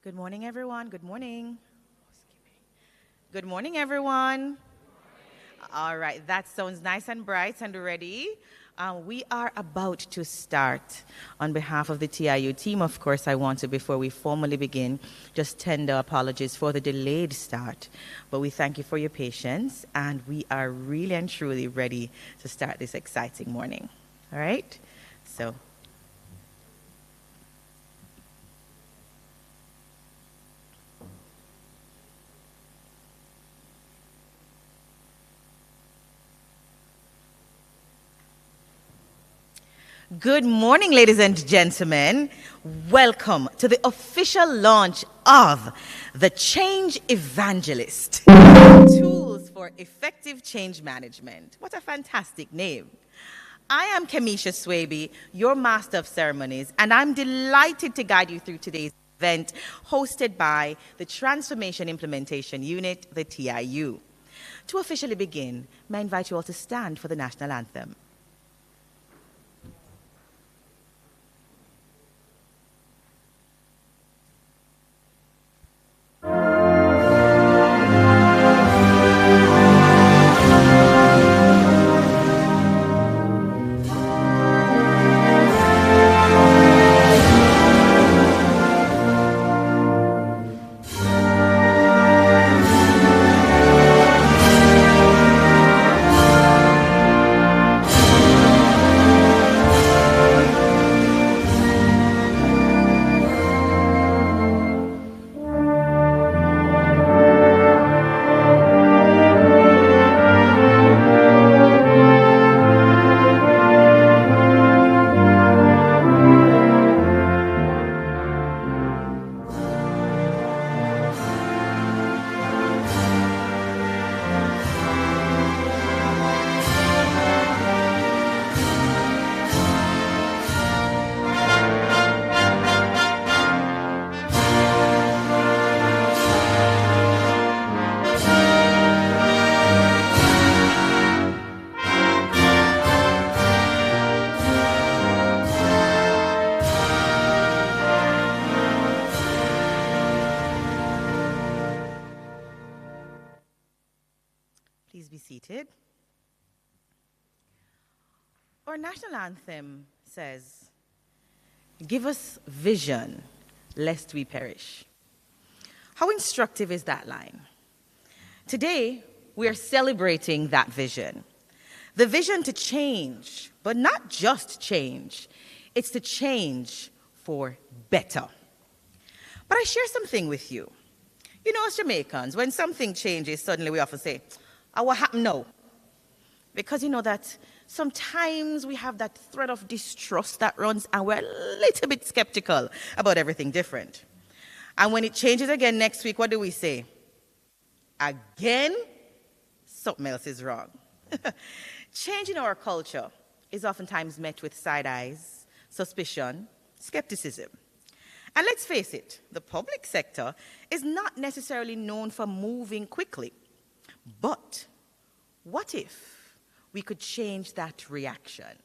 Good morning, everyone. Good morning. Good morning, everyone. All right, that sounds nice and bright and ready. We are about to start. On behalf of the TIU team, of course, I want to, before we formally begin, just tender apologies for the delayed start. But we thank you for your patience, and we are really and truly ready to start this exciting morning. All right? So. Good morning, ladies and gentlemen. Welcome to the official launch of the Change Evangelist, Tools for Effective Change Management. What a fantastic name. I am Kamisha Swaby, your Master of Ceremonies, and I'm delighted to guide you through today's event hosted by the Transformation Implementation Unit, the TIU. To officially begin, may I invite you all to stand for the National Anthem. Please be seated. Our national anthem says, "Give us vision, lest we perish." How instructive is that line? Today, we are celebrating that vision. The vision to change, but not just change. It's to change for better. But I share something with you. You know, as Jamaicans, when something changes, suddenly we often say, what happened now? Because you know that sometimes we have that thread of distrust that runs and we're a little bit skeptical about everything different. And when it changes again next week, what do we say? Again? Something else is wrong. Change in our culture is oftentimes met with side eyes, suspicion, skepticism. And let's face it, the public sector is not necessarily known for moving quickly. But what if we could change that reaction?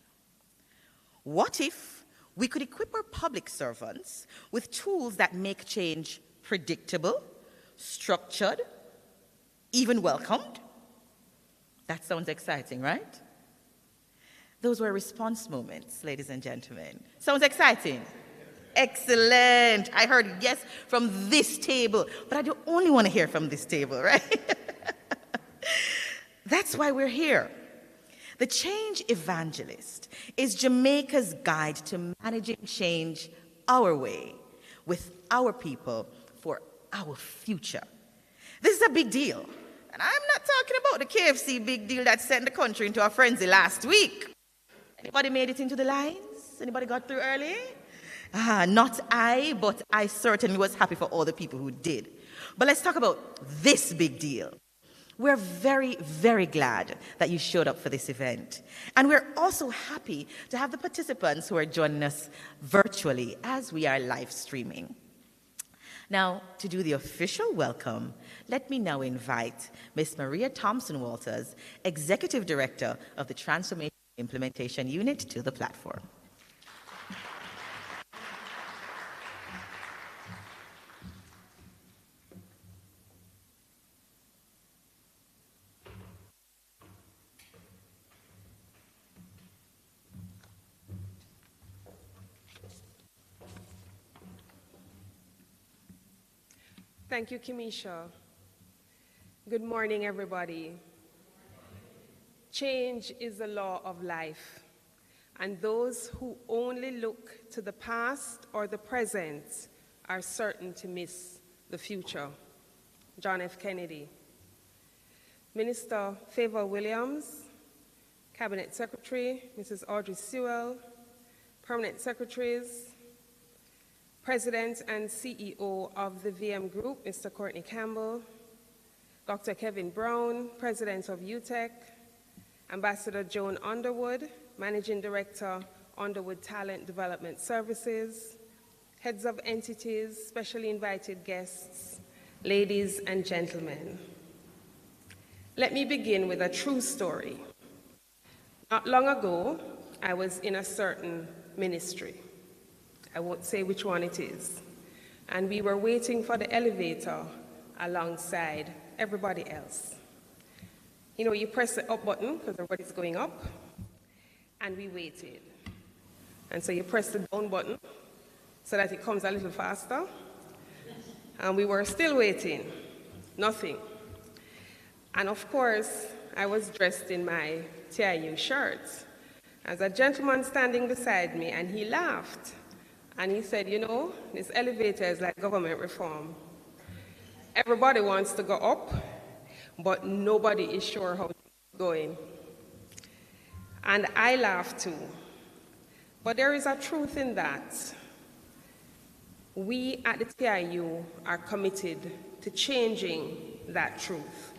What if we could equip our public servants with tools that make change predictable, structured, even welcomed? That sounds exciting, right? Those were response moments, ladies and gentlemen. Sounds exciting? Excellent. I heard yes from this table, but I don't only want to hear from this table, right? That's why we're here. The Change Evangelist is Jamaica's guide to managing change our way, with our people, for our future. This is a big deal. And I'm not talking about the KFC big deal that sent the country into a frenzy last week. Anybody made it into the lines? Anybody got through early? Not I, but I certainly was happy for all the people who did. But let's talk about this big deal. We're very, very glad that you showed up for this event. And we're also happy to have the participants who are joining us virtually as we are live streaming. Now, to do the official welcome, let me now invite Ms. Maria Thompson-Walters, Executive Director of the Transformation Implementation Unit, to the platform. Thank you, Kimisha. Good morning, everybody. Change is the law of life, and those who only look to the past or the present are certain to miss the future. John F. Kennedy. Minister Favor Williams, Cabinet Secretary, Mrs. Audrey Sewell, Permanent Secretaries, President and CEO of the VM Group, Mr. Courtney Campbell, Dr. Kevin Brown, President of UTEC, Ambassador Joan Underwood, Managing Director, Underwood Talent Development Services, heads of entities, specially invited guests, ladies and gentlemen. Let me begin with a true story. Not long ago, I was in a certain ministry. I won't say which one it is. And we were waiting for the elevator alongside everybody else. You know, you press the up button because everybody's going up, and we waited. And so you press the down button so that it comes a little faster. And we were still waiting, nothing. And of course, I was dressed in my TIU shirt. There's a gentleman standing beside me, and he laughed. And he said, you know, this elevator is like government reform. Everybody wants to go up, but nobody is sure how it's going. And I laughed too. But there is a truth in that. We at the TIU are committed to changing that truth.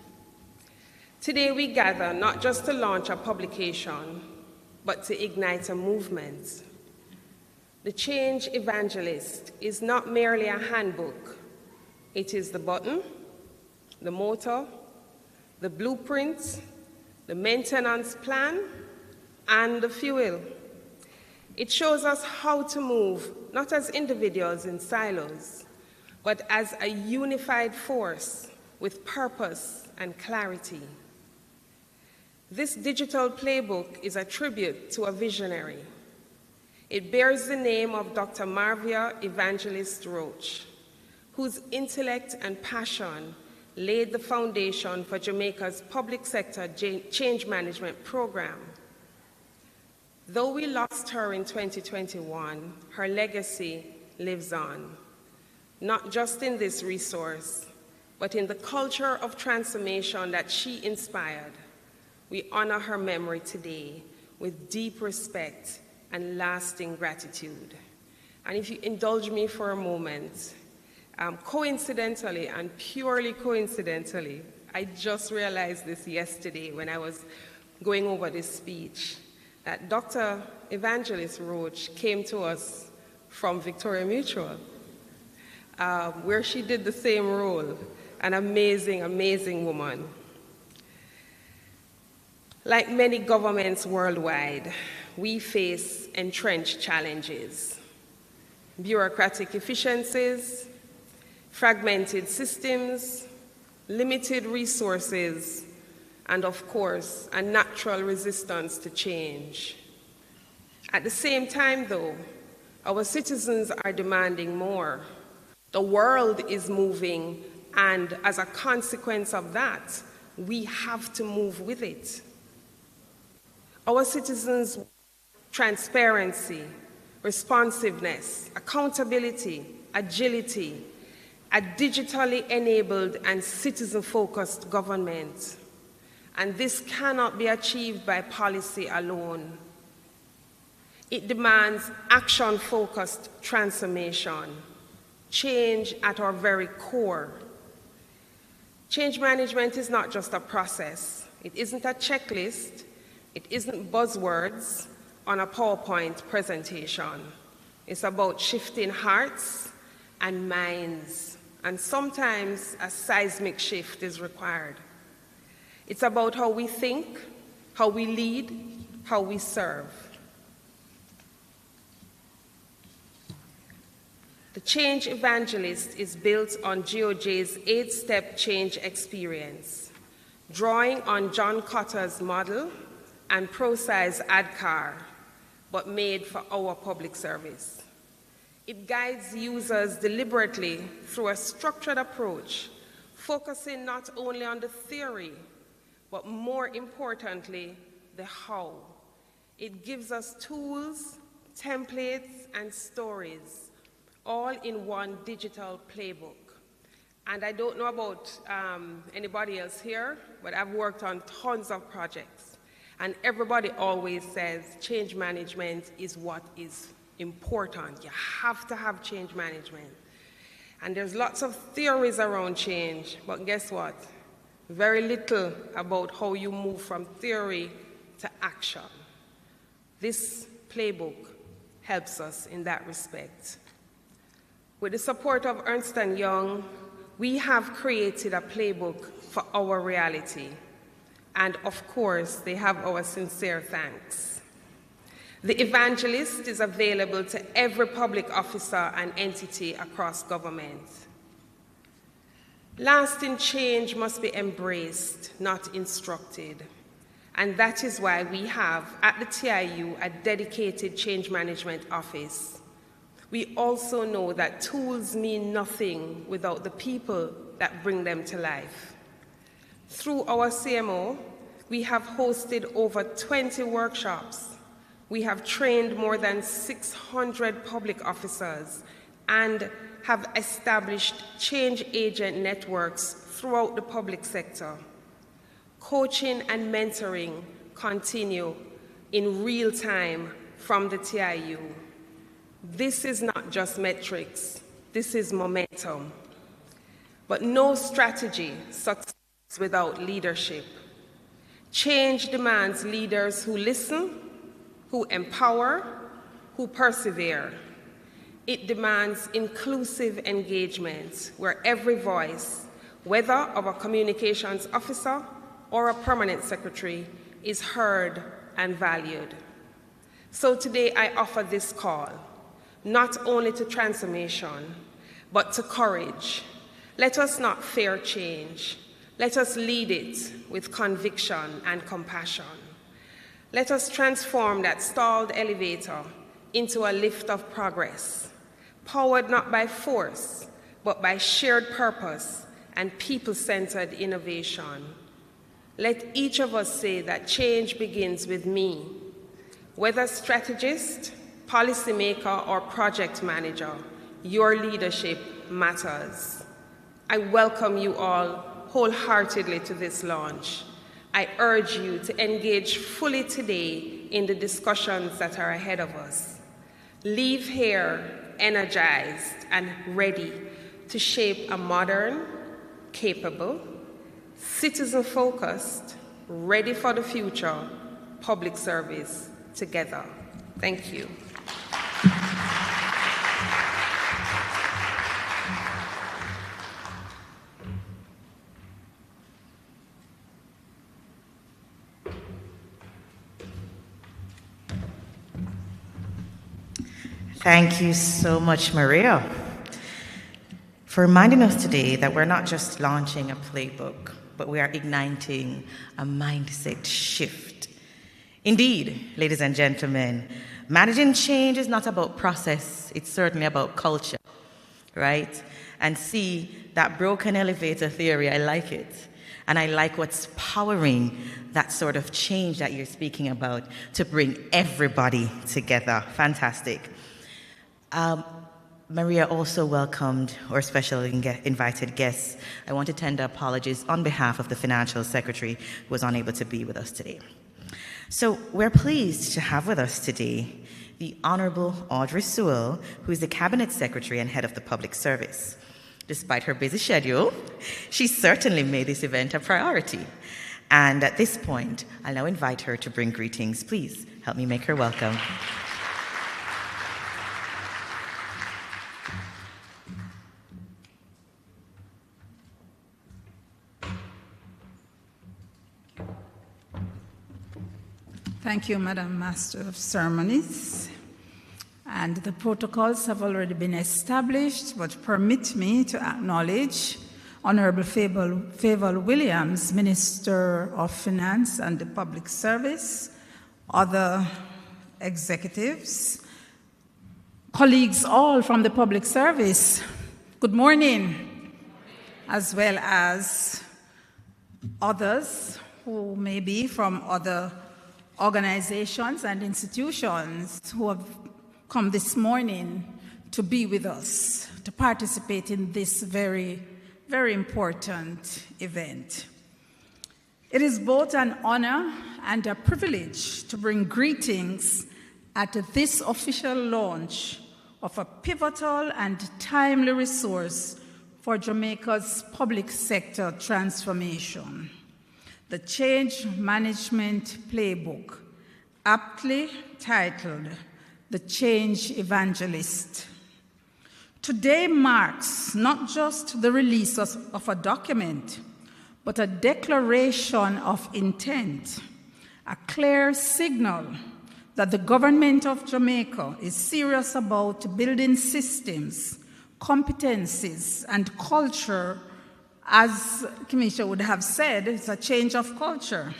Today we gather not just to launch a publication, but to ignite a movement. The Change Evangelist is not merely a handbook. It is the button, the motor, the blueprint, the maintenance plan, and the fuel. It shows us how to move, not as individuals in silos, but as a unified force with purpose and clarity. This digital playbook is a tribute to a visionary. It bears the name of Dr. Marvia Evangelist Roach, whose intellect and passion laid the foundation for Jamaica's public sector change management program. Though we lost her in 2021, her legacy lives on, not just in this resource, but in the culture of transformation that she inspired. We honor her memory today with deep respect and lasting gratitude. And if you indulge me for a moment, coincidentally and purely coincidentally, I just realized this yesterday when I was going over this speech, that Dr. Evangelist Roach came to us from Victoria Mutual, where she did the same role. An amazing, amazing woman. Like many governments worldwide, we face entrenched challenges: bureaucratic efficiencies, fragmented systems, limited resources, and of course, a natural resistance to change. At the same time, though, our citizens are demanding more. The world is moving, and as a consequence of that, we have to move with it. Our citizens want transparency, responsiveness, accountability, agility, a digitally enabled and citizen-focused government. And this cannot be achieved by policy alone. It demands action-focused transformation, change at our very core. Change management is not just a process. It isn't a checklist. It isn't buzzwords on a PowerPoint presentation. It's about shifting hearts and minds, and sometimes a seismic shift is required. It's about how we think, how we lead, how we serve. The Change Evangelist is built on GOJ's 8-step change experience, drawing on John Cotter's model and ProSize ADCAR, but made for our public service. It guides users deliberately through a structured approach, focusing not only on the theory, but more importantly, the how. It gives us tools, templates, and stories, all in one digital playbook. And I don't know about anybody else here, but I've worked on tons of projects. And everybody always says change management is what is important. You have to have change management. And there's lots of theories around change, but guess what? Very little about how you move from theory to action. This playbook helps us in that respect. With the support of Ernst & Young, we have created a playbook for our reality. And of course, they have our sincere thanks. The Evangelist is available to every public officer and entity across government. Lasting change must be embraced, not instructed. And that is why we have, at the TIU, a dedicated change management office. We also know that tools mean nothing without the people that bring them to life. Through our CMO, we have hosted over 20 workshops. We have trained more than 600 public officers and have established change agent networks throughout the public sector. Coaching and mentoring continue in real time from the TIU. This is not just metrics, this is momentum. But no strategy succeeds without leadership. Change demands leaders who listen, who empower, who persevere. It demands inclusive engagement where every voice, whether of a communications officer or a permanent secretary, is heard and valued. So today I offer this call, not only to transformation, but to courage. Let us not fear change. Let us lead it with conviction and compassion. Let us transform that stalled elevator into a lift of progress, powered not by force, but by shared purpose and people-centered innovation. Let each of us say that change begins with me. Whether strategist, policymaker, or project manager, your leadership matters. I welcome you all wholeheartedly to this launch. I urge you to engage fully today in the discussions that are ahead of us. Leave here energized and ready to shape a modern, capable, citizen-focused, ready for the future public service together. Thank you. Thank you so much, Maria, for reminding us today that we're not just launching a playbook, but we are igniting a mindset shift. Indeed, ladies and gentlemen, managing change is not about process, it's certainly about culture, right? And see, that broken elevator theory, I like it. And I like what's powering that sort of change that you're speaking about to bring everybody together. Fantastic. Maria also welcomed our specially invited guests. I want to tender apologies on behalf of the Financial Secretary who was unable to be with us today. So we're pleased to have with us today the Honorable Audrey Sewell, who is the Cabinet Secretary and Head of the Public Service. Despite her busy schedule, she certainly made this event a priority. And at this point, I'll now invite her to bring greetings. Please help me make her welcome. Thank you, Madam Master of Ceremonies. And the protocols have already been established, but permit me to acknowledge Honorable Favour Williams, Minister of Finance and the Public Service, other executives, colleagues all from the public service, good morning, as well as others who may be from other organizations and institutions who have come this morning to be with us, to participate in this very, very important event. It is both an honor and a privilege to bring greetings at this official launch of a pivotal and timely resource for Jamaica's public sector transformation, the Change Management Playbook, aptly titled The Change Evangelist. Today marks not just the release of a document, but a declaration of intent, a clear signal that the government of Jamaica is serious about building systems, competencies, and culture. As Kamisha would have said, it's a change of culture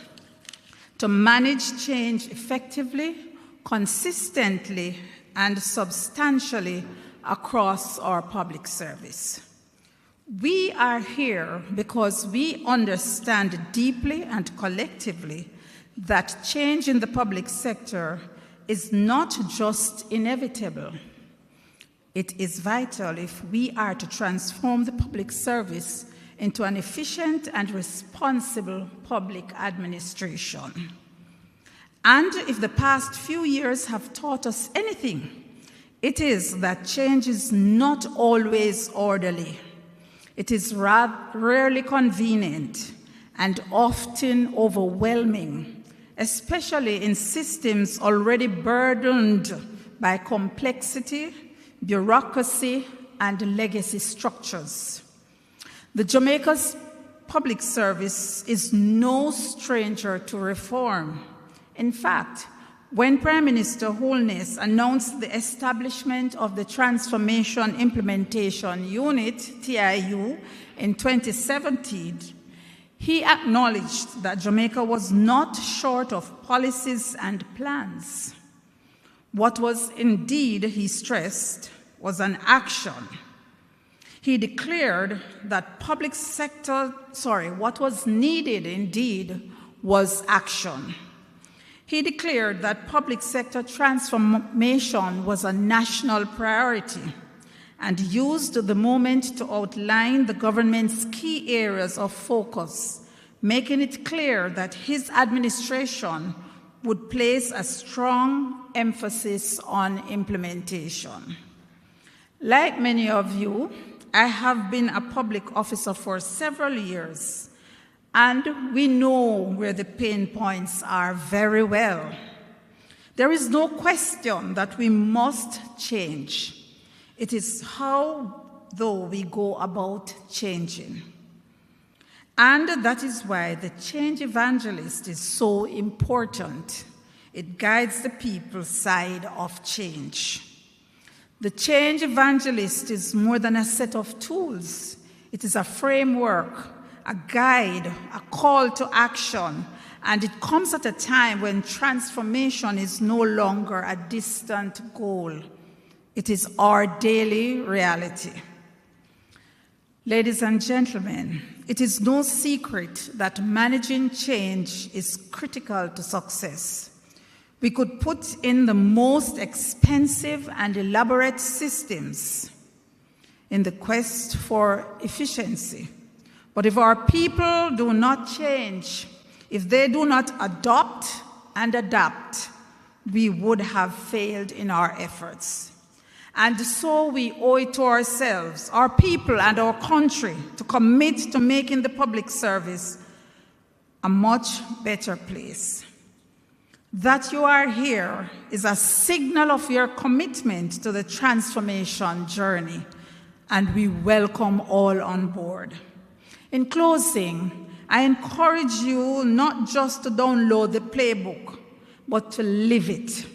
to manage change effectively, consistently, and substantially across our public service. We are here because we understand deeply and collectively that change in the public sector is not just inevitable. It is vital if we are to transform the public service into an efficient and responsible public administration. And if the past few years have taught us anything, it is that change is not always orderly. It is rarely convenient and often overwhelming, especially in systems already burdened by complexity, bureaucracy, and legacy structures. The Jamaica's public service is no stranger to reform. In fact, when Prime Minister Holness announced the establishment of the Transformation Implementation Unit, TIU, in 2017, he acknowledged that Jamaica was not short of policies and plans. What was indeed, he stressed, was an action. He declared that what was needed indeed was action. He declared that public sector transformation was a national priority and used the moment to outline the government's key areas of focus, making it clear that his administration would place a strong emphasis on implementation. Like many of you, I have been a public officer for several years, and we know where the pain points are very well. There is no question that we must change. It is how, though, we go about changing. And that is why the change evangelist is so important. It guides the people's side of change. The change evangelist is more than a set of tools. It is a framework, a guide, a call to action, and it comes at a time when transformation is no longer a distant goal. It is our daily reality. Ladies and gentlemen, it is no secret that managing change is critical to success. We could put in the most expensive and elaborate systems in the quest for efficiency. But if our people do not change, if they do not adopt and adapt, we would have failed in our efforts. And so we owe it to ourselves, our people, and our country to commit to making the public service a much better place. That you are here is a signal of your commitment to the transformation journey, and we welcome all on board. In closing, I encourage you not just to download the playbook, but to live it.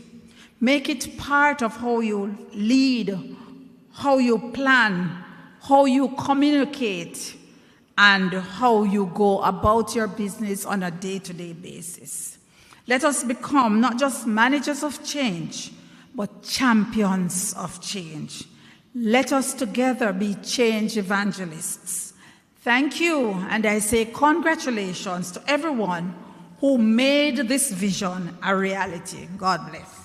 Make it part of how you lead, how you plan, how you communicate, and how you go about your business on a day-to-day basis. Let us become not just managers of change, but champions of change. Let us together be change evangelists. Thank you, and I say congratulations to everyone who made this vision a reality. God bless.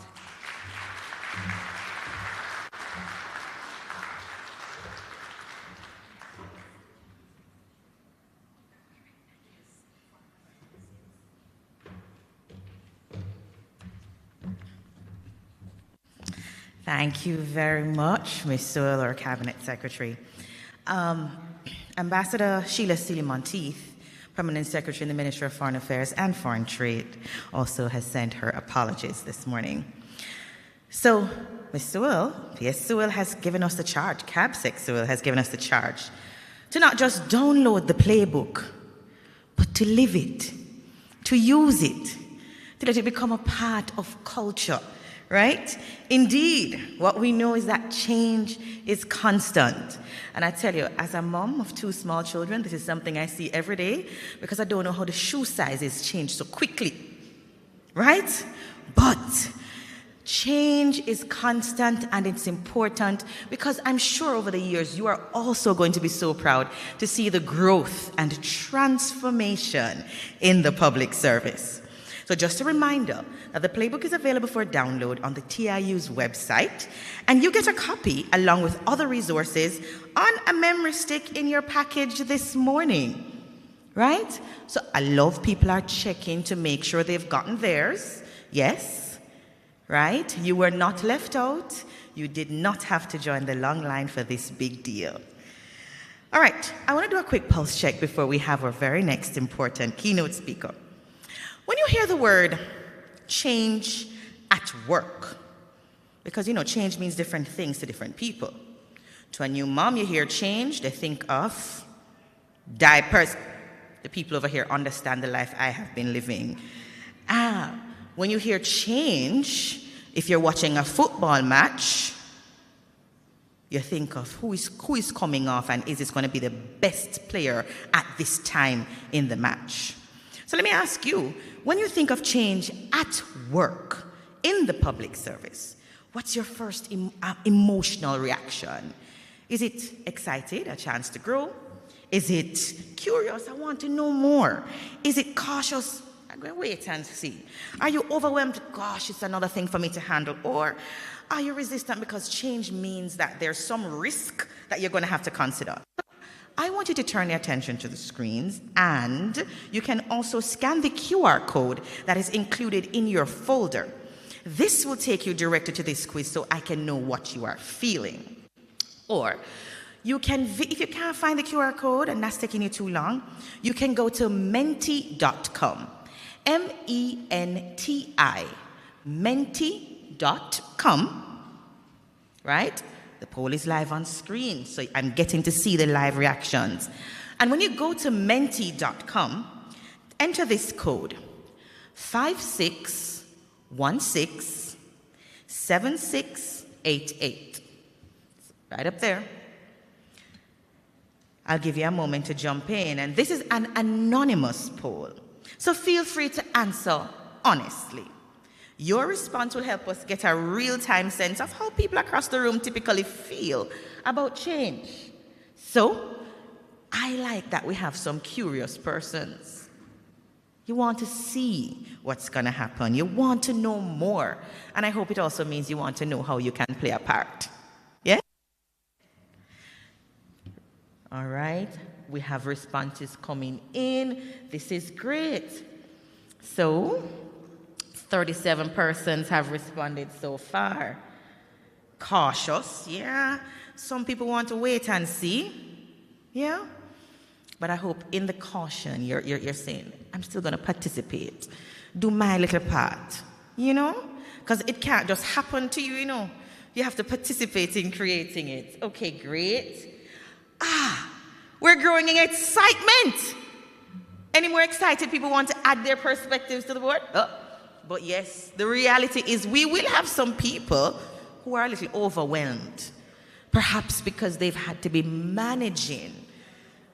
Thank you very much, Ms. Sewell, our Cabinet Secretary. Ambassador Sheila Sealy-Monteith, Permanent Secretary in the Ministry of Foreign Affairs and Foreign Trade, also has sent her apologies this morning. So, Ms. Sewell, PS Sewell has given us the charge, CABSEC Sewell has given us the charge to not just download the playbook, but to live it, to use it, to let it become a part of culture. Right? Indeed, what we know is that change is constant. And I tell you, as a mom of 2 small children, this is something I see every day because I don't know how the shoe sizes change so quickly. Right? But change is constant and it's important because I'm sure over the years you are also going to be so proud to see the growth and transformation in the public service. So just a reminder that the playbook is available for download on the TIU's website, and you get a copy along with other resources on a memory stick in your package this morning, right? So I love people are checking to make sure they've gotten theirs. Yes, right? You were not left out. You did not have to join the long line for this big deal. All right, I want to do a quick pulse check before we have our very next important keynote speaker. When you hear the word change at work, because, you know, change means different things to different people. To a new mom, you hear change, they think of diapers. The people over here understand the life I have been living. When you hear change, if you're watching a football match, you think of who is coming off and is this going to be the best player at this time in the match. So let me ask you, when you think of change at work, in the public service, what's your first emotional reaction? Is it excited, a chance to grow? Is it curious, I want to know more? Is it cautious, I'm going to wait and see? Are you overwhelmed, gosh, it's another thing for me to handle? Or are you resistant because change means that there's some risk that you're going to have to consider? I want you to turn your attention to the screens, and you can also scan the QR code that is included in your folder. This will take you directly to this quiz so I can know what you are feeling. Or you can, if you can't find the QR code and that's taking you too long, you can go to menti.com, M-E-N-T-I, menti.com, right? The poll is live on screen, so I'm getting to see the live reactions. And when you go to menti.com, enter this code, 56167688. Right up there. I'll give you a moment to jump in, and this is an anonymous poll, so feel free to answer honestly. Your response will help us get a real-time sense of how people across the room typically feel about change. So, I like that we have some curious persons. You want to see what's going to happen. You want to know more. And I hope it also means you want to know how you can play a part. Yeah? All right. We have responses coming in. This is great. So, 37 persons have responded so far. Cautious, yeah. Some people want to wait and see, yeah. But I hope in the caution, you're saying, I'm still going to participate. Do my little part, you know? Because it can't just happen to you, you know. You have to participate in creating it. Okay, great. We're growing in excitement. Any more excited people want to add their perspectives to the board? But yes, the reality is we will have some people who are a little overwhelmed, perhaps because they've had to be managing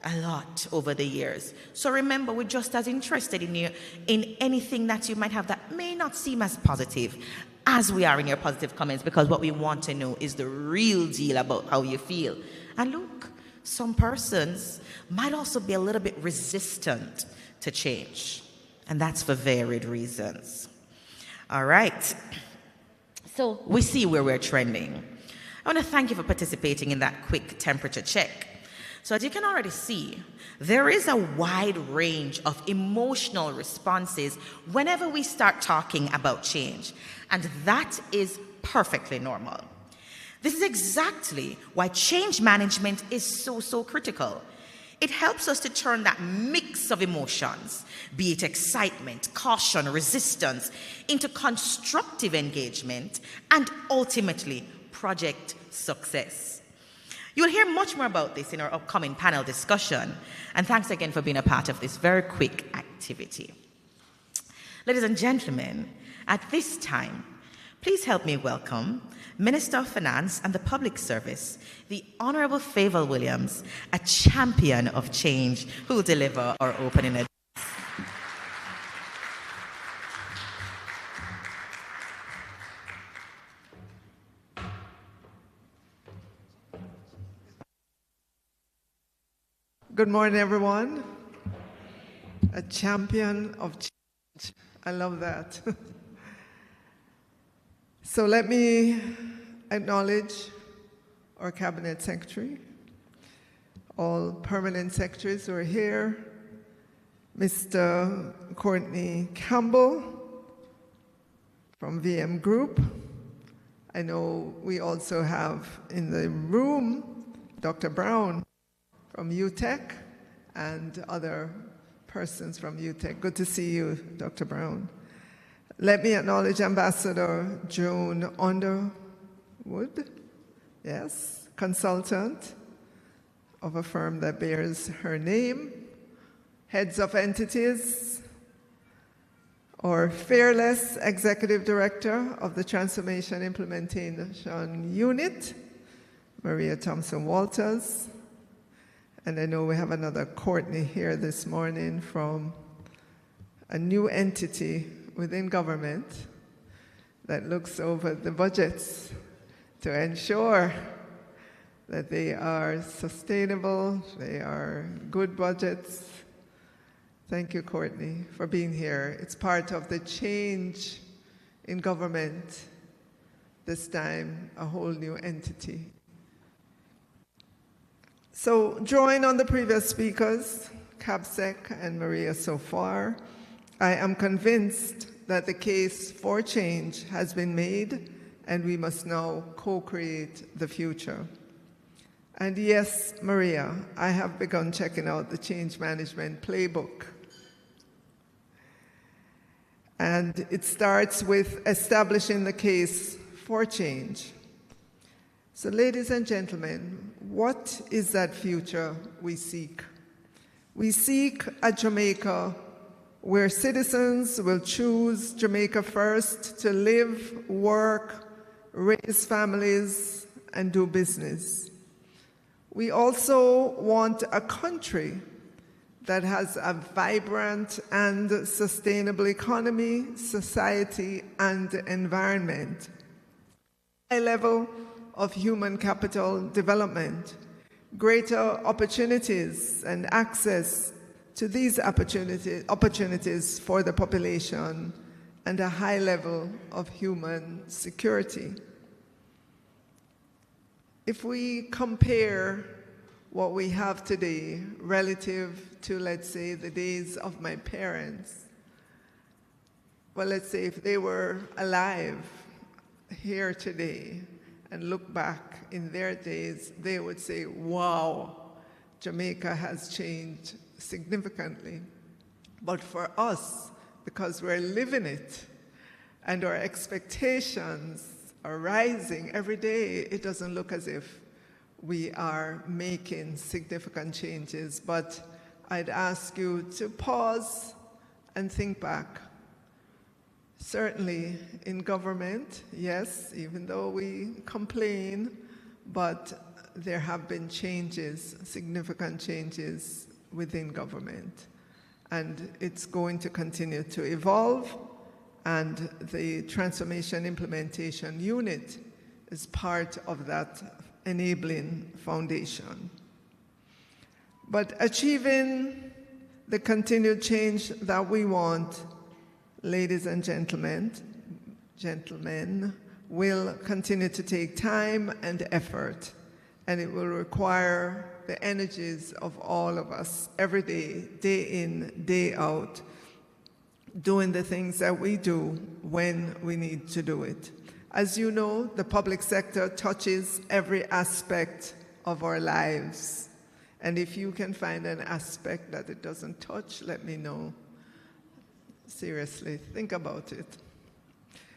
a lot over the years. So remember, we're just as interested in anything that you might have that may not seem as positive as we are in your positive comments, because what we want to know is the real deal about how you feel. And look, some persons might also be a little bit resistant to change, and that's for varied reasons. All right, so we see where we're trending. I want to thank you for participating in that quick temperature check. So as you can already see, there is a wide range of emotional responses whenever we start talking about change, and that is perfectly normal. This is exactly why change management is so critical. It helps us to turn that mix of emotions, be it excitement, caution, resistance, into constructive engagement and ultimately project success. You'll hear much more about this in our upcoming panel discussion, and thanks again for being a part of this very quick activity. Ladies and gentlemen, at this time, please help me welcome Minister of Finance and the Public Service, the Honorable Favour Williams, a champion of change, who will deliver our opening address. Good morning, everyone. A champion of change. I love that. So let me acknowledge our Cabinet Secretary, all permanent secretaries who are here, Mr. Courtney Campbell from VM Group. I know we also have in the room Dr. Brown from UTEC and other persons from UTEC. Good to see you, Dr. Brown. Let me acknowledge Ambassador Joan Underwood, yes, consultant of a firm that bears her name, heads of entities, or fearless Executive Director of the Transformation Implementation Unit, Maria Thompson-Walters. And I know we have another Courtney here this morning from a new entity within government that looks over the budgets to ensure that they are sustainable, they are good budgets. Thank you, Courtney, for being here. It's part of the change in government, this time a whole new entity. So, drawing on the previous speakers, CABSEC and Maria so far, I am convinced that the case for change has been made and we must now co-create the future. And yes, Maria, I have begun checking out the change management playbook. And it starts with establishing the case for change. So, ladies and gentlemen, what is that future we seek? We seek a Jamaica where citizens will choose Jamaica first to live, work, raise families, and do business. We also want a country that has a vibrant and sustainable economy, society, and environment. High level of human capital development, greater opportunities and access to these opportunities for the population, and a high level of human security. If we compare what we have today relative to, let's say, the days of my parents, well, let's say if they were alive here today and look back in their days, they would say, wow, Jamaica has changed significantly. But for us, because we're living it and our expectations are rising every day, it doesn't look as if we are making significant changes. But I'd ask you to pause and think back. Certainly in government, yes, even though we complain, but there have been changes, significant changes within government. And it's going to continue to evolve and the Transformation Implementation Unit is part of that enabling foundation. But achieving the continued change that we want, ladies and gentlemen, will continue to take time and effort, and it will require the energies of all of us every day, day in, day out, doing the things that we do when we need to do it. As you know, the public sector touches every aspect of our lives. And if you can find an aspect that it doesn't touch, let me know. Seriously, think about it.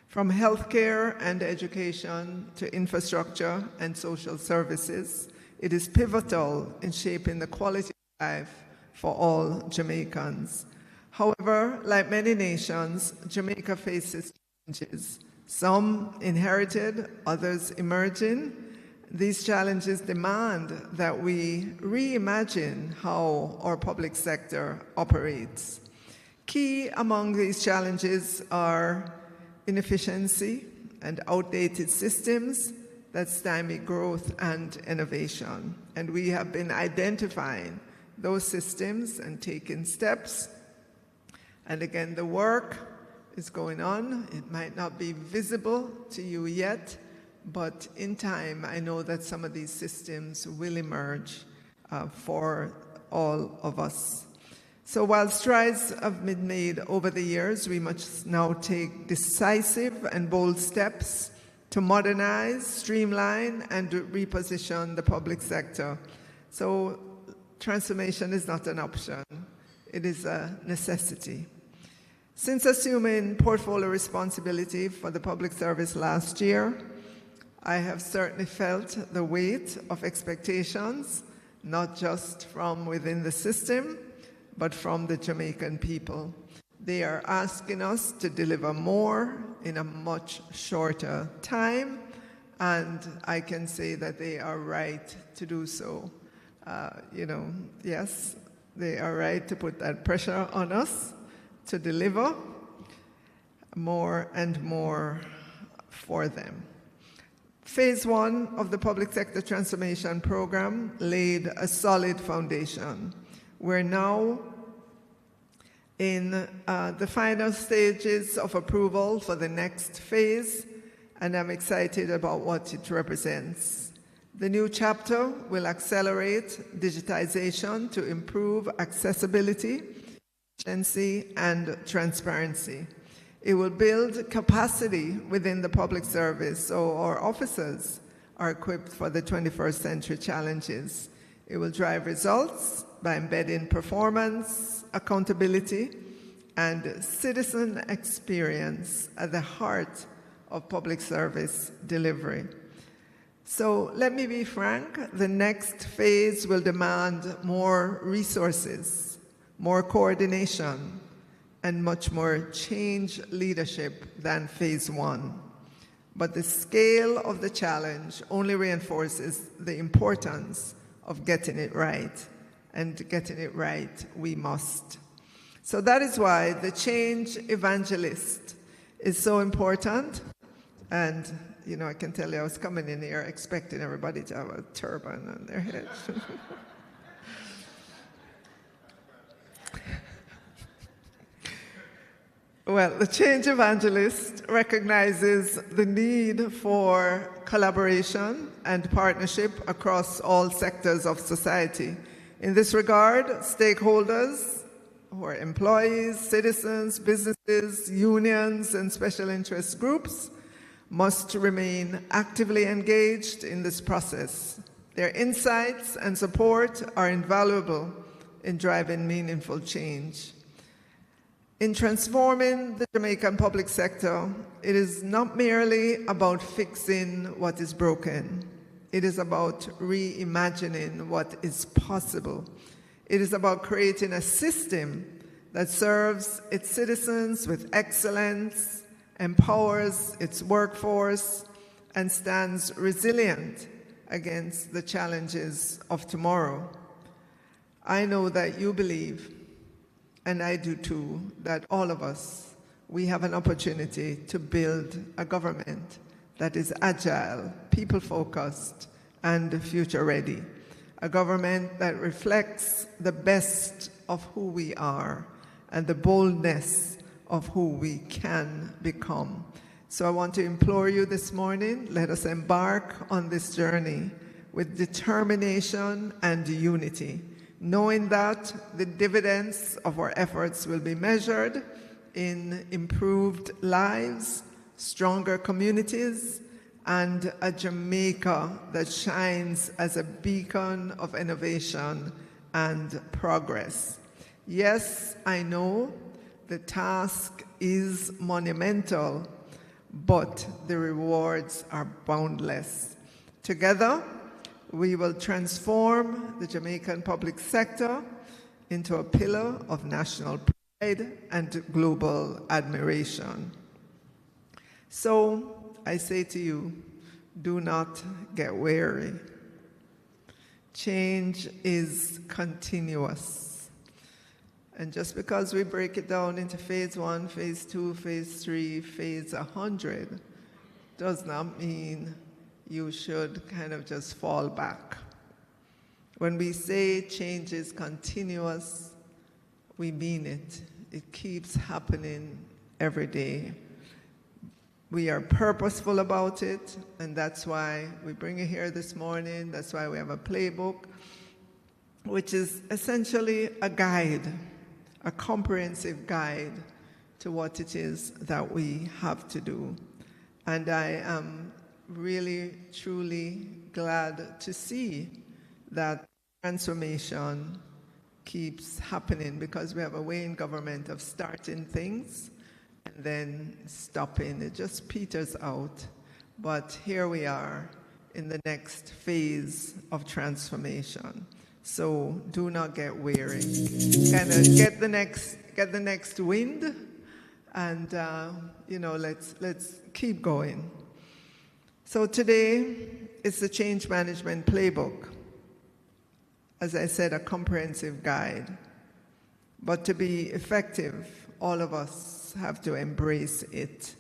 From healthcare and education to infrastructure and social services, it is pivotal in shaping the quality of life for all Jamaicans. However, like many nations, Jamaica faces challenges, some inherited, others emerging. These challenges demand that we reimagine how our public sector operates. Key among these challenges are inefficiency and outdated systems that stymie growth and innovation. And we have been identifying those systems and taking steps. And again, the work is going on. It might not be visible to you yet, but in time, I know that some of these systems will emerge for all of us. So while strides have been made over the years, we must now take decisive and bold steps to modernize, streamline, and reposition the public sector. So transformation is not an option. It is a necessity. Since assuming portfolio responsibility for the public service last year, I have certainly felt the weight of expectations, not just from within the system, but from the Jamaican people. They are asking us to deliver more in a much shorter time, and I can say that they are right to do so. Yes, they are right to put that pressure on us to deliver more and more for them. Phase 1 of the Public Sector Transformation Program laid a solid foundation. We're now in the final stages of approval for the next phase, and I'm excited about what it represents. The new chapter will accelerate digitization to improve accessibility, efficiency, and transparency. It will build capacity within the public service so our officers are equipped for the 21st century challenges. It will drive results by embedding performance, accountability, and citizen experience at the heart of public service delivery. So let me be frank, the next phase will demand more resources, more coordination, and much more change leadership than phase 1. But the scale of the challenge only reinforces the importance of getting it right, and getting it right we must. So that is why the change evangelist is so important. And I can tell you I was coming in here expecting everybody to have a turban on their head. Well, the change evangelist recognizes the need for collaboration and partnership across all sectors of society. In this regard, stakeholders, who are employees, citizens, businesses, unions, and special interest groups, must remain actively engaged in this process. Their insights and support are invaluable in driving meaningful change. In transforming the Jamaican public sector, it is not merely about fixing what is broken. It is about reimagining what is possible. It is about creating a system that serves its citizens with excellence, empowers its workforce, and stands resilient against the challenges of tomorrow. I know that you believe, and I do too, that all of us we have an opportunity to build a government that is agile, people-focused, and future-ready. A government that reflects the best of who we are and the boldness of who we can become. So I want to implore you this morning, let us embark on this journey with determination and unity, knowing that the dividends of our efforts will be measured in improved lives, stronger communities, and a Jamaica that shines as a beacon of innovation and progress. Yes, I know the task is monumental, but the rewards are boundless. Together, we will transform the Jamaican public sector into a pillar of national pride and global admiration. So, I say to you, do not get weary. Change is continuous. And just because we break it down into phase 1, phase 2, phase 3, phase 100, does not mean you should kind of just fall back. When we say change is continuous, we mean it. It keeps happening every day. We are purposeful about it, and that's why we bring it here this morning. That's why we have a playbook, which is essentially a guide, a comprehensive guide to what it is that we have to do. And I am really, truly glad to see that transformation keeps happening, because we have a way in government of starting things and then stopping. It just peters out. But here we are in the next phase of transformation. So do not get weary. Kind of get the next wind, and let's keep going. So today is the Change Management Playbook. As I said, a comprehensive guide. But to be effective, all of us have to embrace it.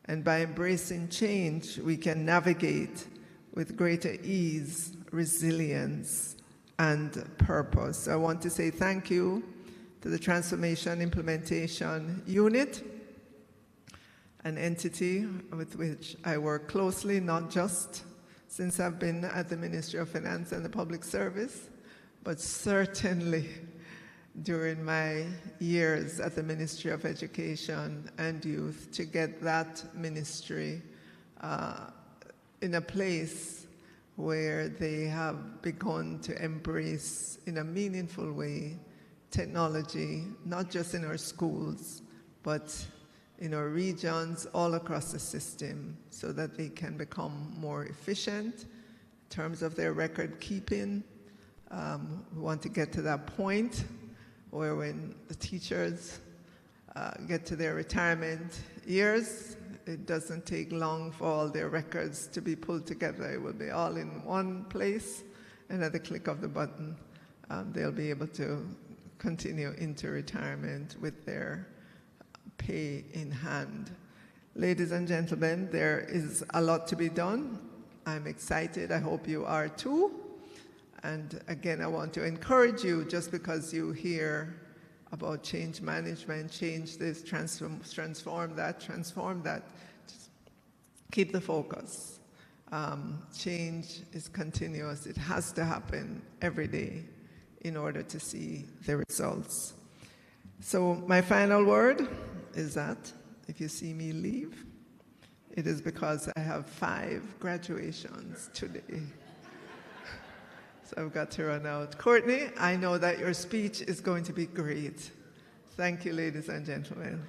And by embracing change, we can navigate with greater ease, resilience, and purpose. So I want to say thank you to the Transformation Implementation Unit, an entity with which I work closely, not just since I've been at the Ministry of Finance and the Public Service, but certainly during my years at the Ministry of Education and Youth, to get that ministry in a place where they have begun to embrace in a meaningful way technology, not just in our schools, but in our regions all across the system, so that they can become more efficient in terms of their record keeping. We want to get to that point where when the teachers get to their retirement years, it doesn't take long for all their records to be pulled together. It will be all in one place, and at the click of the button, they'll be able to continue into retirement with their pay in hand. Ladies and gentlemen, there is a lot to be done. I'm excited. I hope you are too. And again, I want to encourage you, just because you hear about change management, change this, transform that, just keep the focus. Change is continuous. It has to happen every day in order to see the results. So my final word is that if you see me leave, it is because I have 5 graduations today. So I've got to run out. Courtney, I know that your speech is going to be great. Thank you, ladies and gentlemen.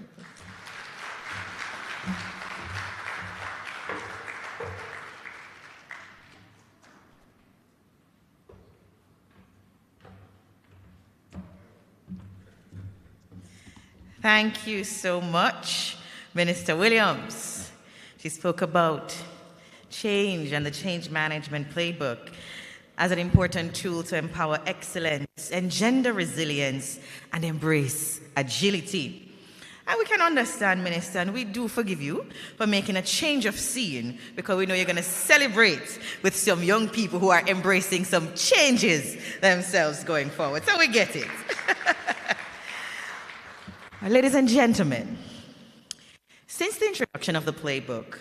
Thank you so much, Minister Williams. She spoke about change and the change management playbook as an important tool to empower excellence, engender resilience, and embrace agility. And we can understand, Minister, and we do forgive you for making a change of scene because we know you're going to celebrate with some young people who are embracing some changes themselves going forward. So we get it. Ladies and gentlemen, since the introduction of the Playbook,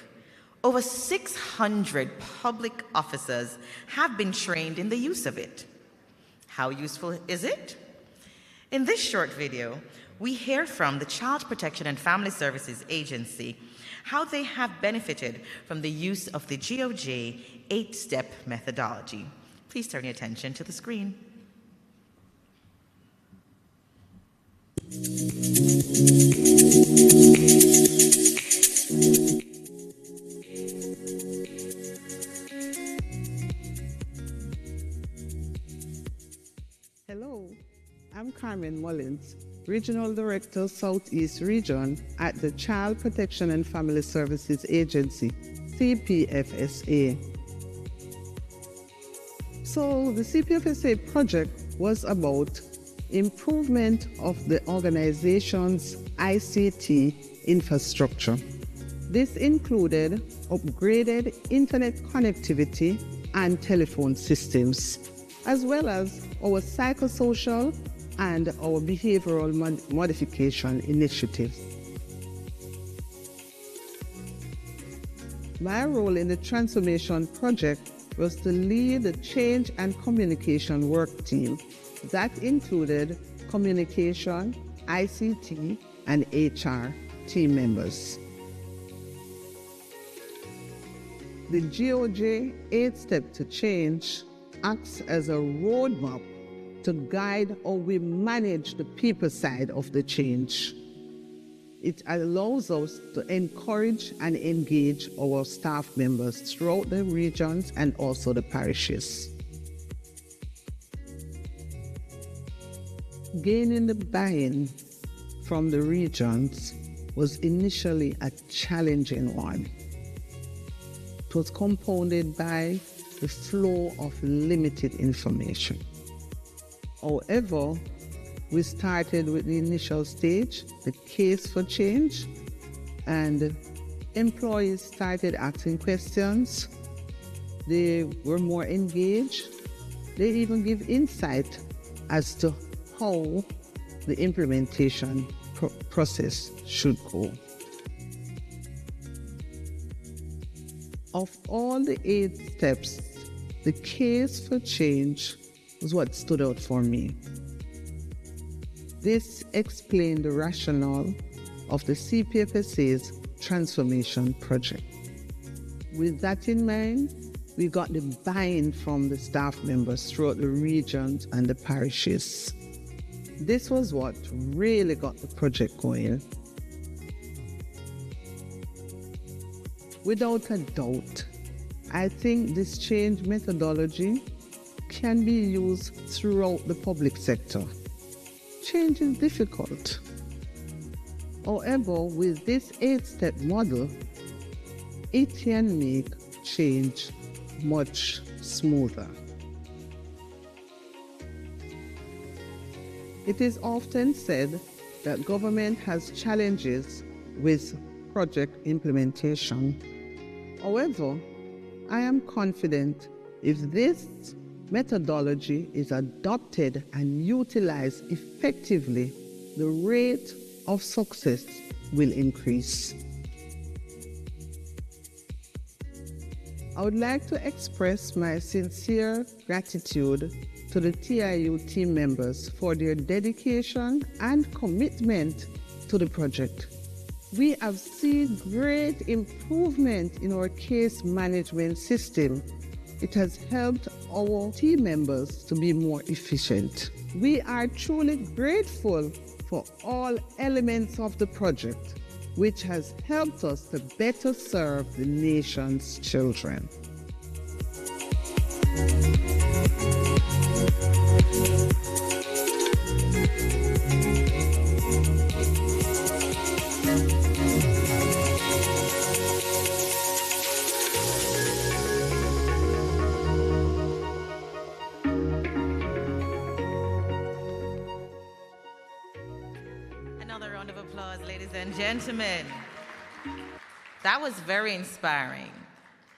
over 600 public officers have been trained in the use of it. How useful is it? In this short video, we hear from the Child Protection and Family Services Agency how they have benefited from the use of the GOJ 8-step methodology. Please turn your attention to the screen. Hello, I'm Carmen Mullins, Regional Director, Southeast Region at the Child Protection and Family Services Agency, CPFSA. So the CPFSA project was about improvement of the organization's ICT infrastructure. This included upgraded internet connectivity and telephone systems, as well as our psychosocial and our behavioral modification initiatives. My role in the transformation project was to lead the change and communication work team that included communication, ICT, and HR team members. The GOJ 8-step to change acts as a roadmap to guide how we manage the people side of the change. It allows us to encourage and engage our staff members throughout the regions and also the parishes. Gaining the buy-in from the regions was initially a challenging one. It was compounded by the flow of limited information. However, we started with the initial stage, the case for change, and employees started asking questions. They were more engaged. They even give insight as to how the implementation process should go. Of all the 8 steps, the case for change was what stood out for me. This explained the rationale of the CPFSA's transformation project. With that in mind, we got the buy-in from the staff members throughout the regions and the parishes. This was what really got the project going. Without a doubt, I think this change methodology can be used throughout the public sector. Change is difficult. However, with this 8-step model, it can make change much smoother. It is often said that government has challenges with project implementation. However, I am confident if this methodology is adopted and utilized effectively, the rate of success will increase. I would like to express my sincere gratitude to the TIU team members for their dedication and commitment to the project. We have seen great improvement in our case management system. It has helped our team members to be more efficient. We are truly grateful for all elements of the project, which has helped us to better serve the nation's children. gentlemen, that was very inspiring.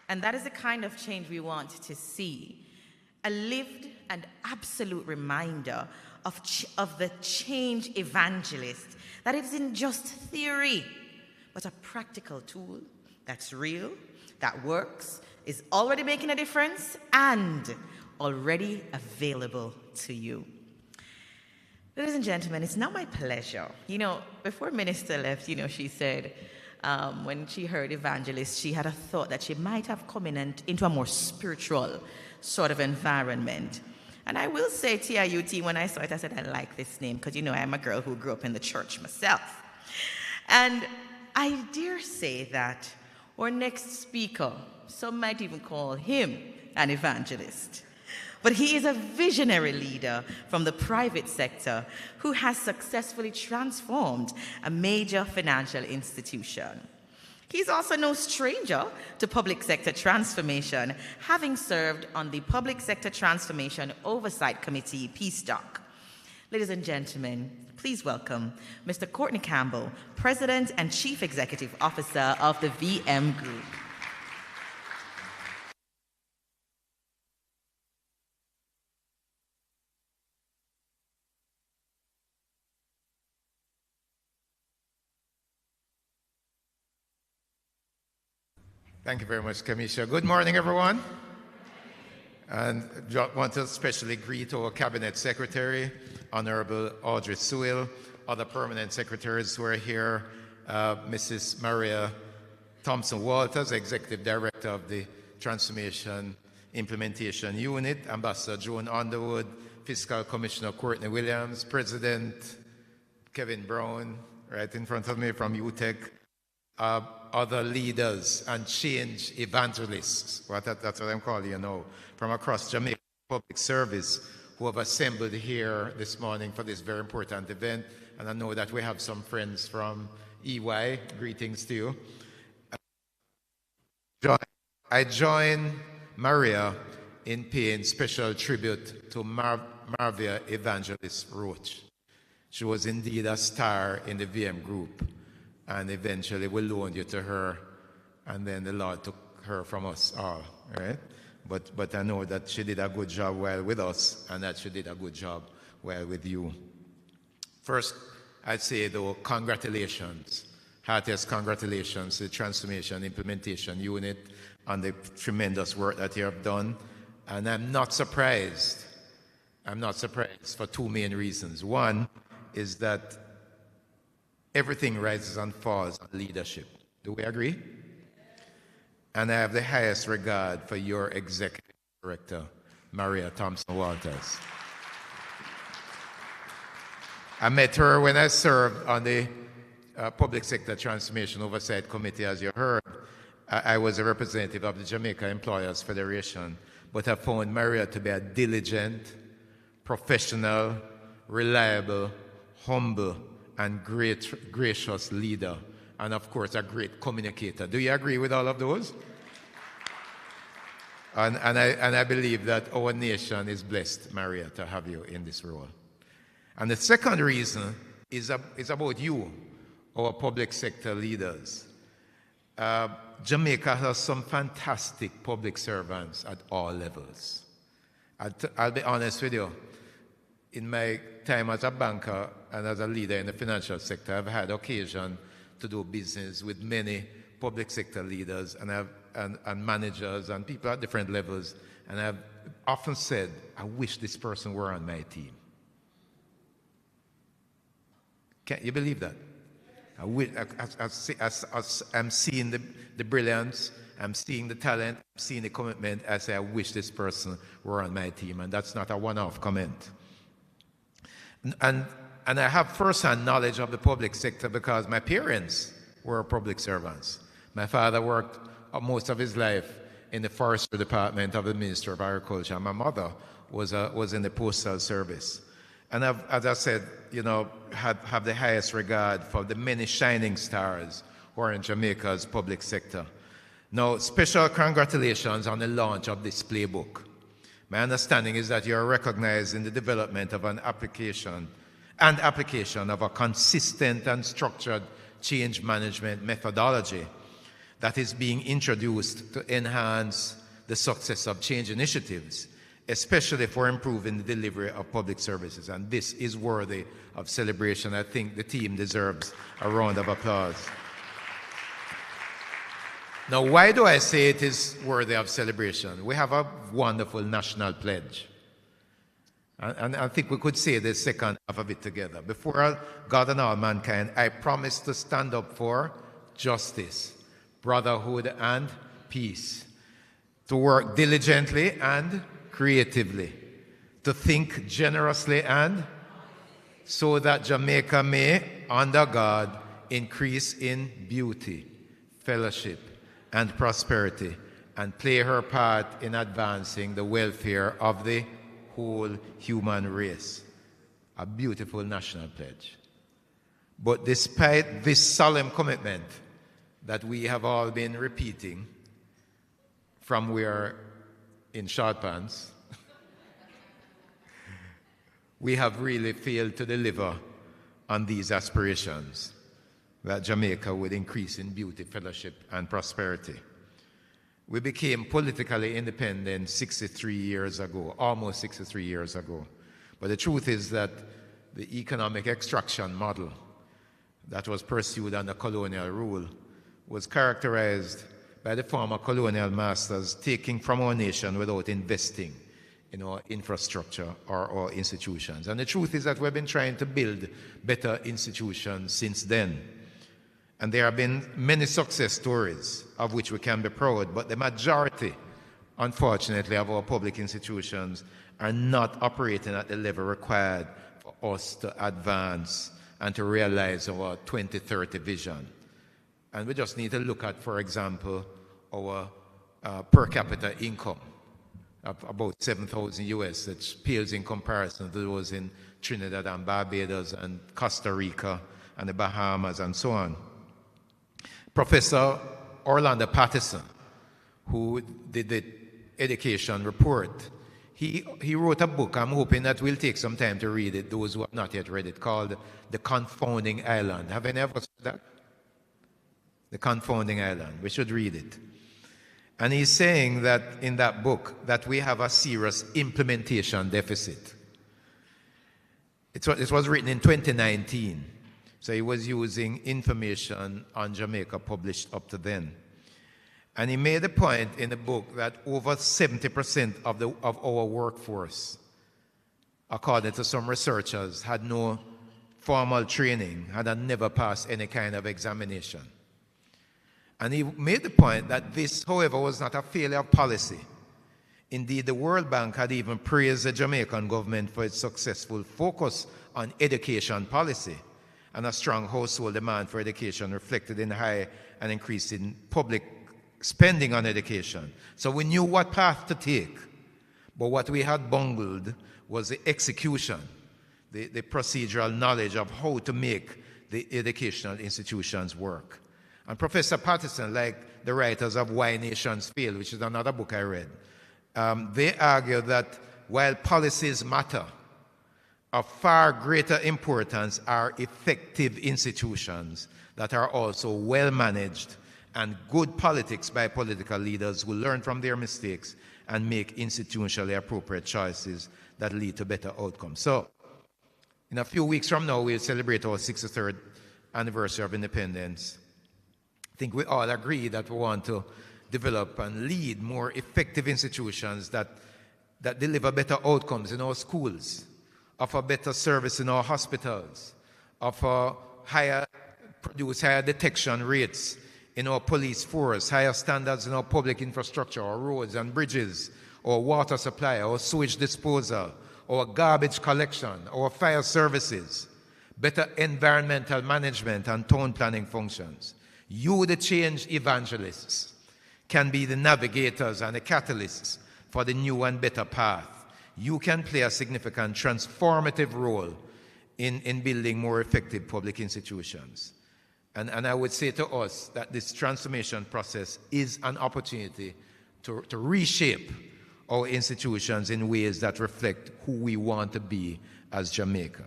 And that is the kind of change we want to see. A lived and absolute reminder of the change evangelist that isn't just theory, but a practical tool that's real, that works, is already making a difference, and already available to you. Ladies and gentlemen, it's now my pleasure. Before Minister left, she said when she heard evangelist, she had a thought that she might have come into a more spiritual sort of environment. And I will say TIUT, when I saw it, I said, I like this name, because I'm a girl who grew up in the church myself. And I dare say that our next speaker, some might even call him an evangelist. But he is a visionary leader from the private sector who has successfully transformed a major financial institution. He's also no stranger to public sector transformation, having served on the Public Sector Transformation Oversight Committee, PSTOC. Ladies and gentlemen, please welcome Mr. Courtney Campbell, President and Chief Executive Officer of the VM Group. Thank you very much, Kamisha. Good morning, everyone. And I want to especially greet our Cabinet Secretary, Honorable Audrey Sewell, other permanent secretaries who are here, Mrs. Maria Thompson-Walters, Executive Director of the Transformation Implementation Unit, Ambassador Joan Underwood, Fiscal Commissioner Courtney Williams, President Kevin Brown, right in front of me from UTEC, other leaders and change evangelists, that's what I'm calling you now, from across Jamaica Public Service, who have assembled here this morning for this very important event. And I know that we have some friends from EY. Greetings to you. I join Maria in paying special tribute to Marvia Evangelist Roach. She was indeed a star in the VM group, and eventually we loaned you to her, and then the Lord took her from us all, right? But I know that she did a good job while with us, and that she did a good job while with you. First, I'd say, though, congratulations, heartiest congratulations to the Transformation Implementation Unit on the tremendous work that you have done. And I'm not surprised. I'm not surprised for two main reasons. One is that everything rises and falls on leadership. Do we agree? And I have the highest regard for your Executive Director, Maria Thompson-Walters. I met her when I served on the Public Sector Transformation Oversight Committee, as you heard. I was a representative of the Jamaica Employers Federation, but I found Maria to be a diligent, professional, reliable, humble, and gracious leader, and of course a great communicator. Do you agree with all of those? And I believe that our nation is blessed, Maria, to have you in this role. And the second reason is about you, our public sector leaders. Jamaica has some fantastic public servants at all levels. I'll be honest with you. In my time as a banker and as a leader in the financial sector, I've had occasion to do business with many public sector leaders and managers and people at different levels. And I've often said, I wish this person were on my team. Can't you believe that? I'm seeing the brilliance, I'm seeing the talent, I'm seeing the commitment. I say, I wish this person were on my team. And that's not a one-off comment. And I have first-hand knowledge of the public sector because my parents were public servants. My father worked most of his life in the forestry department of the Ministry of Agriculture. My mother was in the postal service. And I've, as I said, have the highest regard for the many shining stars who are in Jamaica's public sector. Now, special congratulations on the launch of this Playbook. My understanding is that you are recognized in the development of an application of a consistent and structured change management methodology that is being introduced to enhance the success of change initiatives, especially for improving the delivery of public services. And this is worthy of celebration. I think the team deserves a round of applause. Now, why do I say it is worthy of celebration? We have a wonderful national pledge. And I think we could say the second half of it together. Before God and all mankind, I promise to stand up for justice, brotherhood, and peace, to work diligently and creatively, to think generously, and so that Jamaica may, under God, increase in beauty, fellowship, and prosperity, and play her part in advancing the welfare of the whole human race. A beautiful national pledge. But despite this solemn commitment that we have all been repeating from we are in short pants, we have really failed to deliver on these aspirations that Jamaica would increase in beauty, fellowship, and prosperity. We became politically independent 63 years ago, almost 63 years ago. But the truth is that the economic extraction model that was pursued under colonial rule was characterized by the former colonial masters taking from our nation without investing in our infrastructure or our institutions. And the truth is that we've been trying to build better institutions since then. And there have been many success stories of which we can be proud, but the majority, unfortunately, of our public institutions are not operating at the level required for us to advance and to realize our 2030 vision. And we just need to look at, for example, our per capita income of about 7,000 US, which pales in comparison to those in Trinidad and Barbados and Costa Rica and the Bahamas and so on. Professor Orlando Patterson, who did the education report, he wrote a book. I'm hoping that we'll take some time to read it, those who have not yet read it, called The Confounding Island. Have any of us read that? The Confounding Island. We should read it. And he's saying that in that book that we have a serious implementation deficit. It was written in 2019. So he was using information on Jamaica published up to then. And he made a point in the book that over 70% of our workforce, according to some researchers, had no formal training, had never passed any kind of examination. And he made the point that this, however, was not a failure of policy. Indeed, the World Bank had even praised the Jamaican government for its successful focus on education policy and a strong household demand for education reflected in high and increasing public spending on education. So we knew what path to take, but what we had bungled was the execution, the procedural knowledge of how to make the educational institutions work. And Professor Patterson, like the writers of Why Nations Fail, which is another book I read, they argue that while policies matter, of far greater importance are effective institutions that are also well managed and good politics by political leaders who learn from their mistakes and make institutionally appropriate choices that lead to better outcomes. So, in a few weeks from now, we'll celebrate our 63rd anniversary of independence. I think we all agree that we want to develop and lead more effective institutions that deliver better outcomes in our schools, offer better service in our hospitals, produce higher detection rates in our police force, higher standards in our public infrastructure, our roads and bridges, our water supply, our sewage disposal, our garbage collection, our fire services, better environmental management and town planning functions. You, the change evangelists, can be the navigators and the catalysts for the new and better path. You can play a significant transformative role in building more effective public institutions. And I would say to us that this transformation process is an opportunity to reshape our institutions in ways that reflect who we want to be as Jamaica.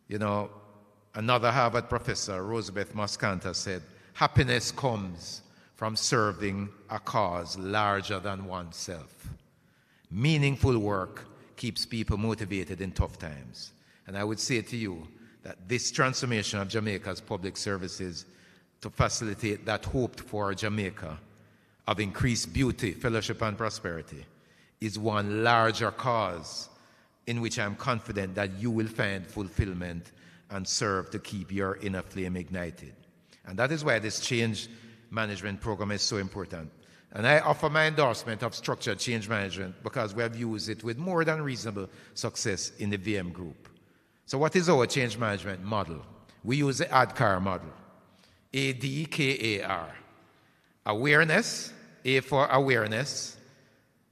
You know, another Harvard professor, Rosabeth Moscanta, said, happiness comes from serving a cause larger than oneself. Meaningful work keeps people motivated in tough times. And I would say to you that this transformation of Jamaica's public services to facilitate that hoped for Jamaica of increased beauty, fellowship, and prosperity is one larger cause in which I'm confident that you will find fulfillment and serve to keep your inner flame ignited. And that is why this change management program is so important. And I offer my endorsement of structured change management because we have used it with more than reasonable success in the VM group. So what is our change management model? We use the ADKAR model. ADKAR. Awareness, A for awareness,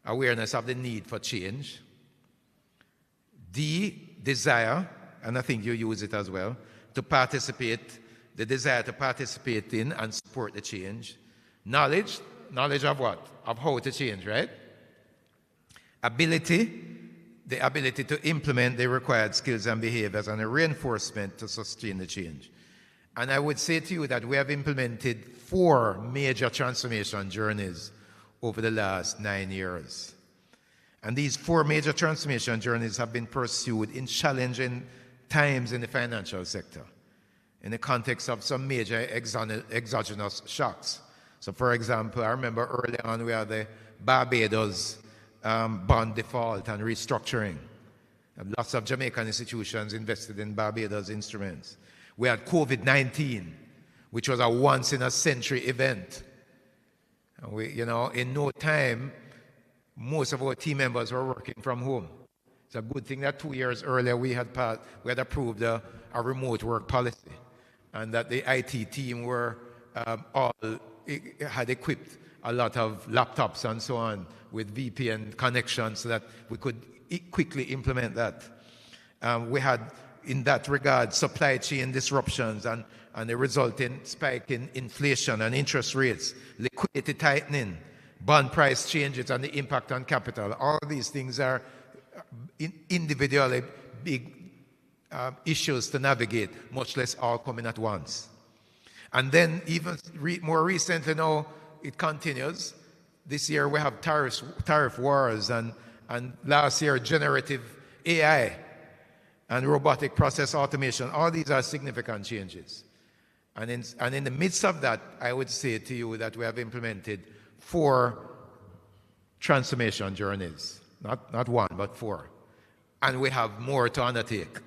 awareness of the need for change. D, desire, and I think you use it as well, to participate, the desire to participate in and support the change. Knowledge, knowledge of what? Of how to change, right? Ability, the ability to implement the required skills and behaviors, and a reinforcement to sustain the change. And I would say to you that we have implemented 4 major transformation journeys over the last 9 years. And these 4 major transformation journeys have been pursued in challenging times in the financial sector, in the context of some major exogenous shocks. So for example, I remember early on we had the Barbados bond default and restructuring. And lots of Jamaican institutions invested in Barbados instruments. We had COVID-19, which was a once-in-a-century event. And we, in no time, most of our team members were working from home. It's a good thing that 2 years earlier we had approved a remote work policy, and that the IT team were had equipped a lot of laptops and so on with VPN connections so that we could quickly implement that. We had, in that regard, supply chain disruptions and the resulting spike in inflation and interest rates, liquidity tightening, bond price changes and the impact on capital. All these things are individually big issues to navigate, much less all coming at once. And then even more recently now, it continues. This year we have tariff wars, and last year generative AI and robotic process automation. All these are significant changes. And in the midst of that, I would say to you that we have implemented 4 transformation journeys. Not 1, but 4. And we have more to undertake,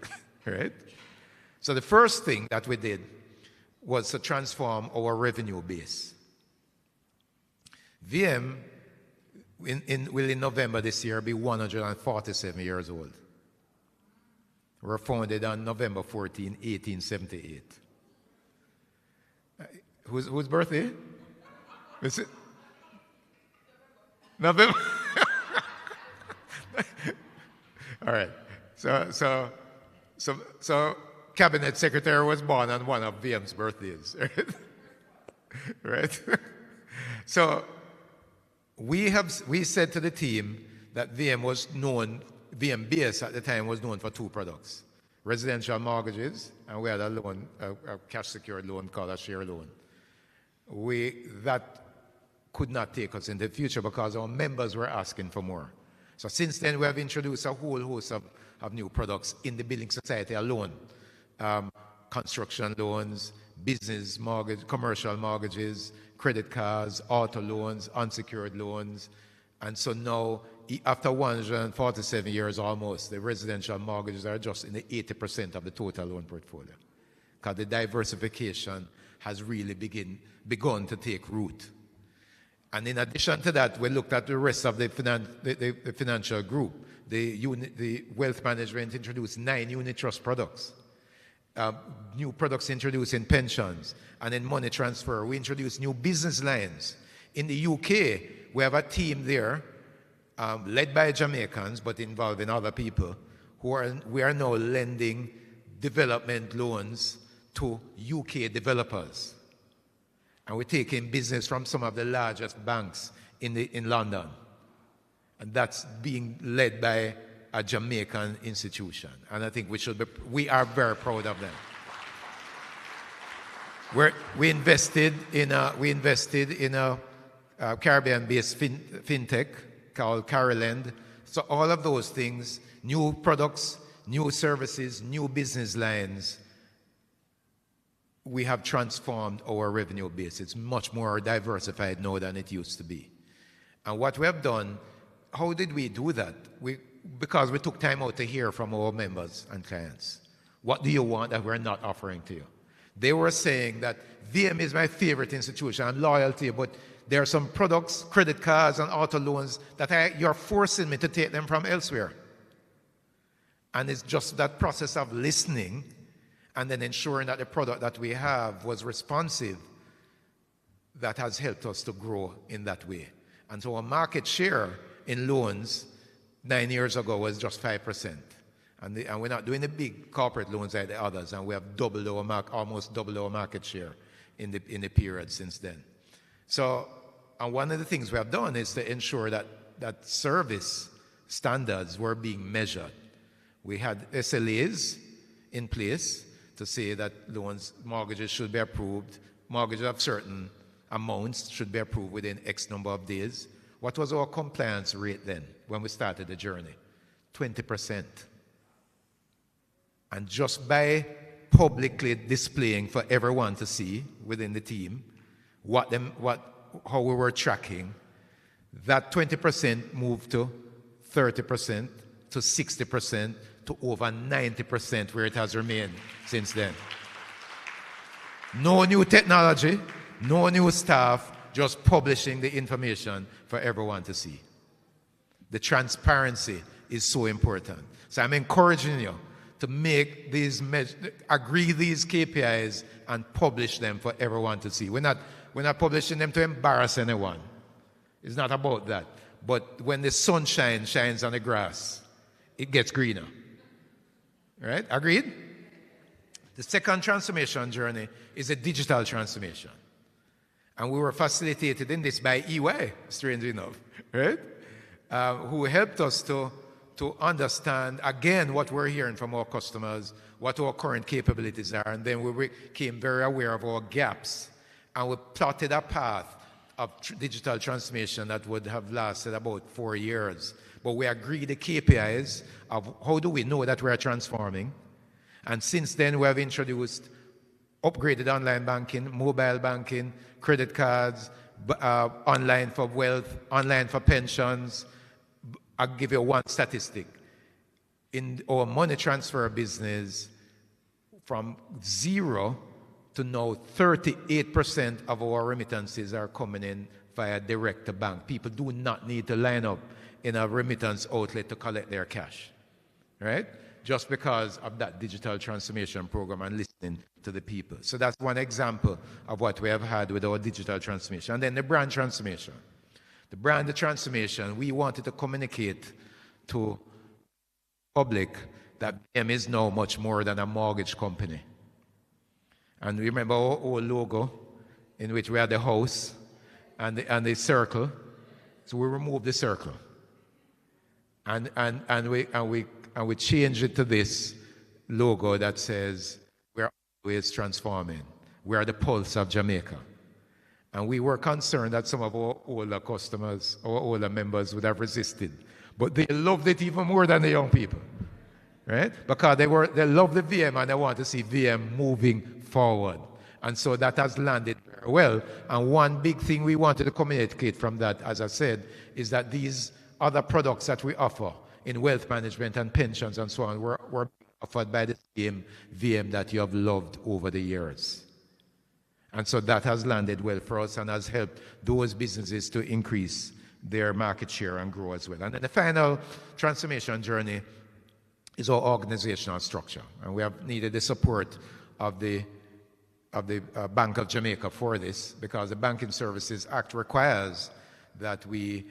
right? So the first thing that we did was to transform our revenue base. VM will in November this year be 147 years old. We were founded on November 14, 1878. Whose birthday? Is it? November? All right. So Cabinet Secretary was born on one of VM's birthdays, right? Right? So we said to the team that VM base at the time was known for 2 products: residential mortgages, and we had a loan, a cash secured loan called a share loan. That could not take us in the future because our members were asking for more. So since then, we have introduced a whole host of new products in the building society alone. Construction loans, business mortgage, commercial mortgages, credit cards, auto loans, unsecured loans. And so now, after 147 years almost, the residential mortgages are just in the 80% of the total loan portfolio, because the diversification has really begun to take root. And in addition to that, we looked at the rest of the financial group. The wealth management introduced 9 unit trust products. New products introduced in pensions and in money transfer. We introduced new business lines. In the UK, we have a team there, led by Jamaicans, but involving other people, we are now lending development loans to UK developers. And we're taking business from some of the largest banks in London. And that's being led by a Jamaican institution. And I think we are very proud of them. We invested in a Caribbean-based fintech called Caroland. So all of those things, new products, new services, new business lines, we have transformed our revenue base. It's much more diversified now than it used to be. And what we have done, how did we do that? Because we took time out to hear from our members and clients. What do you want that we're not offering to you? They were saying that VM is my favorite institution, I'm loyal to you, but there are some products, credit cards and auto loans that you're forcing me to take them from elsewhere. And it's just that process of listening and then ensuring that the product that we have was responsive that has helped us to grow in that way. And so our market share in loans 9 years ago was just 5%. And we're not doing the big corporate loans like the others, and we have almost doubled our market share in the period since then. So, and one of the things we have done is to ensure that service standards were being measured. We had SLAs in place to say that mortgages should be approved, mortgages of certain amounts should be approved within X number of days. What was our compliance rate then when we started the journey? 20%. And just by publicly displaying for everyone to see within the team how we were tracking, that 20% moved to 30%, to 60%, to over 90% where it has remained since then. No new technology, no new staff, just publishing the information for everyone to see. The transparency is so important. So I'm encouraging you to make agree these KPIs and publish them for everyone to see. We're not publishing them to embarrass anyone. It's not about that. But when the sunshine shines on the grass, it gets greener. Right? Agreed? The second transformation journey is a digital transformation. And we were facilitated in this by EY, strangely enough, right? Who helped us to understand, again, what we're hearing from our customers, what our current capabilities are, and then we became very aware of our gaps. And we plotted a path of digital transformation that would have lasted about 4 years. But we agreed the KPIs of how do we know that we're transforming. And since then, we have introduced upgraded online banking, mobile banking, credit cards, online for wealth, online for pensions. I'll give you one statistic. In our money transfer business, from 0 to now 38% of our remittances are coming in via direct to bank. People do not need to line up in a remittance outlet to collect their cash, right? Just because of that digital transformation program and listening to the people. So that's one example of what we have had with our digital transformation. And then the brand transformation. The brand transformation, we wanted to communicate to the public that BM is now much more than a mortgage company. And remember our old logo in which we had the house and the circle. So we removed the circle. And we changed it to this logo that says, we're always transforming. We are the pulse of Jamaica. And we were concerned that some of our older customers, our older members would have resisted. But they loved it even more than the young people, right? Because they love the VM and they want to see VM moving forward. And so that has landed very well. And one big thing we wanted to communicate from that, as I said, is that these other products that we offer in wealth management and pensions and so on were offered by the same VM that you have loved over the years. And so that has landed well for us and has helped those businesses to increase their market share and grow as well. And then the final transformation journey is our organizational structure. And we have needed the support of the Bank of Jamaica for this, because the Banking Services Act requires that we,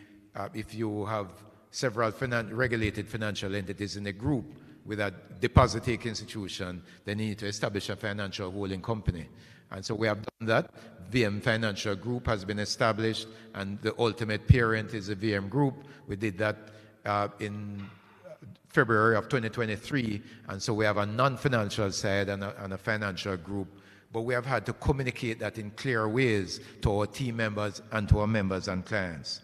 if you have several regulated financial entities in a group with a deposit-taking institution, they need to establish a financial holding company. And so we have done that. VM Financial Group has been established, and the ultimate parent is the VM Group. We did that in February of 2023, and so we have a non-financial side and a financial group. but we have had to communicate that in clear ways to our team members and to our members and clients.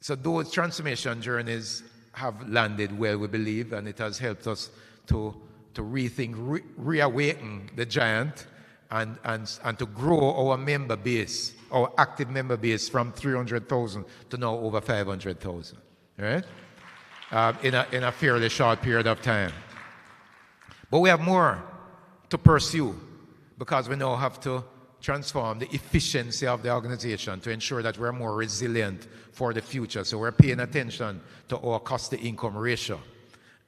So those transformation journeys have landed well, we believe, and it has helped us to rethink, reawaken the giant and to grow our member base, our active member base from 300,000 to now over 500,000, right? In a fairly short period of time. But we have more to pursue because we now have to transform the efficiency of the organization to ensure that we're more resilient for the future. So we're paying attention to our cost-to-income ratio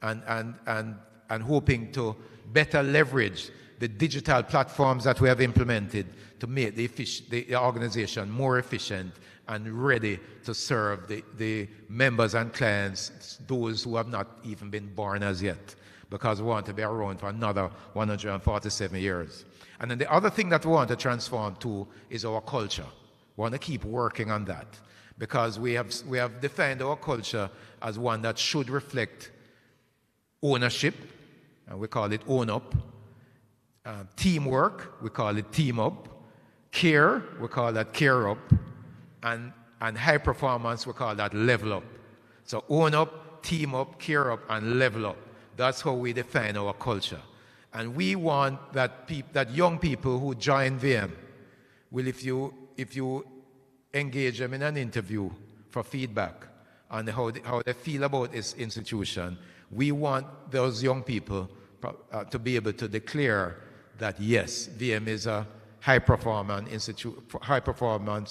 and hoping to better leverage the digital platforms that we have implemented to make the organization more efficient and ready to serve the members and clients, those who have not even been born as yet, because we want to be around for another 147 years. And then the other thing that we want to transform too is our culture. We want to keep working on that because we have defined our culture as one that should reflect ownership, and we call it Own Up. Teamwork, we call it Team Up. Care, we call that Care Up. And high performance, we call that Level Up. So Own Up, Team Up, Care Up, and Level Up. That's how we define our culture. And we want that young people who join VM, well, if you engage them in an interview for feedback on how they feel about this institution, we want those young people to be able to declare that yes, VM is a high performance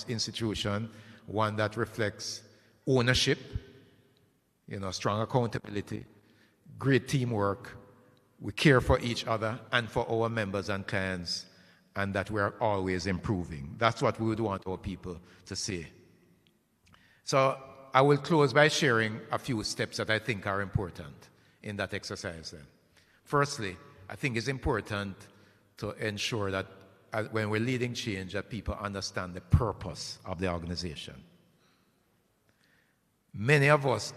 institution, one that reflects ownership, strong accountability, great teamwork. We care for each other and for our members and clients, and that we're always improving. That's what we would want our people to say. So I will close by sharing a few steps that I think are important in that exercise then. Firstly, I think it's important to ensure that when we're leading change, that people understand the purpose of the organization. Many of us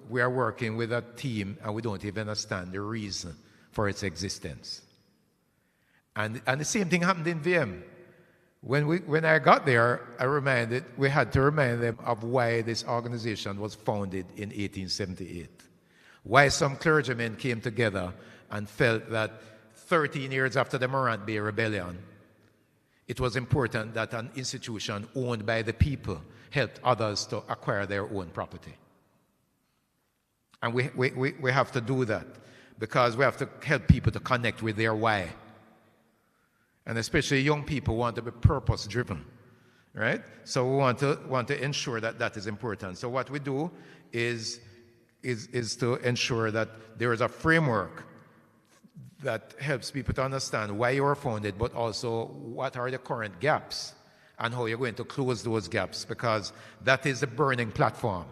we are working with a team and we don't even understand the reason for its existence. And the same thing happened in VM. When I got there, we had to remind them of why this organization was founded in 1878. Why some clergymen came together and felt that 13 years after the Morant Bay Rebellion, it was important that an institution owned by the people helped others to acquire their own property. And we have to do that because we have to help people to connect with their why. And especially young people want to be purpose-driven, right? So we want to ensure that that is important. So what we do is to ensure that there is a framework that helps people to understand why you were founded, but also what are the current gaps and how you're going to close those gaps, because that is the burning platform.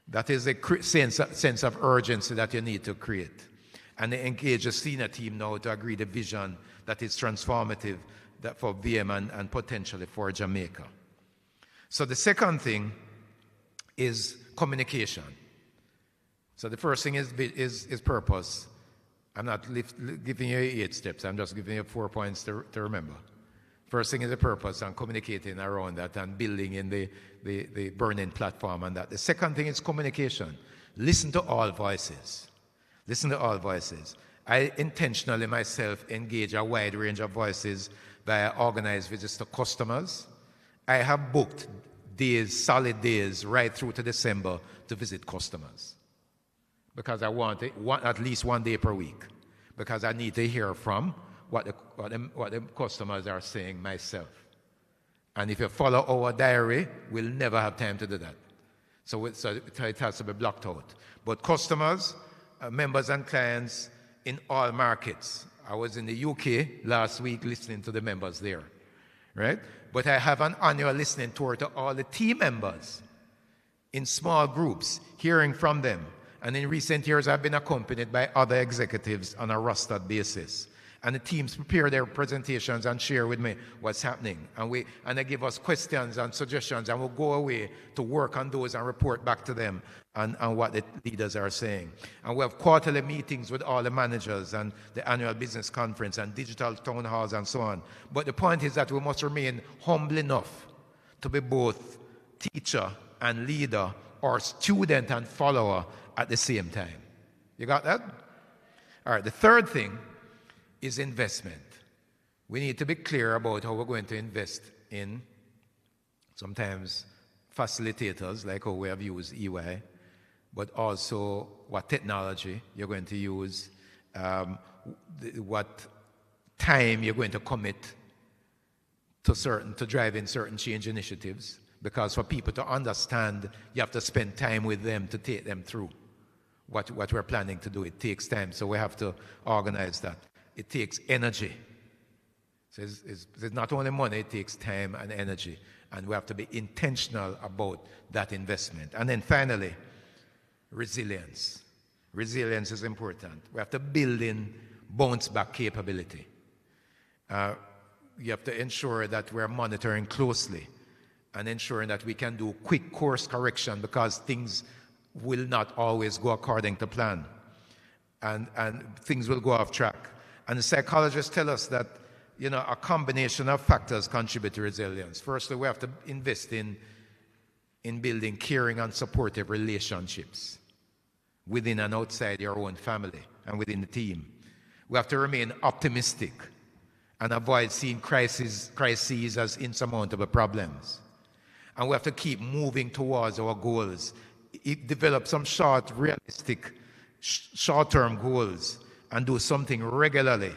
That is a sense of urgency that you need to create. And they engage a senior team now to agree the vision that is transformative for VM and potentially for Jamaica. So the second thing is communication. So the first thing is purpose. I'm not giving you 8 steps. I'm just giving you 4 points to remember. First thing is the purpose and communicating around that and building in the burning platform and that. The second thing is communication. Listen to all voices. Listen to all voices. I intentionally myself engage a wide range of voices via organized visits to customers. I have booked solid days right through to December to visit customers because I want at least 1 day per week because I need to hear from what the customers are saying myself. And if you follow our diary, we'll never have time to do that. So it has to be blocked out. But customers, members and clients in all markets. I was in the UK last week listening to the members there, right? But I have an annual listening tour to all the team members in small groups, hearing from them. And in recent years, I've been accompanied by other executives on a rostered basis. And the teams prepare their presentations and share with me what's happening. And they give us questions and suggestions, and we'll go away to work on those and report back to them on what the leaders are saying. And we have quarterly meetings with all the managers and the annual business conference and digital town halls and so on. But the point is that we must remain humble enough to be both teacher and leader, or student and follower at the same time. You got that? All right, the third thing is investment. We need to be clear about how we're going to invest in sometimes facilitators, like how we have used EY, but also what technology you're going to use, what time you're going to commit to drive in certain change initiatives. Because for people to understand, you have to spend time with them to take them through what we're planning to do. It takes time, so we have to organize that. It takes energy. So it's not only money, it takes time and energy. And we have to be intentional about that investment. And then finally, resilience. Resilience is important. We have to build in bounce-back capability. You have to ensure that we're monitoring closely and ensuring that we can do quick course correction, because things will not always go according to plan. And things will go off track. And the psychologists tell us that, a combination of factors contribute to resilience. Firstly, we have to invest in building caring and supportive relationships within and outside your own family and within the team. We have to remain optimistic and avoid seeing crises as insurmountable problems. And we have to keep moving towards our goals. Develop some realistic, short-term goals and do something regularly,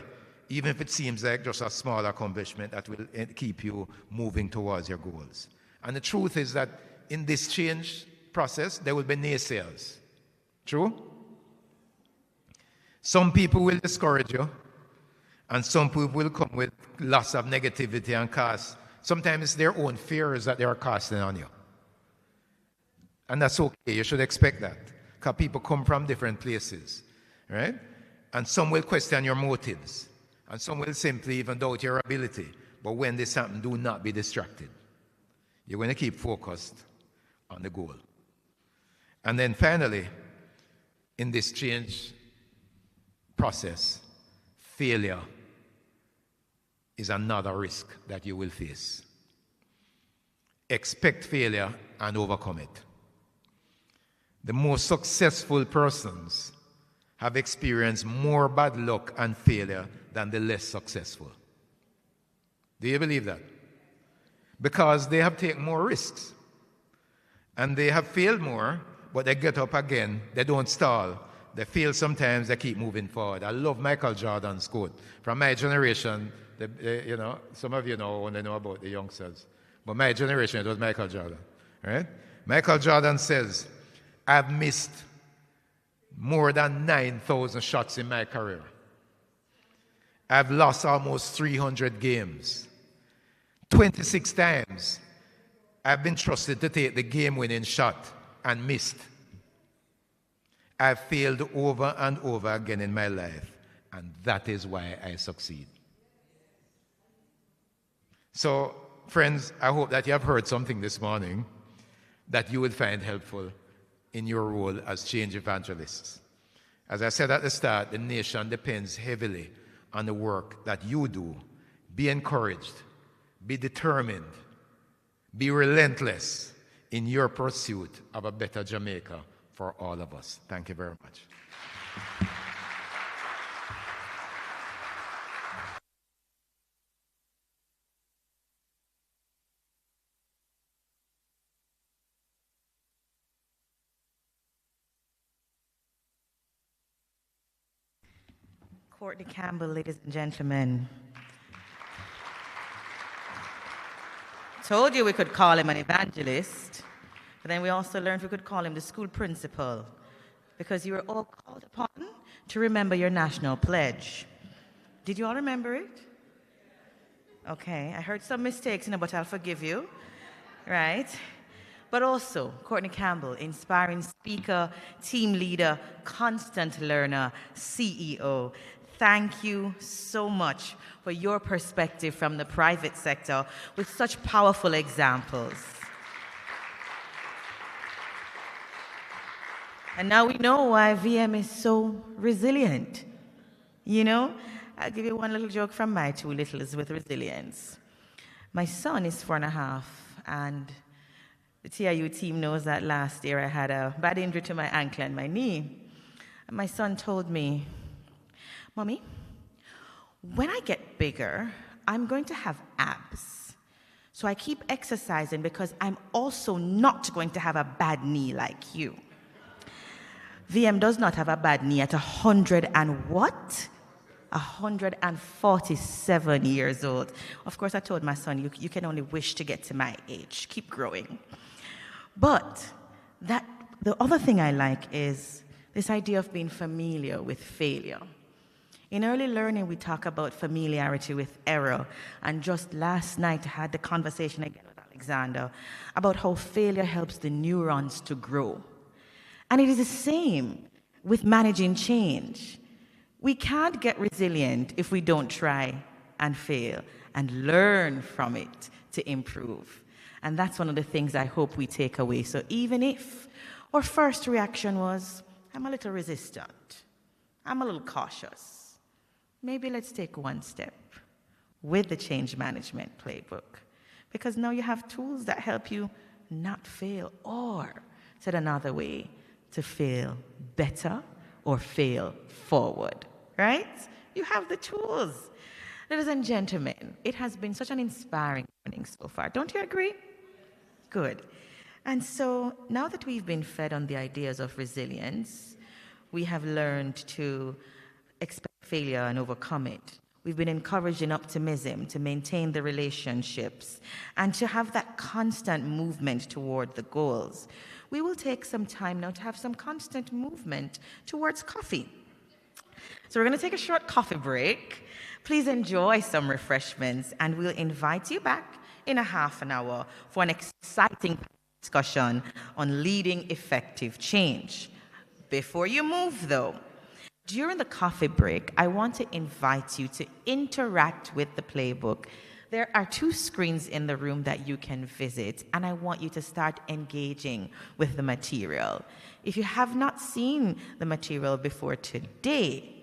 even if it seems like just a small accomplishment that will keep you moving towards your goals. And the truth is that in this change process, there will be naysayers. True? Some people will discourage you, and some people will come with lots of negativity and cast. Sometimes it's their own fears that they are casting on you. And that's okay. You should expect that, because people come from different places, right? And some will question your motives, and some will simply even doubt your ability. But when this happens, do not be distracted. You're going to keep focused on the goal. And then finally, in this change process, failure is another risk that you will face. Expect failure and overcome it. The most successful persons have experienced more bad luck and failure than the less successful. Do you believe that? Because they have taken more risks. And they have failed more, but they get up again. They don't stall. They fail sometimes, they keep moving forward. I love Michael Jordan's quote. From my generation, some of you only know about the youngsters. But my generation, it was Michael Jordan. Right? Michael Jordan says, I've missed more than 9,000 shots in my career. I've lost almost 300 games. 26 times, I've been trusted to take the game-winning shot and missed. I've failed over and over again in my life, and that is why I succeed. So, friends, I hope that you have heard something this morning that you will find helpful in your role as change evangelists. As I said at the start, the nation depends heavily on the work that you do. Be encouraged, be determined, be relentless in your pursuit of a better Jamaica for all of us. Thank you very much. Courtney Campbell, ladies and gentlemen. Told you we could call him an evangelist, but then we also learned we could call him the school principal, because you were all called upon to remember your national pledge. Did you all remember it? Okay, I heard some mistakes, but I'll forgive you, right? But also, Courtney Campbell, inspiring speaker, team leader, constant learner, CEO. thank you so much for your perspective from the private sector with such powerful examples. And now we know why VM is so resilient. You know, I'll give you one little joke from my two littles with resilience. My son is 4.5, and the TIU team knows that last year I had a bad injury to my ankle and my knee. And my son told me, Mommy, when I get bigger, I'm going to have abs. So I keep exercising because I'm also not going to have a bad knee like you. VM does not have a bad knee at 100 and what? 147 years old. Of course, I told my son, you can only wish to get to my age. Keep growing. But the other thing I like is this idea of being familiar with failure. In early learning, we talk about familiarity with error. And just last night, I had the conversation again with Alexander about how failure helps the neurons to grow. And it is the same with managing change. We can't get resilient if we don't try and fail and learn from it to improve. And that's one of the things I hope we take away. So even if our first reaction was, I'm a little resistant, I'm a little cautious, maybe let's take one step with the change management playbook. Because now you have tools that help you not fail, or said another way, to fail better or fail forward, right? You have the tools. Ladies and gentlemen, it has been such an inspiring morning so far. Don't you agree? Good. And so now that we've been fed on the ideas of resilience, we have learned to expect failure and overcome it. We've been encouraged in optimism to maintain the relationships and to have that constant movement toward the goals. We will take some time now to have some constant movement towards coffee. So we're going to take a short coffee break. Please enjoy some refreshments, and we'll invite you back in a half an hour for an exciting discussion on leading effective change. Before you move, though, during the coffee break, I want to invite you to interact with the playbook. There are 2 screens in the room that you can visit, and I want you to start engaging with the material. If you have not seen the material before today,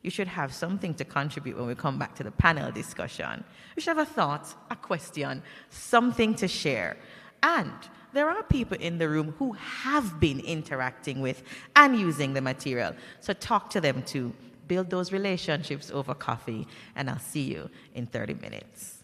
you should have something to contribute when we come back to the panel discussion. You should have a thought, a question, something to share. And there are people in the room who have been interacting with and using the material. So talk to them to build those relationships over coffee, and I'll see you in 30 minutes.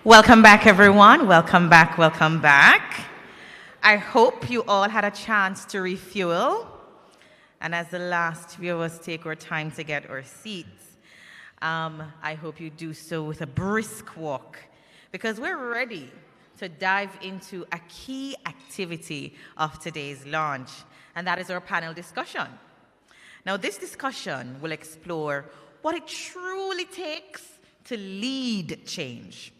Welcome back, everyone. Welcome back, welcome back. I hope you all had a chance to refuel. And as the last few of us take our time to get our seats, I hope you do so with a brisk walk, because we're ready to dive into a key activity of today's launch, and that is our panel discussion. Now, this discussion will explore what it truly takes to lead change.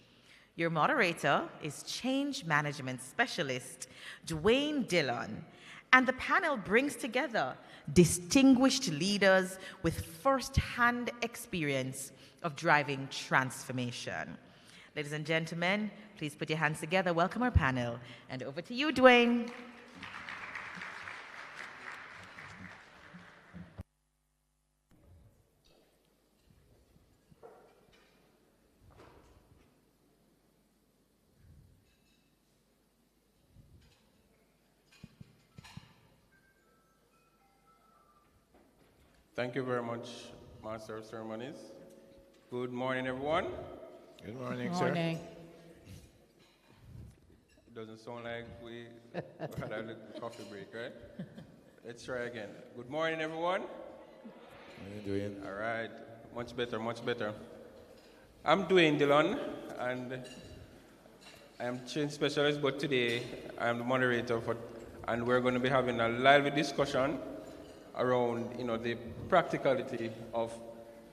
Your moderator is Change Management Specialist Dwayne Dillon, and the panel brings together distinguished leaders with first-hand experience of driving transformation. Ladies and gentlemen, please put your hands together. Welcome our panel, and over to you, Dwayne. Thank you very much, Master of Ceremonies. Good morning, everyone. Good morning, Good sir. morning. It doesn't sound like we had a little coffee break, right? Let's try again. Good morning, everyone. How are you doing? All right. Much better, much better. I'm Dwayne Dillon, and I'm change specialist, but today I'm the moderator and we're going to be having a lively discussion around, the practicality of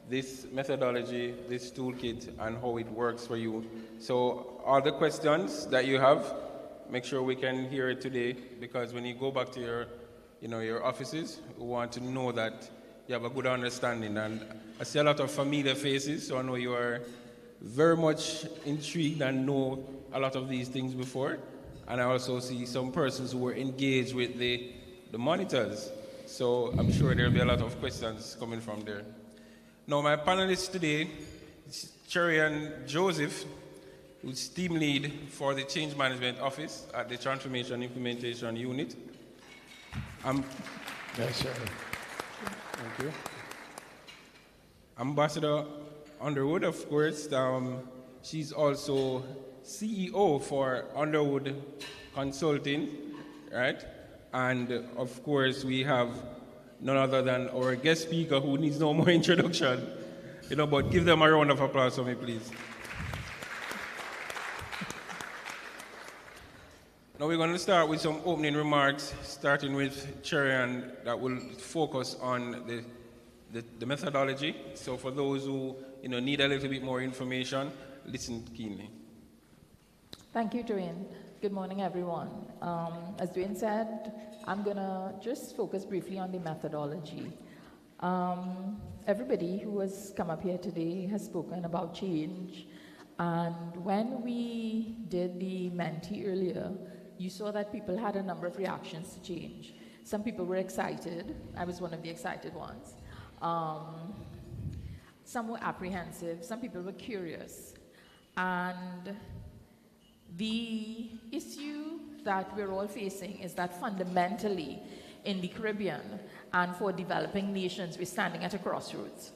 this methodology, this toolkit, and how it works for you. So all the questions that you have, make sure we can hear it today, because when you go back to your offices, we want to know that you have a good understanding. And I see a lot of familiar faces, so I know you are very much intrigued and know a lot of these things before. And I also see some persons who were engaged with the monitors. So I'm sure there'll be a lot of questions coming from there. Now, my panelists today is Cherian Joseph, who's team lead for the Change Management Office at the Transformation Implementation Unit. Yes, sir. Thank you. Ambassador Underwood, of course, she's also CEO for Underwood Consulting, right? And of course, we have none other than our guest speaker, who needs no more introduction, but give them a round of applause for me, please. Now we're going to start with some opening remarks, starting with Cherian, that will focus on the methodology. So for those who need a little bit more information, listen keenly. Thank you, Dwayne. Good morning, everyone. As Dwayne said, I'm going to just focus briefly on the methodology. Everybody who has come up here today has spoken about change. And when we did the Menti earlier, you saw that people had a number of reactions to change. Some people were excited. I was one of the excited ones. Some were apprehensive. Some people were curious. And the issue that we're all facing is that fundamentally in the Caribbean and for developing nations, we're standing at a crossroads.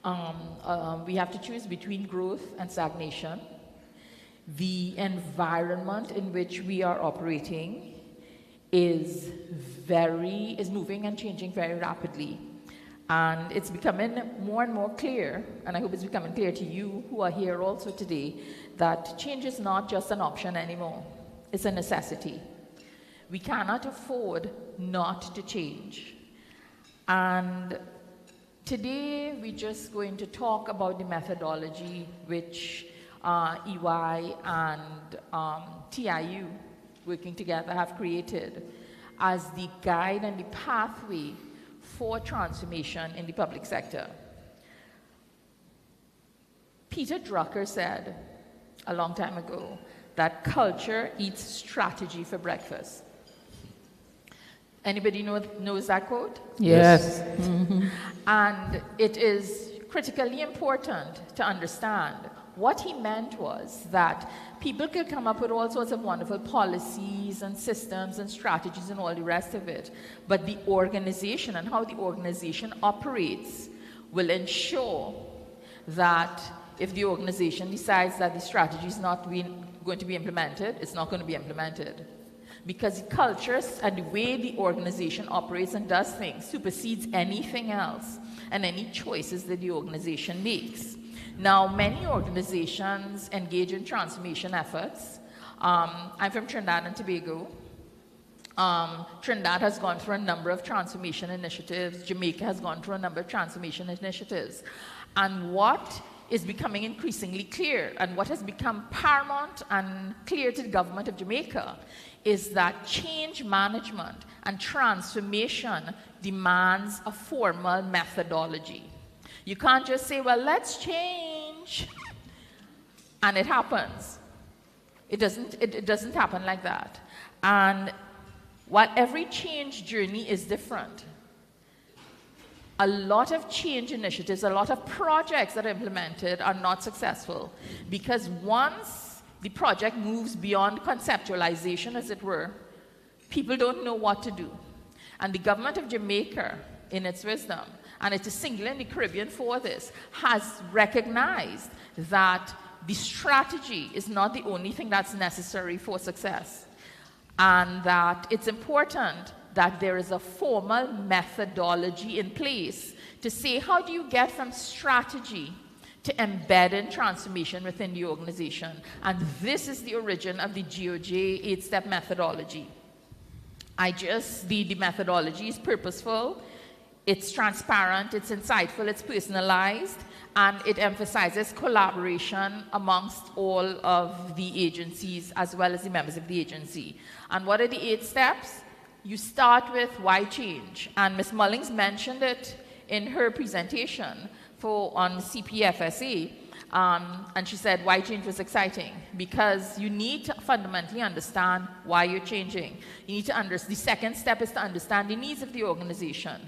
We have to choose between growth and stagnation. The environment in which we are operating is moving and changing very rapidly. And it's becoming more and more clear, and I hope it's becoming clear to you who are here also today, that change is not just an option anymore. It's a necessity. We cannot afford not to change. And today we're just going to talk about the methodology which EY and TIU working together have created as the guide and the pathway for transformation in the public sector. Peter Drucker said a long time ago that culture eats strategy for breakfast. Anybody knows that quote? Yes. Mm-hmm. And it is critically important to understand what he meant was that people could come up with all sorts of wonderful policies and systems and strategies and all the rest of it, but the organization and how the organization operates will ensure that if the organization decides that the strategy is not going to be implemented, it's not going to be implemented. Because the cultures and the way the organization operates and does things supersedes anything else and any choices that the organization makes. Now, many organizations engage in transformation efforts. I'm from Trinidad and Tobago. Trinidad has gone through a number of transformation initiatives. Jamaica has gone through a number of transformation initiatives. And what is becoming increasingly clear, and what has become paramount and clear to the government of Jamaica, is that change management and transformation demands a formal methodology. You can't just say, well, let's change, and it happens. It doesn't happen like that. And while every change journey is different, a lot of change initiatives, a lot of projects that are implemented are not successful because once the project moves beyond conceptualization, as it were, people don't know what to do. And the government of Jamaica, in its wisdom, and it is singular in the Caribbean for this, has recognized that the strategy is not the only thing that's necessary for success, and that it's important that there is a formal methodology in place to say, how do you get from strategy to embedded transformation within the organization? And this is the origin of the GOJ 8-step methodology. The methodology is purposeful, it's transparent, it's insightful, it's personalized, and it emphasizes collaboration amongst all of the agencies as well as the members of the agency. And what are the 8 steps? You start with why change, and Ms. Mullings mentioned it in her presentation on CPFSA, and she said why change was exciting, because you need to fundamentally understand why you're changing. You need to the second step is to understand the needs of the organization.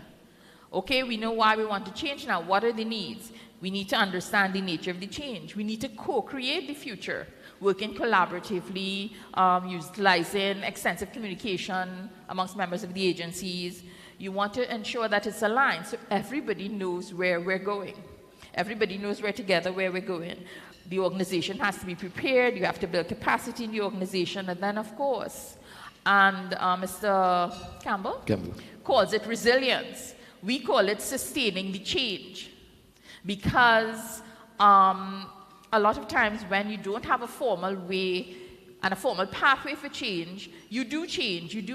Okay, we know why we want to change now. What are the needs? We need to understand the nature of the change. We need to co-create the future, working collaboratively, utilizing extensive communication amongst members of the agencies. You want to ensure that it's aligned so everybody knows where we're going. Everybody knows we're together where we're going. The organization has to be prepared. You have to build capacity in the organization. And then, of course, and Mr. Campbell calls it resilience. We call it sustaining the change. Because a lot of times when you don't have a formal way and a formal pathway for change, you do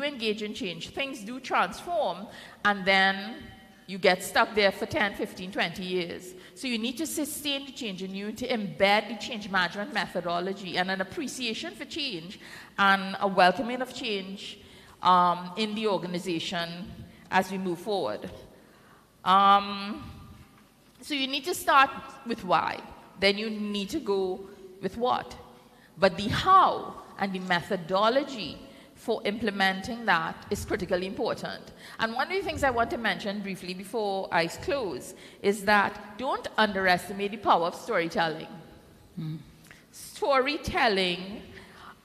engage in change, things do transform, and then you get stuck there for 10, 15, 20 years. So you need to sustain the change, and you need to embed the change management methodology and an appreciation for change and a welcoming of change in the organization as we move forward. So you need to start with why, then you need to go with what. But the how and the methodology for implementing that is critically important. And one of the things I want to mention briefly before I close is that don't underestimate the power of storytelling. Storytelling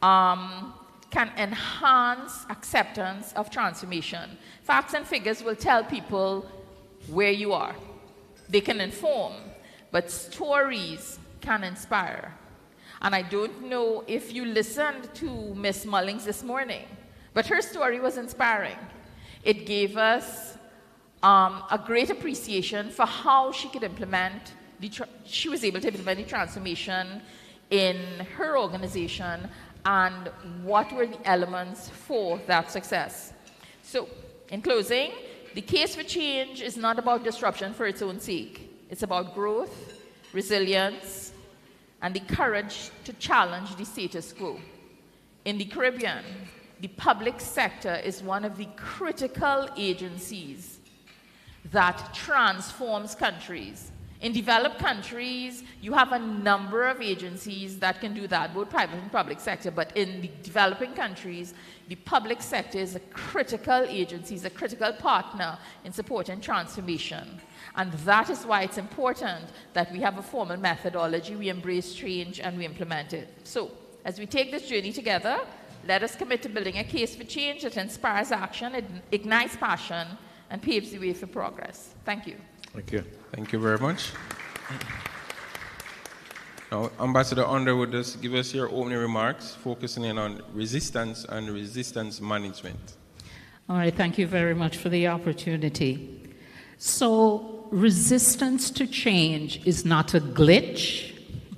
can enhance acceptance of transformation. Facts and figures will tell people where you are. They can inform, but stories can inspire. And I don't know if you listened to Ms. Mullings this morning, but her story was inspiring. It gave us a great appreciation for how she could implement, she was able to implement the transformation in her organization and what were the elements for that success. So, in closing, the case for change is not about disruption for its own sake. It's about growth, resilience, and the courage to challenge the status quo. In the Caribbean, the public sector is one of the critical agencies that transforms countries. In developed countries, you have a number of agencies that can do that, both private and public sector, but in the developing countries, the public sector is a critical agency, is a critical partner in supporting transformation. And that is why it's important that we have a formal methodology, we embrace change, and we implement it. So, as we take this journey together, let us commit to building a case for change that inspires action, it ignites passion, and paves the way for progress. Thank you. Thank you. Thank you very much. Now, Ambassador Underwood, just give us your opening remarks, focusing in on resistance and resistance management. All right, thank you very much for the opportunity. So, resistance to change is not a glitch,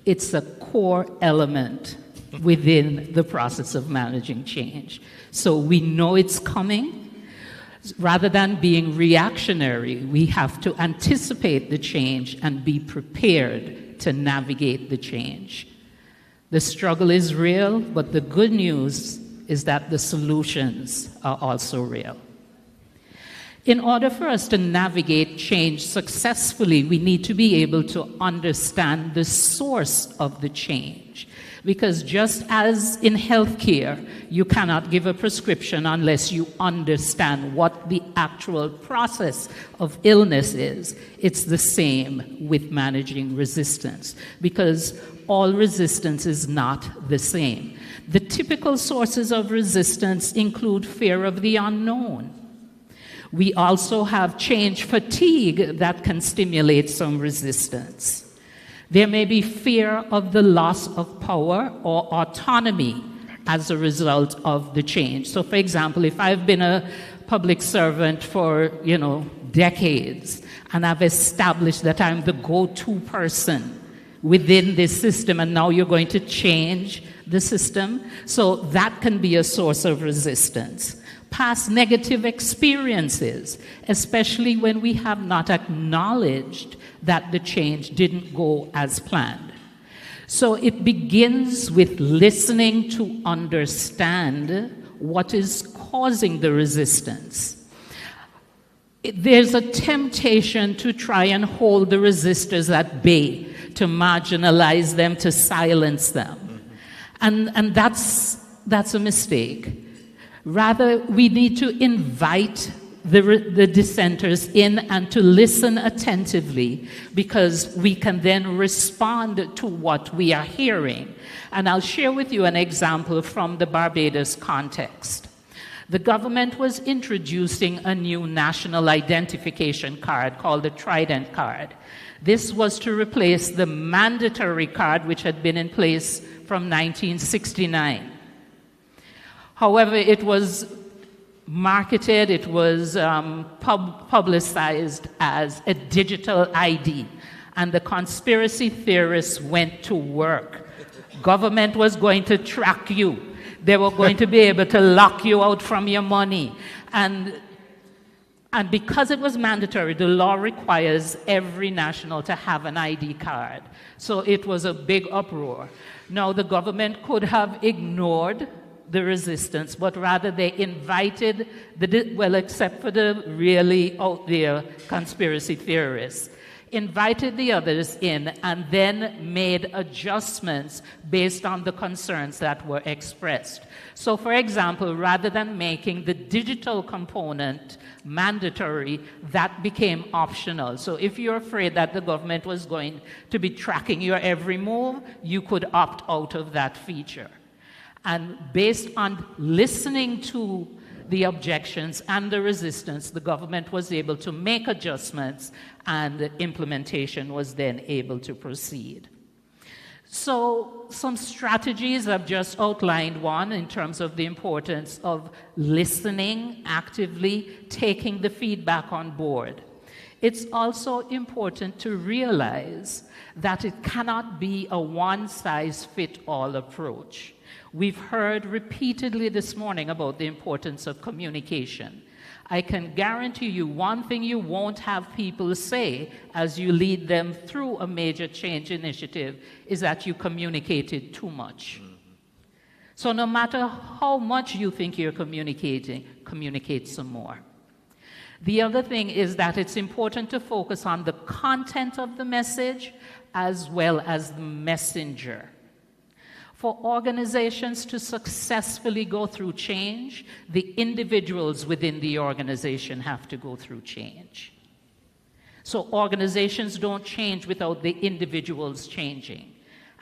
it's a core element within the process of managing change. So we know it's coming. Rather than being reactionary, we have to anticipate the change and be prepared to navigate the change. The struggle is real, but the good news is that the solutions are also real. In order for us to navigate change successfully, we need to be able to understand the source of the change. Because just as in healthcare, you cannot give a prescription unless you understand what the actual process of illness is, it's the same with managing resistance, because all resistance is not the same. The typical sources of resistance include fear of the unknown. We also have change fatigue that can stimulate some resistance. There may be fear of the loss of power or autonomy as a result of the change. So, for example, if I've been a public servant for, decades, and I've established that I'm the go-to person within this system, and now you're going to change the system, so that can be a source of resistance. Past negative experiences, especially when we have not acknowledged that the change didn't go as planned. So it begins with listening to understand what is causing the resistance. There's a temptation to try and hold the resistors at bay, to marginalize them, to silence them. And that's a mistake. Rather, we need to invite the dissenters in and to listen attentively, because we can then respond to what we are hearing. And I'll share with you an example from the Barbados context. The government was introducing a new national identification card called the Trident card. This was to replace the mandatory card which had been in place from 1969. However, it was marketed, it was publicized as a digital ID, and the conspiracy theorists went to work. Government was going to track you. They were going to be able to lock you out from your money. And because it was mandatory, the law requires every national to have an ID card. So it was a big uproar. Now, the government could have ignored the resistance, but rather they invited except for the really out there conspiracy theorists, invited the others in and then made adjustments based on the concerns that were expressed. So, for example, rather than making the digital component mandatory, that became optional. So if you're afraid that the government was going to be tracking your every move, you could opt out of that feature. And based on listening to the objections and the resistance, the government was able to make adjustments, and the implementation was then able to proceed. So some strategies, I've just outlined one in terms of the importance of listening actively, taking the feedback on board. It's also important to realize that it cannot be a one-size-fits-all approach. We've heard repeatedly this morning about the importance of communication. I can guarantee you one thing you won't have people say as you lead them through a major change initiative is that you communicated too much. So no matter how much you think you're communicating, communicate some more. The other thing is that it's important to focus on the content of the message as well as the messenger. For organizations to successfully go through change, the individuals within the organization have to go through change. So organizations don't change without the individuals changing.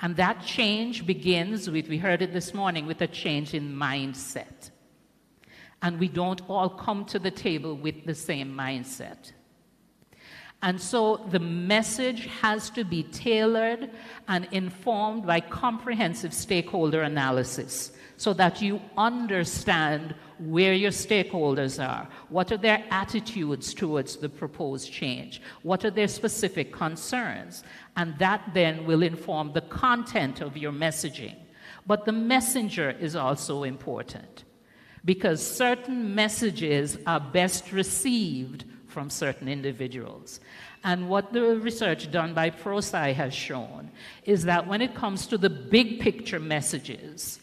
And that change begins with, we heard it this morning, with a change in mindset. And we don't all come to the table with the same mindset. And so the message has to be tailored and informed by comprehensive stakeholder analysis so that you understand where your stakeholders are, what are their attitudes towards the proposed change, what are their specific concerns, and that then will inform the content of your messaging. But the messenger is also important because certain messages are best received from certain individuals. And what the research done by ProSci has shown is that when it comes to the big picture messages,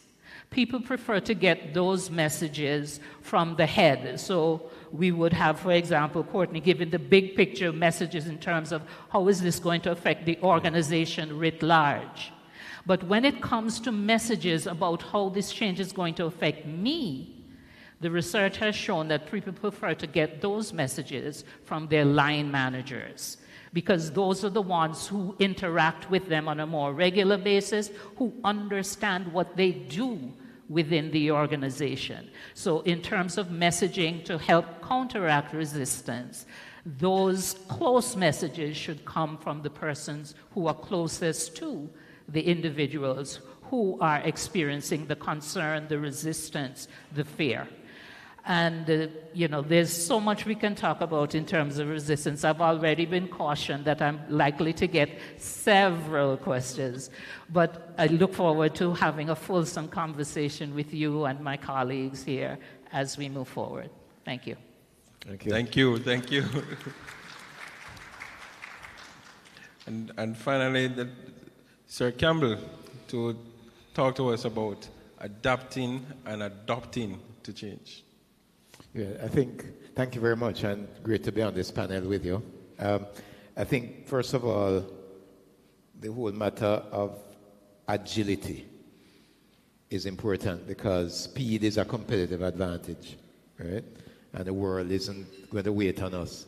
people prefer to get those messages from the head. So we would have, for example, Courtney giving the big picture messages in terms of how is this going to affect the organization writ large. But when it comes to messages about how this change is going to affect me, the research has shown that people prefer to get those messages from their line managers because those are the ones who interact with them on a more regular basis, who understand what they do within the organization. So in terms of messaging to help counteract resistance, those close messages should come from the persons who are closest to the individuals who are experiencing the concern, the resistance, the fear. And, there's so much we can talk about in terms of resistance. I've already been cautioned that I'm likely to get several questions, but I look forward to having a fulsome conversation with you and my colleagues here as we move forward. Thank you. Thank you. Thank you. Thank you. and finally, Sir Campbell to talk to us about adapting and adopting to change. Yeah, thank you very much, and great to be on this panel with you. I think, first of all, the whole matter of agility is important because speed is a competitive advantage, right? And the world isn't going to wait on us.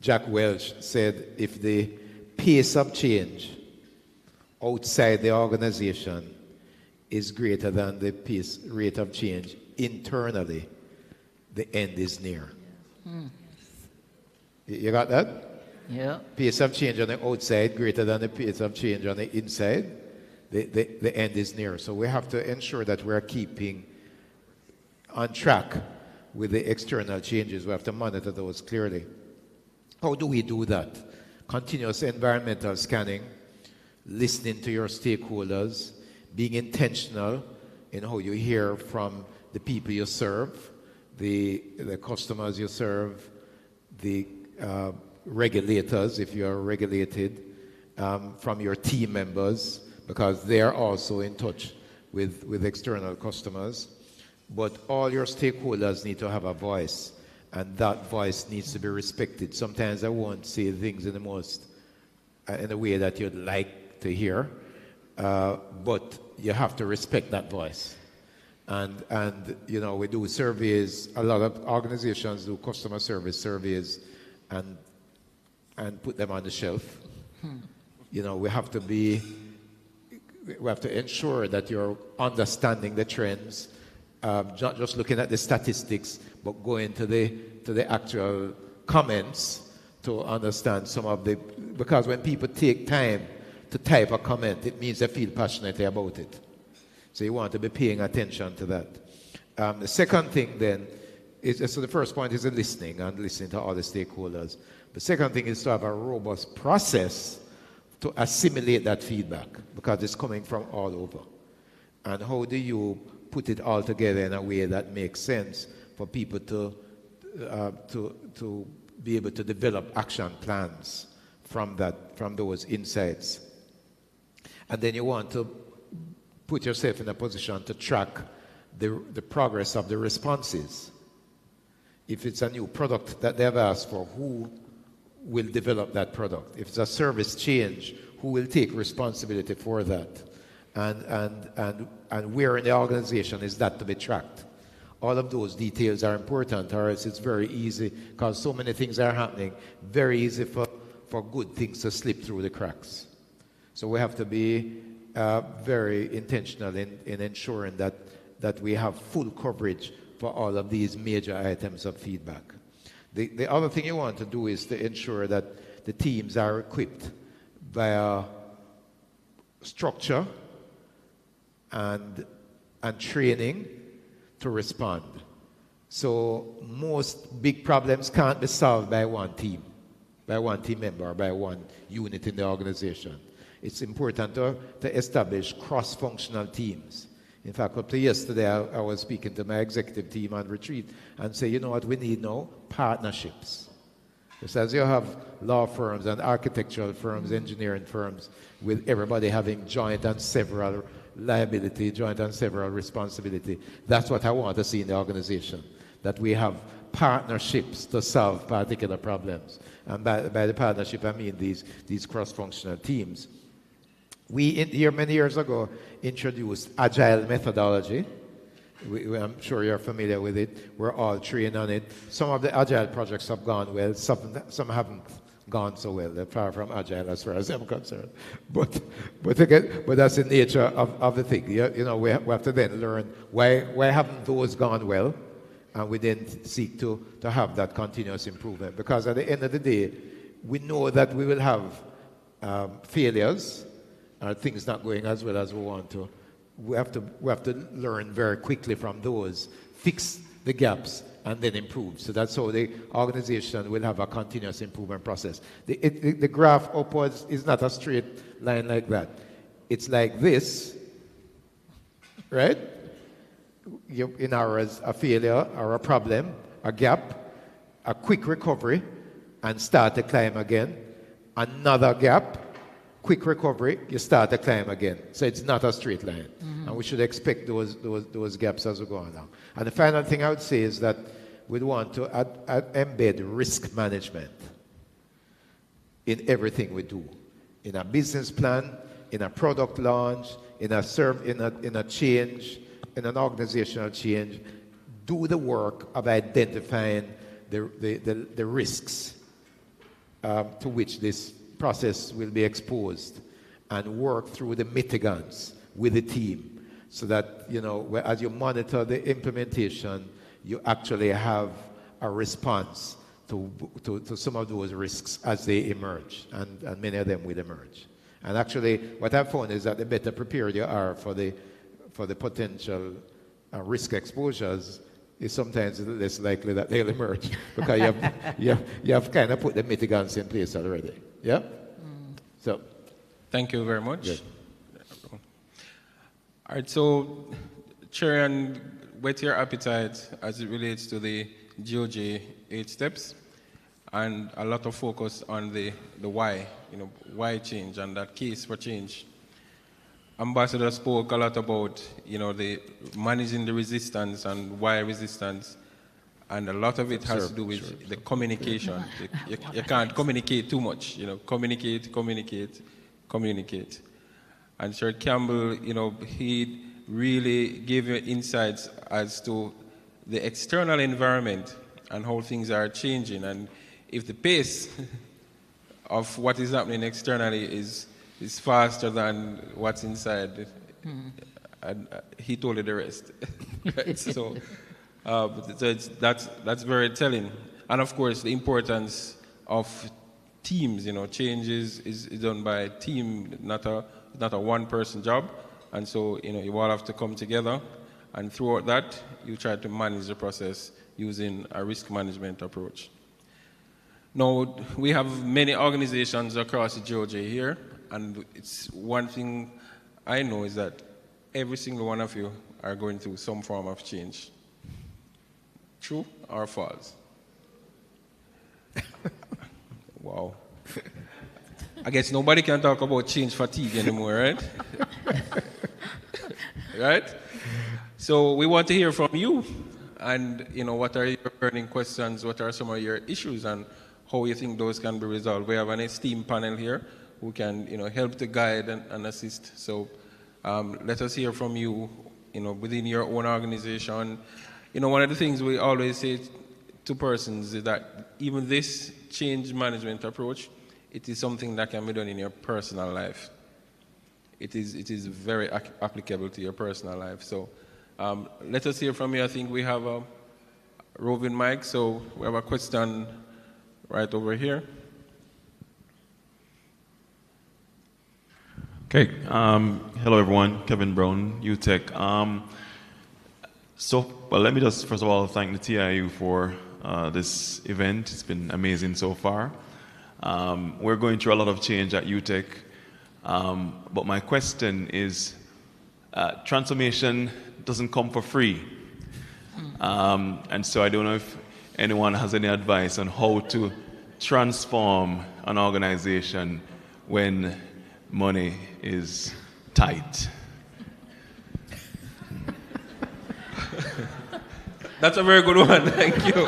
Jack Welch said, if the pace of change outside the organization is greater than the rate of change internally, the end is near. You got that? Yeah. Pace of change on the outside greater than the pace of change on the inside, the end is near. So we have to ensure that we're keeping on track with the external changes. We have to monitor those clearly. How do we do that? Continuous environmental scanning, listening to your stakeholders, being intentional in how you hear from the people you serve, the customers you serve, the regulators, if you are regulated, from your team members, because they are also in touch with external customers. But all your stakeholders need to have a voice, and that voice needs to be respected. Sometimes I won't say things in the way that you'd like to hear, but you have to respect that voice. And we do surveys. A lot of organizations do customer service surveys and put them on the shelf. We have to ensure that you're understanding the trends, not just looking at the statistics, but going to the actual comments to understand because when people take time to type a comment, it means they feel passionately about it. So you want to be paying attention to that. The second thing then is, so the first point is listening and listening to all the stakeholders. The second thing is to have a robust process to assimilate that feedback because it's coming from all over. And how do you put it all together in a way that makes sense for people to be able to develop action plans from those insights? And then you want to put yourself in a position to track the progress of the responses. If it's a new product that they've asked for, who will develop that product? If it's a service change, who will take responsibility for that? And where in the organization is that to be tracked? All of those details are important, or else it's very easy, because so many things are happening, very easy for good things to slip through the cracks. So we have to be very intentional in ensuring that we have full coverage for all of these major items of feedback. The other thing you want to do is to ensure that the teams are equipped by a structure and training to respond. So most big problems can't be solved by one team member, or by one unit in the organization. It's important to establish cross-functional teams. In fact, up to yesterday, I was speaking to my executive team on retreat and say, you know what we need now? Partnerships. Just as you have law firms and architectural firms, engineering firms, with everybody having joint and several liability, joint and several responsibility. That's what I want to see in the organization, that we have partnerships to solve particular problems. And by the partnership, I mean these cross-functional teams. We, here many years ago, introduced agile methodology. I'm sure you're familiar with it. We're all trained on it. Some of the agile projects have gone well. Some haven't gone so well. They're far from agile as far as I'm concerned. But that's the nature of the thing. You know, we have to then learn why haven't those gone well, and we then seek to have that continuous improvement. Because at the end of the day, we know that we will have failures, or things not going as well as we want to. We have to learn very quickly from those, fix the gaps, and then improve. So that's how the organization will have a continuous improvement process. The graph upwards is not a straight line like that. It's like this, right? In ours, a failure or a problem, a gap, a quick recovery, and start to climb again. Another gap, quick recovery, you start to climb again. So it's not a straight line. Mm-hmm. And we should expect those gaps as we go along. And the final thing I would say is that we'd want to embed risk management in everything we do. In a business plan, in a product launch, in a change, in an organizational change. Do the work of identifying the risks to which this process will be exposed, and work through the mitigants with the team, so that, you know, as you monitor the implementation, you actually have a response to some of those risks as they emerge, and many of them will emerge. And actually, what I've found is that the better prepared you are for the potential risk exposures, is sometimes less likely that they'll emerge, because you have kind of put the mitigants in place already. Yeah? So. Thank you very much. Good. All right, so, Chair, and whet your appetite as it relates to the GOJ 8 steps, and a lot of focus on the why, you know, why change, and that case for change. Ambassador spoke a lot about, you know, the managing the resistance and why resistance, and a lot of it has to do with the communication. You can't communicate too much, you know, communicate. And Sir Campbell, you know, he really gave you insights as to the external environment and how things are changing, and if the pace of what is happening externally is faster than what's inside, and he told you the rest. Right? So that's very telling. And of course, the importance of teams. You know, change is done by a team, not a one-person job. And so, you know, you all have to come together, and throughout that, you try to manage the process using a risk management approach. Now, we have many organizations across the GOJ here, and it's one thing I know is that every single one of you are going through some form of change. True or false? Wow. I guess nobody can talk about change fatigue anymore, right? Right? So we want to hear from you, and, you know, what are your burning questions, what are some of your issues, and how you think those can be resolved. We have an esteemed panel here who can, you know, help to guide and assist. So let us hear from you, you know, within your own organization. You know, one of the things we always say to persons is that even this change management approach, it is something that can be done in your personal life. It is very applicable to your personal life. So let us hear from you. I think we have roving mic, so we have a question right over here. Okay. Hello, everyone. Kevin Brown, UTech. Well, let me just first of all thank the TIU for this event. It's been amazing so far. We're going through a lot of change at UTech, but my question is, transformation doesn't come for free. And so I don't know if anyone has any advice on how to transform an organization when money is tight. That's a very good one, thank you.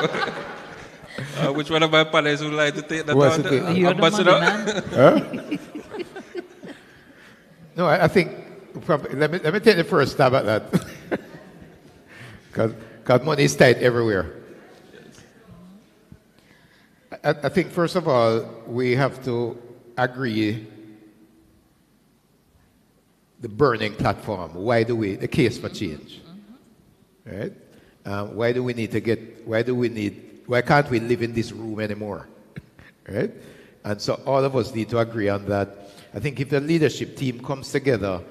Which one of my panelists would like to take that on? You're Ambassador? Huh? No, I think, let me take the first stab at that. Because money is tight everywhere. I think, first of all, we have to agree the burning platform. The case for change, right? Why can't we live in this room anymore, right? And so all of us need to agree on that. I think if the leadership team comes together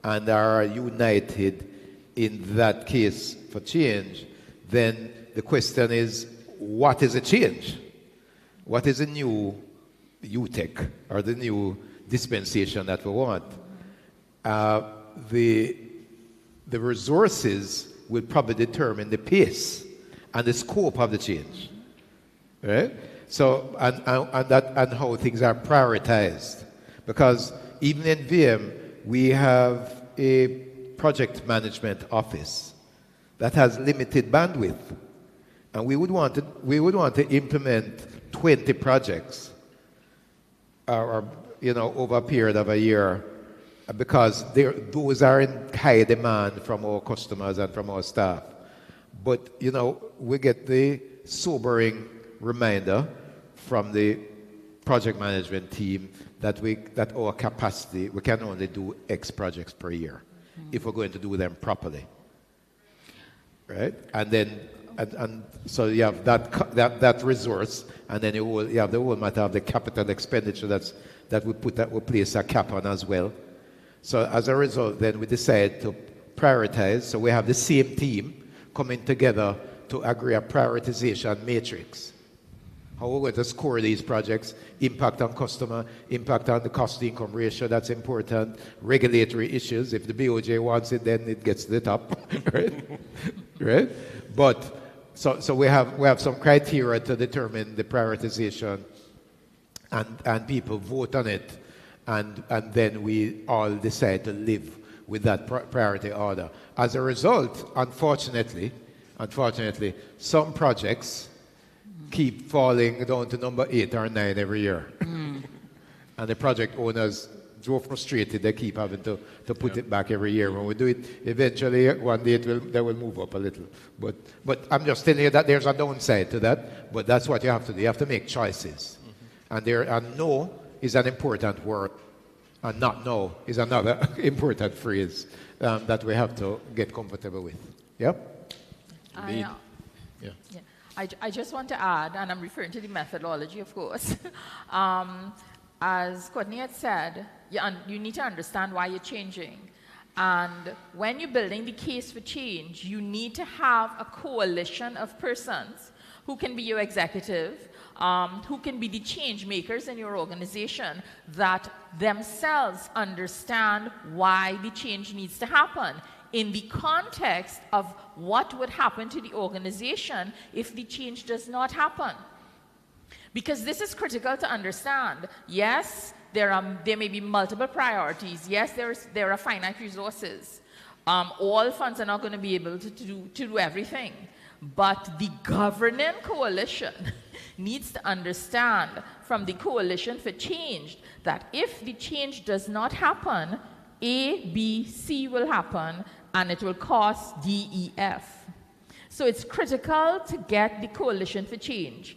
and are united in that case for change, then the question is, what is a change? What is a new UTech or the new dispensation that we want? The resources will probably determine the pace and the scope of the change, right? So, and how things are prioritized. Because even in VM, we have a project management office that has limited bandwidth. And we would want to implement 20 projects or over a period of a year, because those are in high demand from our customers and from our staff. But, we get the sobering reminder from the project management team that our capacity, we can only do X projects per year if we're going to do them properly. Right? And then, and so you have that resource, and then you have the whole matter of the capital expenditure that we place a cap on as well. So as a result, then we decide to prioritize. So we have the same team coming together to agree a prioritization matrix. How we're going to score these projects, impact on customer, impact on the cost-to-income ratio, that's important. Regulatory issues, if the BOJ wants it, then it gets to the top, right? Right? But, so we have some criteria to determine the prioritization, and people vote on it. And then we all decide to live with that priority order. As a result, unfortunately, some projects keep falling down to number 8 or 9 every year. And the project owners grow frustrated. They keep having to put it back every year. When we do it, eventually one day they will move up a little. But I'm just telling you that there's a downside to that. But that's what you have to do. You have to make choices. And no is an important word, and not no is another important phrase that we have to get comfortable with. Yeah? I just want to add, and I'm referring to the methodology, of course. As Courtney had said, you need to understand why you're changing. And when you're building the case for change, you need to have a coalition of persons who can be your executive, who can be the change makers in your organization, that themselves understand why the change needs to happen in the context of what would happen to the organization if the change does not happen. Because this is critical to understand. Yes, there may be multiple priorities. Yes, there are finite resources. All funds are not going to be able to do everything. But the governing coalition needs to understand from the coalition for change that if the change does not happen, A, B, C will happen, and it will cost D, E, F. So it's critical to get the coalition for change.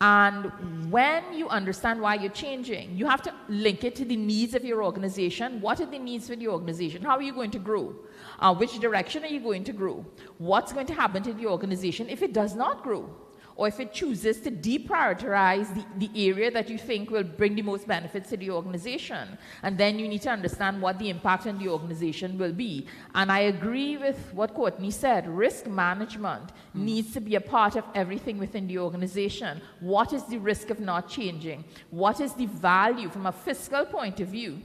And when you understand why you're changing, you have to link it to the needs of your organization. What are the needs for the organization? How are you going to grow? Which direction are you going to grow? What's going to happen to the organization if it does not grow? Or if it chooses to deprioritize the area that you think will bring the most benefits to the organization. And then you need to understand what the impact on the organization will be. And I agree with what Courtney said. Risk management needs to be a part of everything within the organization. What is the risk of not changing? What is the value from a fiscal point of view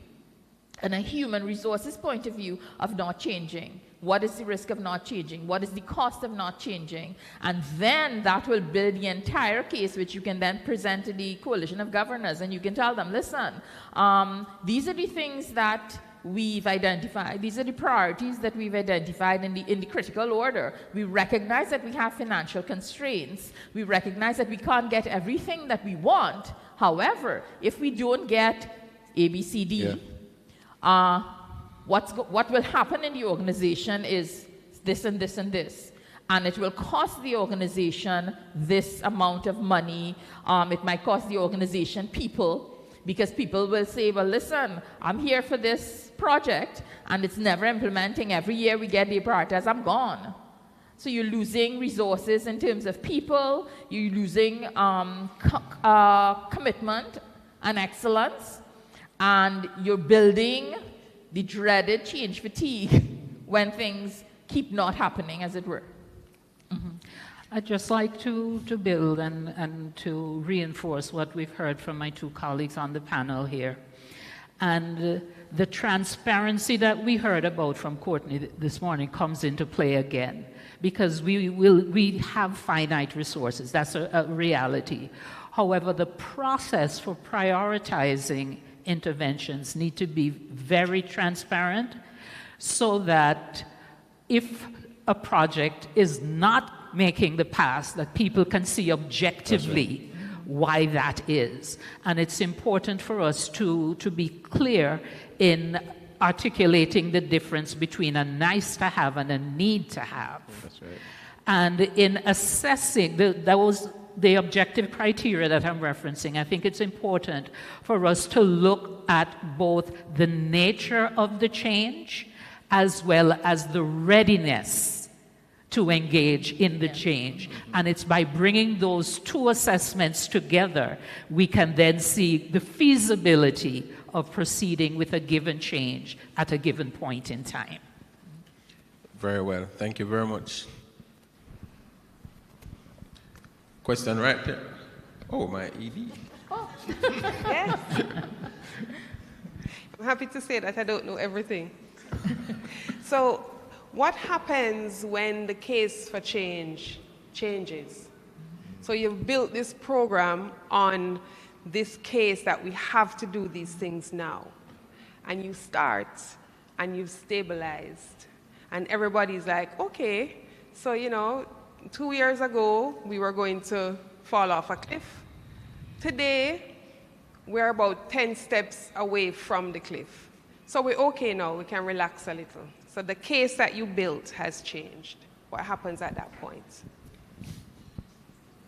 and a human resources point of view of not changing? What is the risk of not changing? What is the cost of not changing? And then that will build the entire case, which you can then present to the coalition of governors, and you can tell them, listen, these are the things that we've identified. These are the priorities that we've identified in the critical order. We recognize that we have financial constraints. We recognize that we can't get everything that we want. However, if we don't get A, B, C, D, what will happen in the organization is this and this and this. And it will cost the organization this amount of money. It might cost the organization people, because people will say, well, listen, I'm here for this project, and it's never implementing. Every year we get deprioritized, I'm gone. So you're losing resources in terms of people, you're losing commitment and excellence, and you're building the dreaded change fatigue when things keep not happening, as it were. I'd just like to build and to reinforce what we've heard from my two colleagues on the panel here. And the transparency that we heard about from Courtney this morning comes into play again, because we have finite resources. That's a reality. However, the process for prioritizing interventions need to be very transparent, so that if a project is not making the pass, that people can see objectively why that is. And it's important for us to be clear in articulating the difference between a nice to have and a need to have. That's right. And in assessing the objective criteria that I'm referencing, I think it's important for us to look at both the nature of the change as well as the readiness to engage in the change. And it's by bringing those two assessments together, we can then see the feasibility of proceeding with a given change at a given point in time. Very well. Thank you very much. Question right there. Oh, my ED. Oh, yes. I'm happy to say that I don't know everything. So, what happens when the case for change changes? So you've built this program on this case that we have to do these things now. And you start, and you've stabilized. And everybody's like, okay, so, 2 years ago, we were going to fall off a cliff. Today, we're about 10 steps away from the cliff. So we're okay now, we can relax a little. So the case that you built has changed. What happens at that point?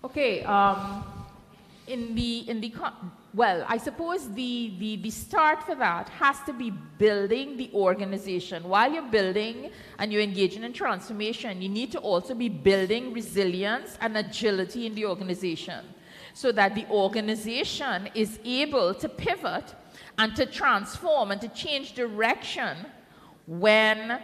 Okay, well, I suppose the start for that has to be building the organization. While you're building and you're engaging in transformation, you need to also be building resilience and agility in the organization, so that the organization is able to pivot and to transform and to change direction when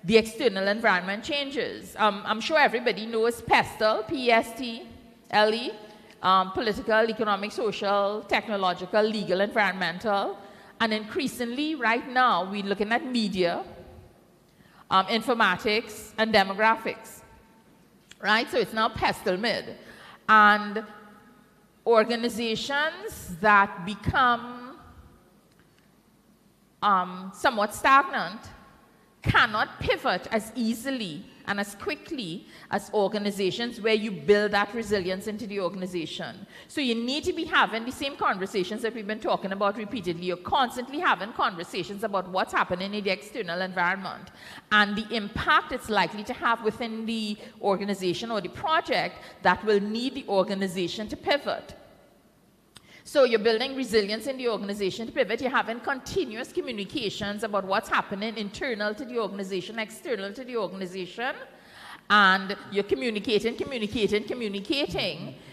the external environment changes. I'm sure everybody knows PESTLE, P-E-S-T-L-E, political, economic, social, technological, legal, environmental. And increasingly, right now, we're looking at media, informatics, and demographics. Right? So it's now PESTLE mid. And organizations that become somewhat stagnant cannot pivot as easily and as quickly as organizations where you build that resilience into the organization. So you need to be having the same conversations that we've been talking about repeatedly. You're constantly having conversations about what's happening in the external environment and the impact it's likely to have within the organization or the project that will need the organization to pivot. So you're building resilience in the organization to pivot. You're having continuous communications about what's happening internal to the organization, external to the organization. And you're communicating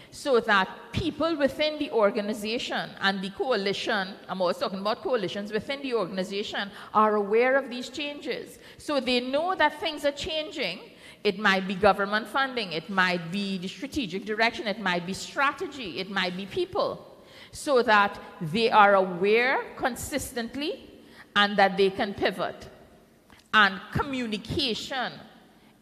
so that people within the organization and the coalition, I'm always talking about coalitions within the organization, are aware of these changes. So they know that things are changing. It might be government funding, it might be the strategic direction, it might be strategy, it might be people, so that they are aware consistently and that they can pivot. And communication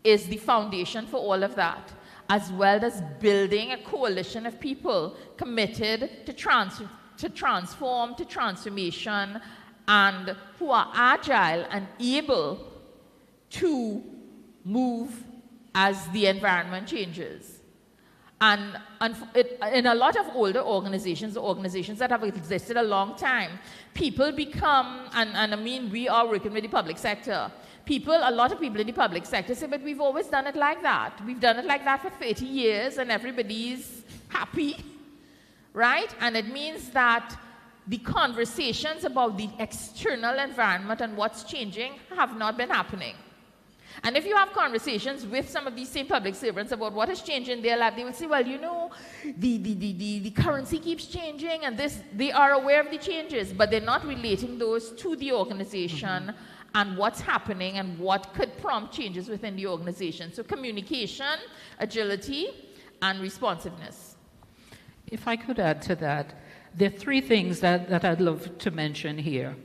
is the foundation for all of that, as well as building a coalition of people committed to transform, to transformation, and who are agile and able to move as the environment changes. And in a lot of older organizations, organizations that have existed a long time, people become, and I mean, we are working with the public sector. A lot of people in the public sector say, but we've always done it like that. We've done it like that for 30 years and everybody's happy, right? And it means that the conversations about the external environment and what's changing have not been happening. And if you have conversations with some of these same public servants about what has changed in their life, they will say, well, you know, the currency keeps changing and this, they are aware of the changes, but they're not relating those to the organization and what's happening and what could prompt changes within the organization. So communication, agility, and responsiveness. If I could add to that, there are three things that I'd love to mention here.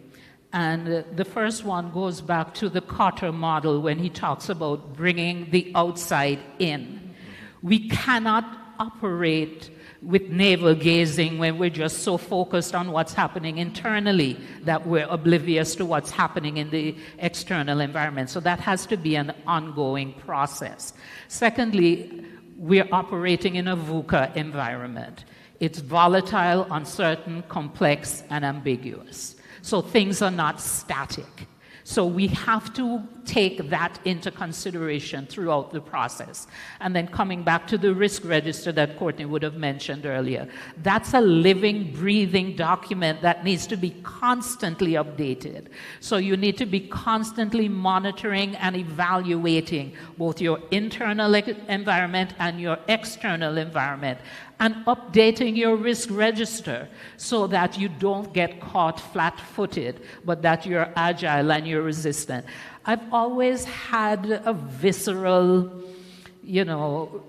And the first one goes back to the Carter model when he talks about bringing the outside in. We cannot operate with navel gazing when we're just so focused on what's happening internally that we're oblivious to what's happening in the external environment. So that has to be an ongoing process. Secondly, we're operating in a VUCA environment. It's volatile, uncertain, complex, and ambiguous. So things are not static. So we have to take that into consideration throughout the process. And then coming back to the risk register that Courtney would have mentioned earlier, that's a living, breathing document that needs to be constantly updated. So you need to be constantly monitoring and evaluating both your internal environment and your external environment, and updating your risk register so that you don't get caught flat-footed, but that you're agile and you're resistant. I've always had a visceral,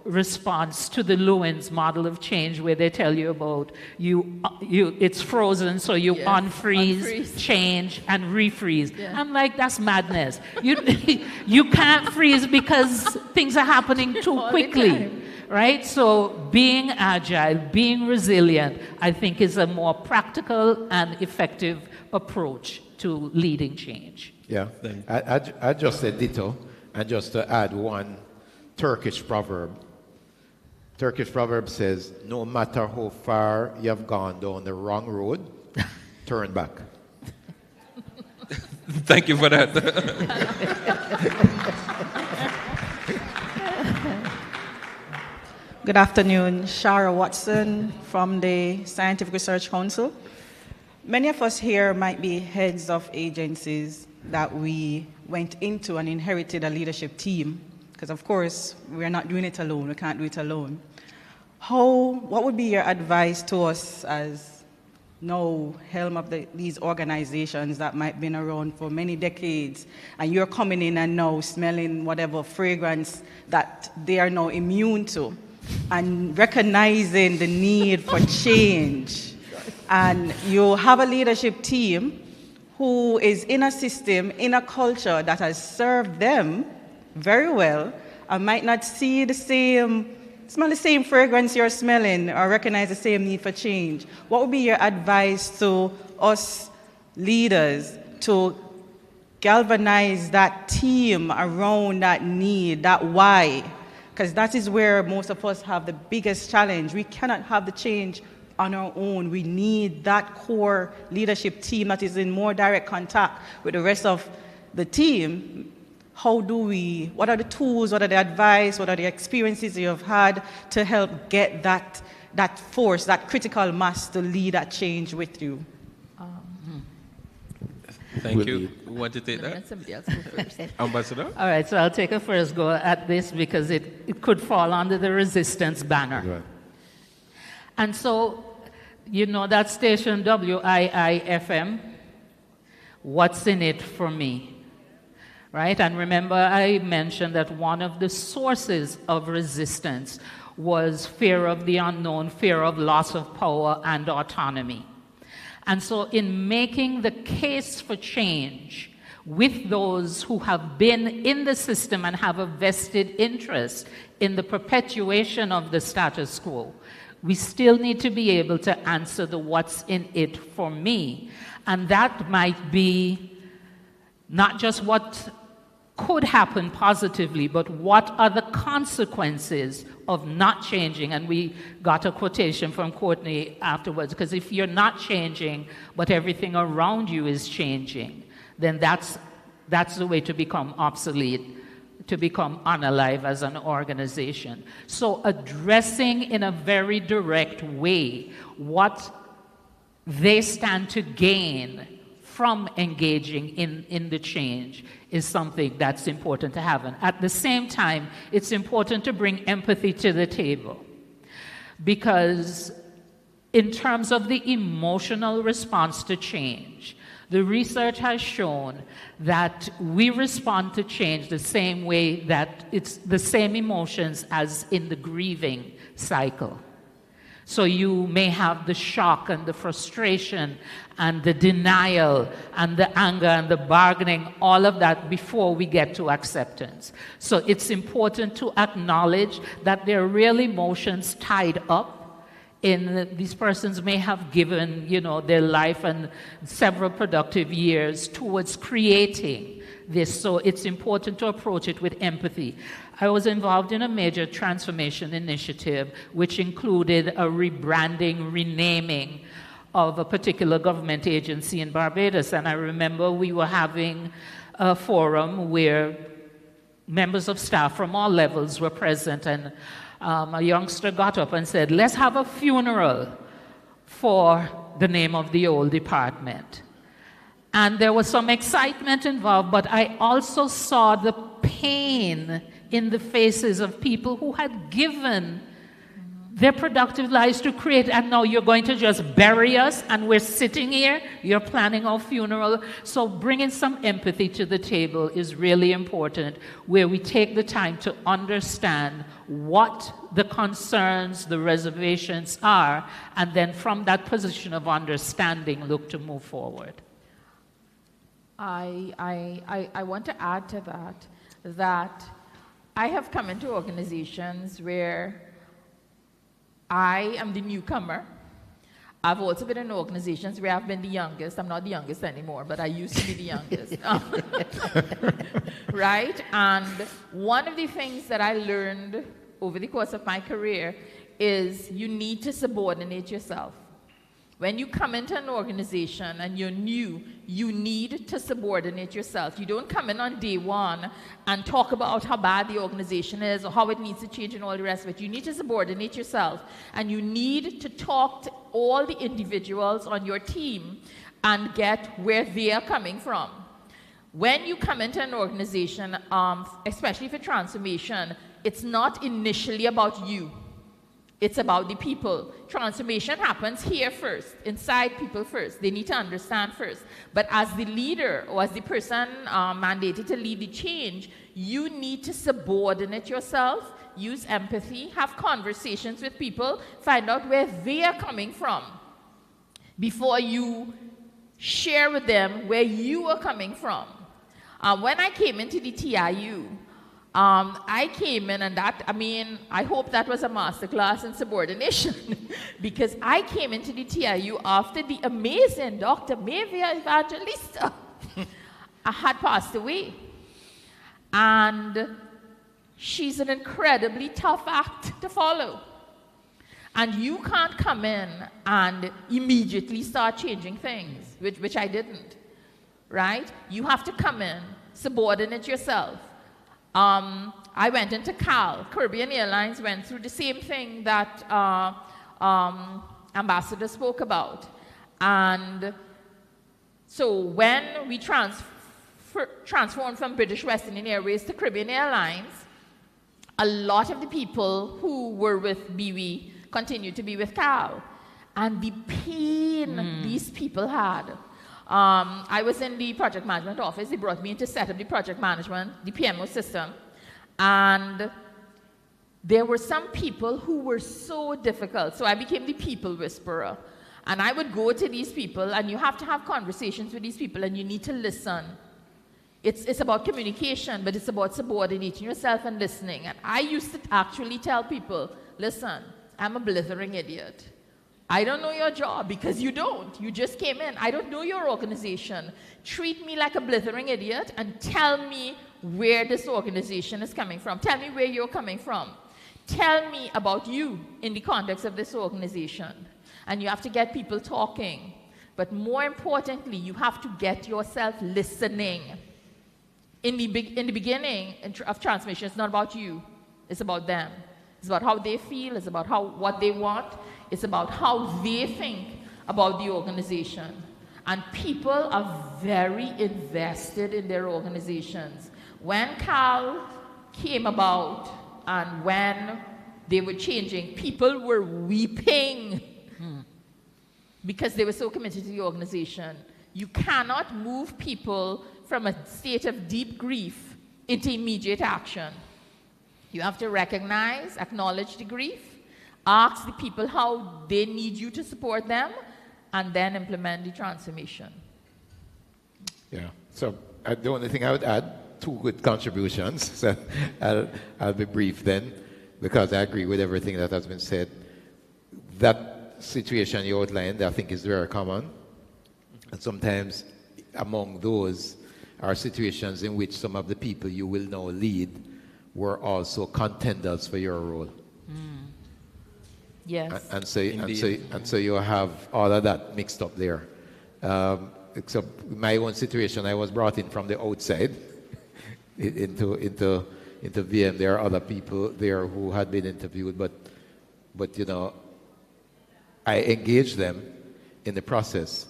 response to the Lewin's model of change, where they tell you about it's frozen, so you unfreeze, change, and refreeze. Yeah. I'm like, that's madness. You can't freeze because things are happening too quickly. Right? So being agile, being resilient, I think is a more practical and effective approach to leading change. Yeah, I just said ditto, and just to add one Turkish proverb. Turkish proverb says, no matter how far you have gone down the wrong road, turn back. Thank you for that. Good afternoon, Shara Watson from the Scientific Research Council. Many of us here might be heads of agencies that we went into and inherited a leadership team, because of course we're not doing it alone, we can't do it alone. What would be your advice to us as now helm of these organizations that might have been around for many decades, and you're coming in and now smelling whatever fragrance that they are now immune to, and recognizing the need for change, and you have a leadership team who is in a system, in a culture that has served them very well, and might not smell the same fragrance you're smelling, or recognize the same need for change. What would be your advice to us leaders to galvanize that team around that need, that why? Because that is where most of us have the biggest challenge. We cannot have the change on our own. We need that core leadership team that is in more direct contact with the rest of the team. What are the tools, what are the advice, what are the experiences you have had to help get that that force, that critical mass to lead that change with you? Thank you. You want to take that? Somebody else go first. Ambassador? All right, so I'll take a first go at this because it could fall under the resistance banner. Right. And so, you know that station WIIFM? What's in it for me? Right? And remember, I mentioned that one of the sources of resistance was fear of the unknown, fear of loss of power and autonomy. And so in making the case for change with those who have been in the system and have a vested interest in the perpetuation of the status quo, we still need to be able to answer the what's in it for me. And that might be not just what could happen positively, but what are the consequences of not changing? And we got a quotation from Courtney afterwards, because if you're not changing, but everything around you is changing, then that's the way to become obsolete, to become unalive as an organization. So addressing in a very direct way what they stand to gain from engaging in the change is something that's important to have. And at the same time, it's important to bring empathy to the table, because in terms of the emotional response to change, the research has shown that we respond to change the same way, that it's the same emotions as in the grieving cycle. So you may have the shock and the frustration and the denial and the anger and the bargaining, all of that before we get to acceptance. So it's important to acknowledge that there are real emotions tied up in these persons may have given, their life and several productive years towards creating this. So it's important to approach it with empathy. I was involved in a major transformation initiative which included a rebranding, renaming of a particular government agency in Barbados. And I remember we were having a forum where members of staff from all levels were present, and a youngster got up and said, let's have a funeral for the name of the old department. And there was some excitement involved, but I also saw the pain in the faces of people who had given their productive lives to create, and now you're going to just bury us and we're sitting here, you're planning our funeral. So bringing some empathy to the table is really important, where we take the time to understand what the concerns, the reservations are, and then from that position of understanding, look to move forward. I want to add to that I have come into organizations where I am the newcomer. I've also been in organizations where I've been the youngest. I'm not the youngest anymore, but I used to be the youngest. Right? And one of the things that I learned over the course of my career is you need to subordinate yourself. When you come into an organization and you're new, you need to subordinate yourself. You don't come in on day one and talk about how bad the organization is or how it needs to change and all the rest of it. You need to subordinate yourself, and you need to talk to all the individuals on your team and get where they are coming from. When you come into an organization, especially for transformation, it's not initially about you. It's about the people. Transformation happens here first, inside people first. They need to understand first. But as the leader or as the person mandated to lead the change, you need to subordinate yourself, use empathy, have conversations with people, find out where they are coming from before you share with them where you are coming from. When I came into the TIU, I came in, and I hope that was a masterclass in subordination because I came into the TIU after the amazing Dr. Mavia Evangelista had passed away. And she's an incredibly tough act to follow. And you can't come in and immediately start changing things, which I didn't, right? You have to come in, subordinate yourself. I went into Caribbean Airlines went through the same thing that ambassador spoke about. And so when we transformed from British West Indian Airways to Caribbean Airlines, a lot of the people who were with BW continued to be with CAL. And the pain these people had. I was in the project management office. They brought me in to set up the project management, the PMO system. And there were some people who were so difficult. So I became the people whisperer. And I would go to these people, and you have to have conversations with these people, and you need to listen. It's about communication, but it's about subordinating yourself and listening. And I used to actually tell people, listen, I'm a blithering idiot. I don't know your job because you don't. You just came in. I don't know your organization. Treat me like a blithering idiot and tell me where this organization is coming from. Tell me where you're coming from. Tell me about you in the context of this organization. And you have to get people talking. But more importantly, you have to get yourself listening. In the beginning of transformation, it's not about you. It's about them. It's about how they feel. It's about what they want. It's about how they think about the organization. And people are very invested in their organizations. When CAL came about and when they were changing, people were weeping because they were so committed to the organization. You cannot move people from a state of deep grief into immediate action. You have to recognize, acknowledge the grief, ask the people how they need you to support them, and then implement the transformation. Yeah, so the only thing I would add, 2 good contributions. So I'll be brief then, because I agree with everything that has been said. That situation you outlined, I think, is very common. And sometimes among those are situations in which some of the people you will now lead were also contenders for your role. Yes. And so you have all of that mixed up there. Except my own situation, I was brought in from the outside into VM. There are other people there who had been interviewed, but you know, I engaged them in the process.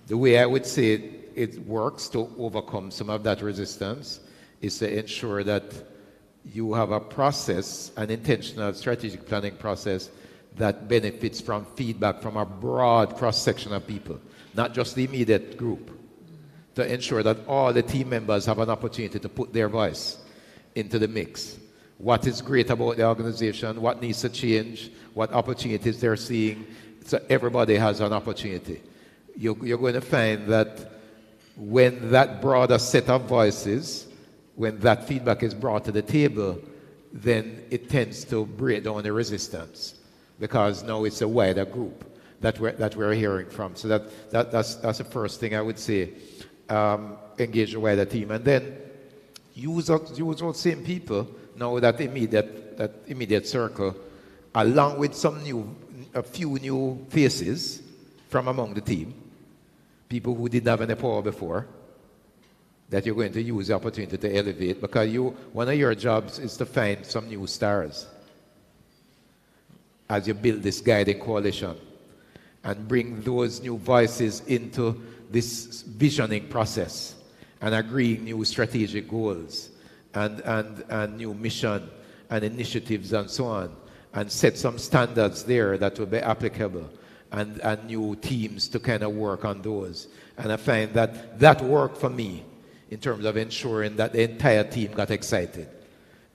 The way I would say it works to overcome some of that resistance is to ensure that you have a process, an intentional strategic planning process that benefits from feedback from a broad cross-section of people, not just the immediate group, to ensure that all the team members have an opportunity to put their voice into the mix. What is great about the organization, what needs to change, what opportunities they're seeing, so everybody has an opportunity. You're going to find that when that broader set of voices, when that feedback is brought to the table, then it tends to break down the resistance, because now it's a wider group that we're hearing from. So that's the first thing I would say. Engage the wider team, and then use those same people now, that immediate circle, along with a few new faces from among the team, people who didn't have any power before, that you're going to use the opportunity to elevate, because one of your jobs is to find some new stars as you build this guiding coalition and bring those new voices into this visioning process and agreeing new strategic goals and new mission and initiatives and so on, and set some standards there that will be applicable, and new teams to kind of work on those. And I find that worked for me in terms of ensuring that the entire team got excited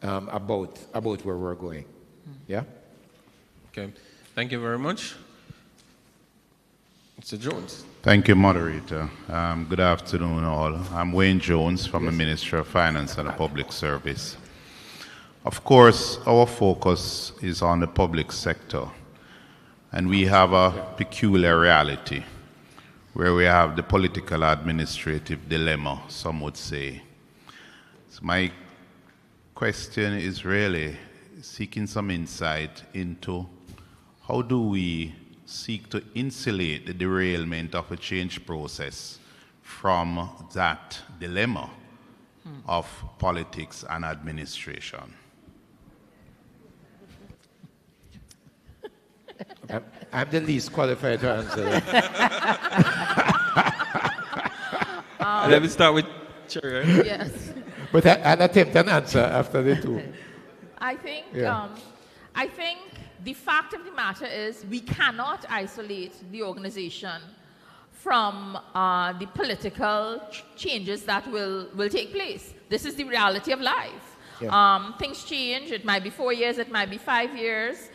about where we're going. Yeah? Okay. Thank you very much. Mr. Jones. Thank you, moderator. Good afternoon, all. I'm Wayne Jones from the Ministry of Finance and the Public Service. Of course, our focus is on the public sector, and we have a peculiar reality where we have the political administrative dilemma, some would say. So my question is really seeking some insight into how do we seek to insulate the derailment of a change process from that dilemma of politics and administration. I'm the least qualified to answer that. Let me start with Chair. Yes. But I'll attempt an answer after the two. I think, Yeah. I think the fact of the matter is we cannot isolate the organization from the political changes that will take place. This is the reality of life. Yeah. Things change. It might be 4 years. It might be 5 years.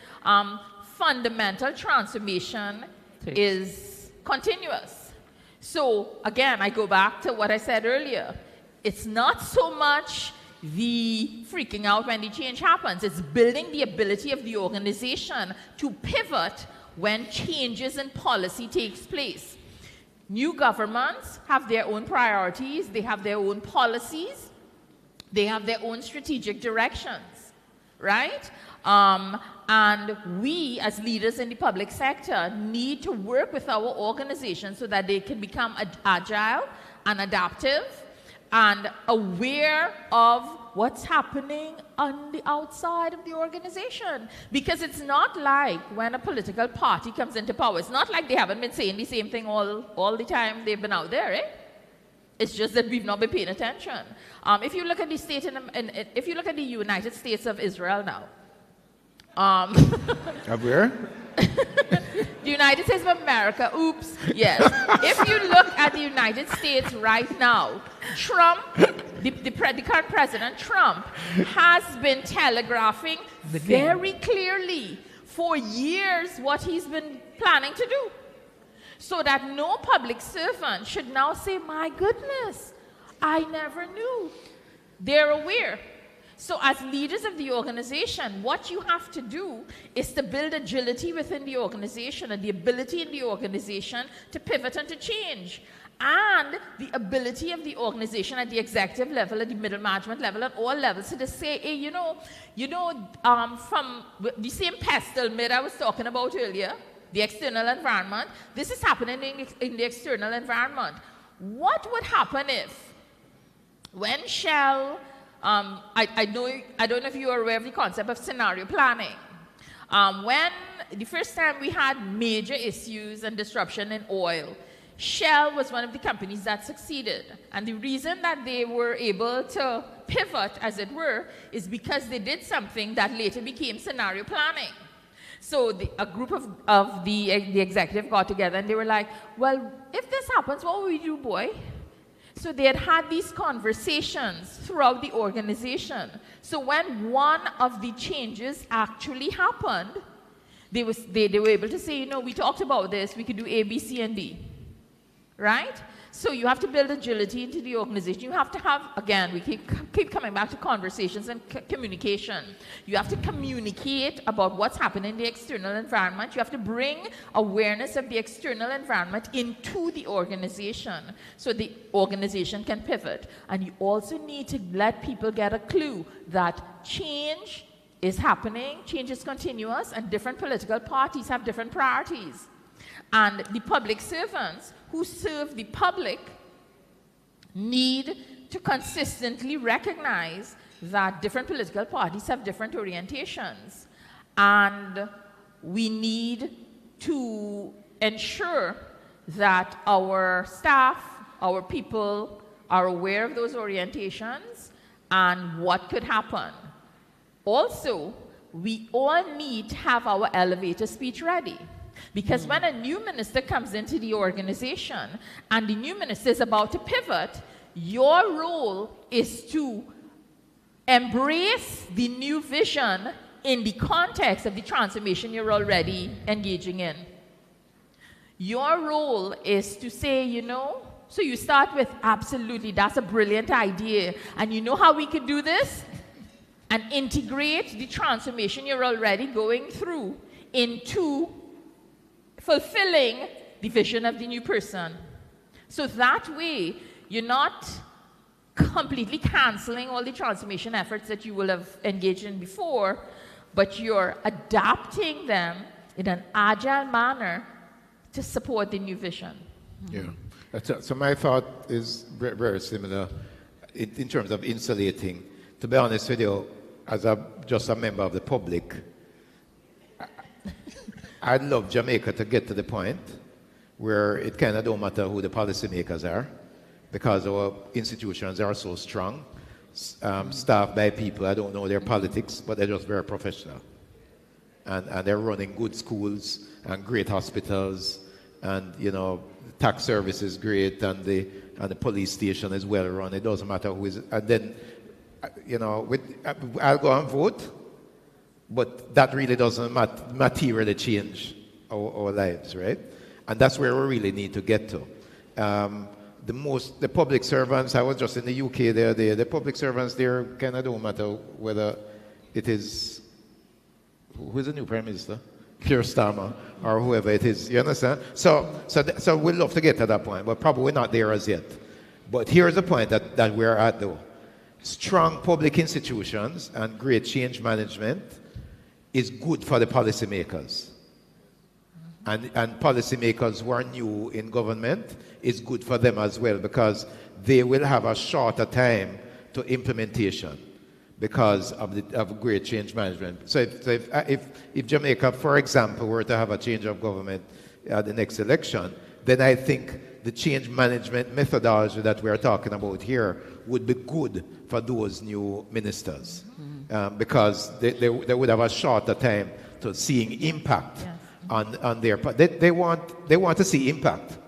Fundamental transformation is continuous. So again, I go back to what I said earlier. It's not so much the freaking out when the change happens. It's building the ability of the organization to pivot when changes in policy takes place. New governments have their own priorities. They have their own policies. They have their own strategic directions, right? And we, as leaders in the public sector, need to work with our organizations so that they can become agile and adaptive and aware of what's happening on the outside of the organization. Because it's not like when a political party comes into power, it's not like they haven't been saying the same thing all the time they've been out there, eh? It's just that we've not been paying attention. If you look at the state if you look at the United States of Israel now, Where? the United States of America, oops, yes. If you look at the United States right now, Trump, the current President Trump, has been telegraphing very clearly for years what he's been planning to do. So that no public servant should now say, my goodness, I never knew. They're aware. So as leaders of the organization, what you have to do is to build agility within the organization and the ability in the organization to pivot and to change. And the ability of the organization at the executive level, at the middle management level, at all levels, to say, hey, from the same pestle mid I was talking about earlier, the external environment, this is happening in the external environment. What would happen if, when Shell, I don't know if you are aware of the concept of scenario planning. When the first time we had major issues and disruption in oil, Shell was one of the companies that succeeded. And the reason that they were able to pivot, as it were, is because they did something that later became scenario planning. So a group of the executive got together and they were like, well, if this happens, what will we do, boy? So they had these conversations throughout the organization. So when one of the changes actually happened, they were able to say, we talked about this, we could do A, B, C, and D, right? So you have to build agility into the organization. You have to have, again, we keep coming back to conversations and communication. You have to communicate about what's happening in the external environment. You have to bring awareness of the external environment into the organization so the organization can pivot. And you also need to let people get a clue that change is happening, change is continuous, and different political parties have different priorities. And the public servants who serve the public need to consistently recognize that different political parties have different orientations. And we need to ensure that our staff, our people, are aware of those orientations and what could happen. Also, we all need to have our elevator speech ready. Because when a new minister comes into the organization and the new minister is about to pivot, your role is to embrace the new vision in the context of the transformation you're already engaging in. Your role is to say, so you start with, absolutely, that's a brilliant idea. And you know how we could do this? And integrate the transformation you're already going through into fulfilling the vision of the new person. So that way, you're not completely canceling all the transformation efforts that you will have engaged in before, but you're adapting them in an agile manner to support the new vision. Yeah. So my thought is very similar in terms of insulating. To be honest with you, as just a member of the public, I'd love Jamaica to get to the point where it kind of don't matter who the policymakers are, because our institutions are so strong, staffed by people, I don't know their politics, but they're just very professional. And they're running good schools and great hospitals, and tax service is great, and the police station is well run. It doesn't matter who is. And then, I'll go and vote, but that really doesn't materially change our lives, right? And that's where we really need to get to. The public servants, I was just in the UK the other day, the public servants there kind of don't matter whether it is, who's the new Prime Minister? Keir Starmer, or whoever it is, you understand? So we'd love to get to that point, but probably not there as yet. But here's the point that we're at though. Strong public institutions and great change management is good for the policymakers. And policymakers who are new in government is good for them as well, because they will have a shorter time to implementation because of great change management. So if Jamaica, for example, were to have a change of government at the next election, then I think the change management methodology that we're talking about here would be good for those new ministers, because they would have a shorter time to seeing impact. Yes. On their part. They want to see impact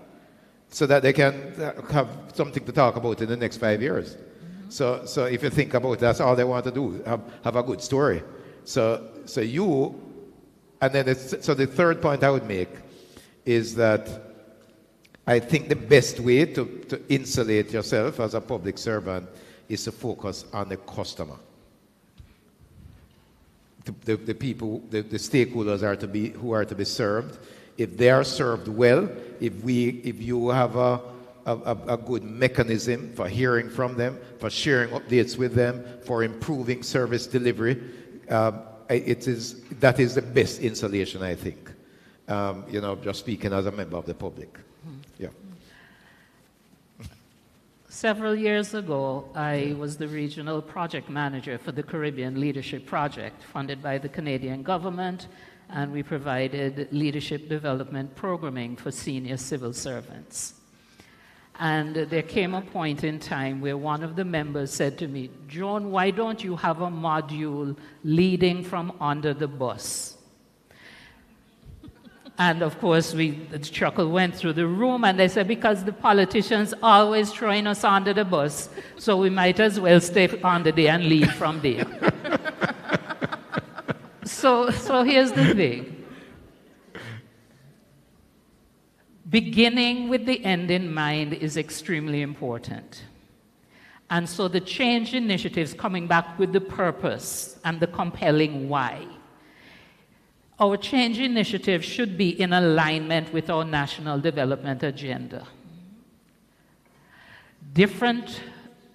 so that they can have something to talk about in the next 5 years. So if you think about it, that's all they want to do, have a good story. So the third point I would make is that I think the best way to insulate yourself as a public servant is to focus on the customer. The people, the stakeholders who are to be served. If they are served well, if you have a good mechanism for hearing from them, for sharing updates with them, for improving service delivery, that is the best insulation, I think. Just speaking as a member of the public. Yeah. Several years ago, I was the regional project manager for the Caribbean Leadership Project, funded by the Canadian government, and we provided leadership development programming for senior civil servants. And there came a point in time where one of the members said to me, "Joan, why don't you have a module leading from under the bus?" And of course, the chuckle went through the room, and they said, because the politicians always throwing us under the bus, so we might as well stay under there and lead from there. So here's the thing. Beginning with the end in mind is extremely important. And so the change initiatives coming back with the purpose and the compelling why. Our change initiative should be in alignment with our national development agenda. Different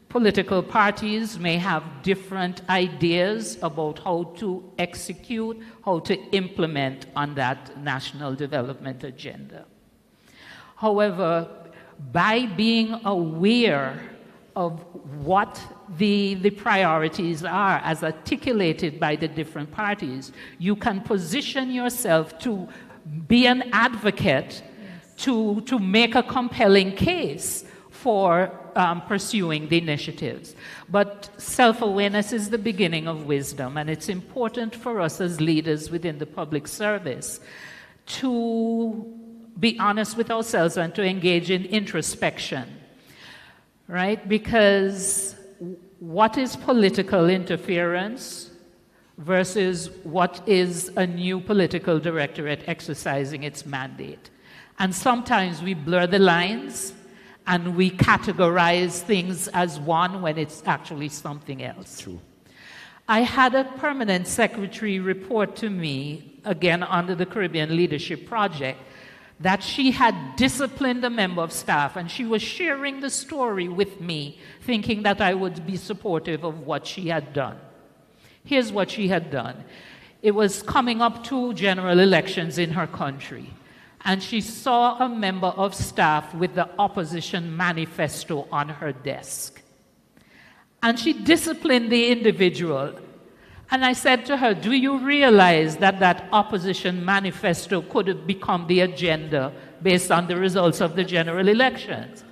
political parties may have different ideas about how to execute, how to implement on that national development agenda. However, by being aware of what the priorities are as articulated by the different parties, you can position yourself to be an advocate, yes, to make a compelling case for pursuing the initiatives. But self-awareness is the beginning of wisdom, and it's important for us as leaders within the public service to be honest with ourselves and to engage in introspection. Right? Because what is political interference versus what is a new political directorate exercising its mandate? And sometimes we blur the lines and we categorize things as one when it's actually something else. True. I had a permanent secretary report to me, again under the Caribbean Leadership Project, that she had disciplined a member of staff, and she was sharing the story with me, thinking that I would be supportive of what she had done. Here's what she had done. It was coming up to general elections in her country, and she saw a member of staff with the opposition manifesto on her desk. And she disciplined the individual And I said to her, do you realize that that opposition manifesto could have become the agenda based on the results of the general elections?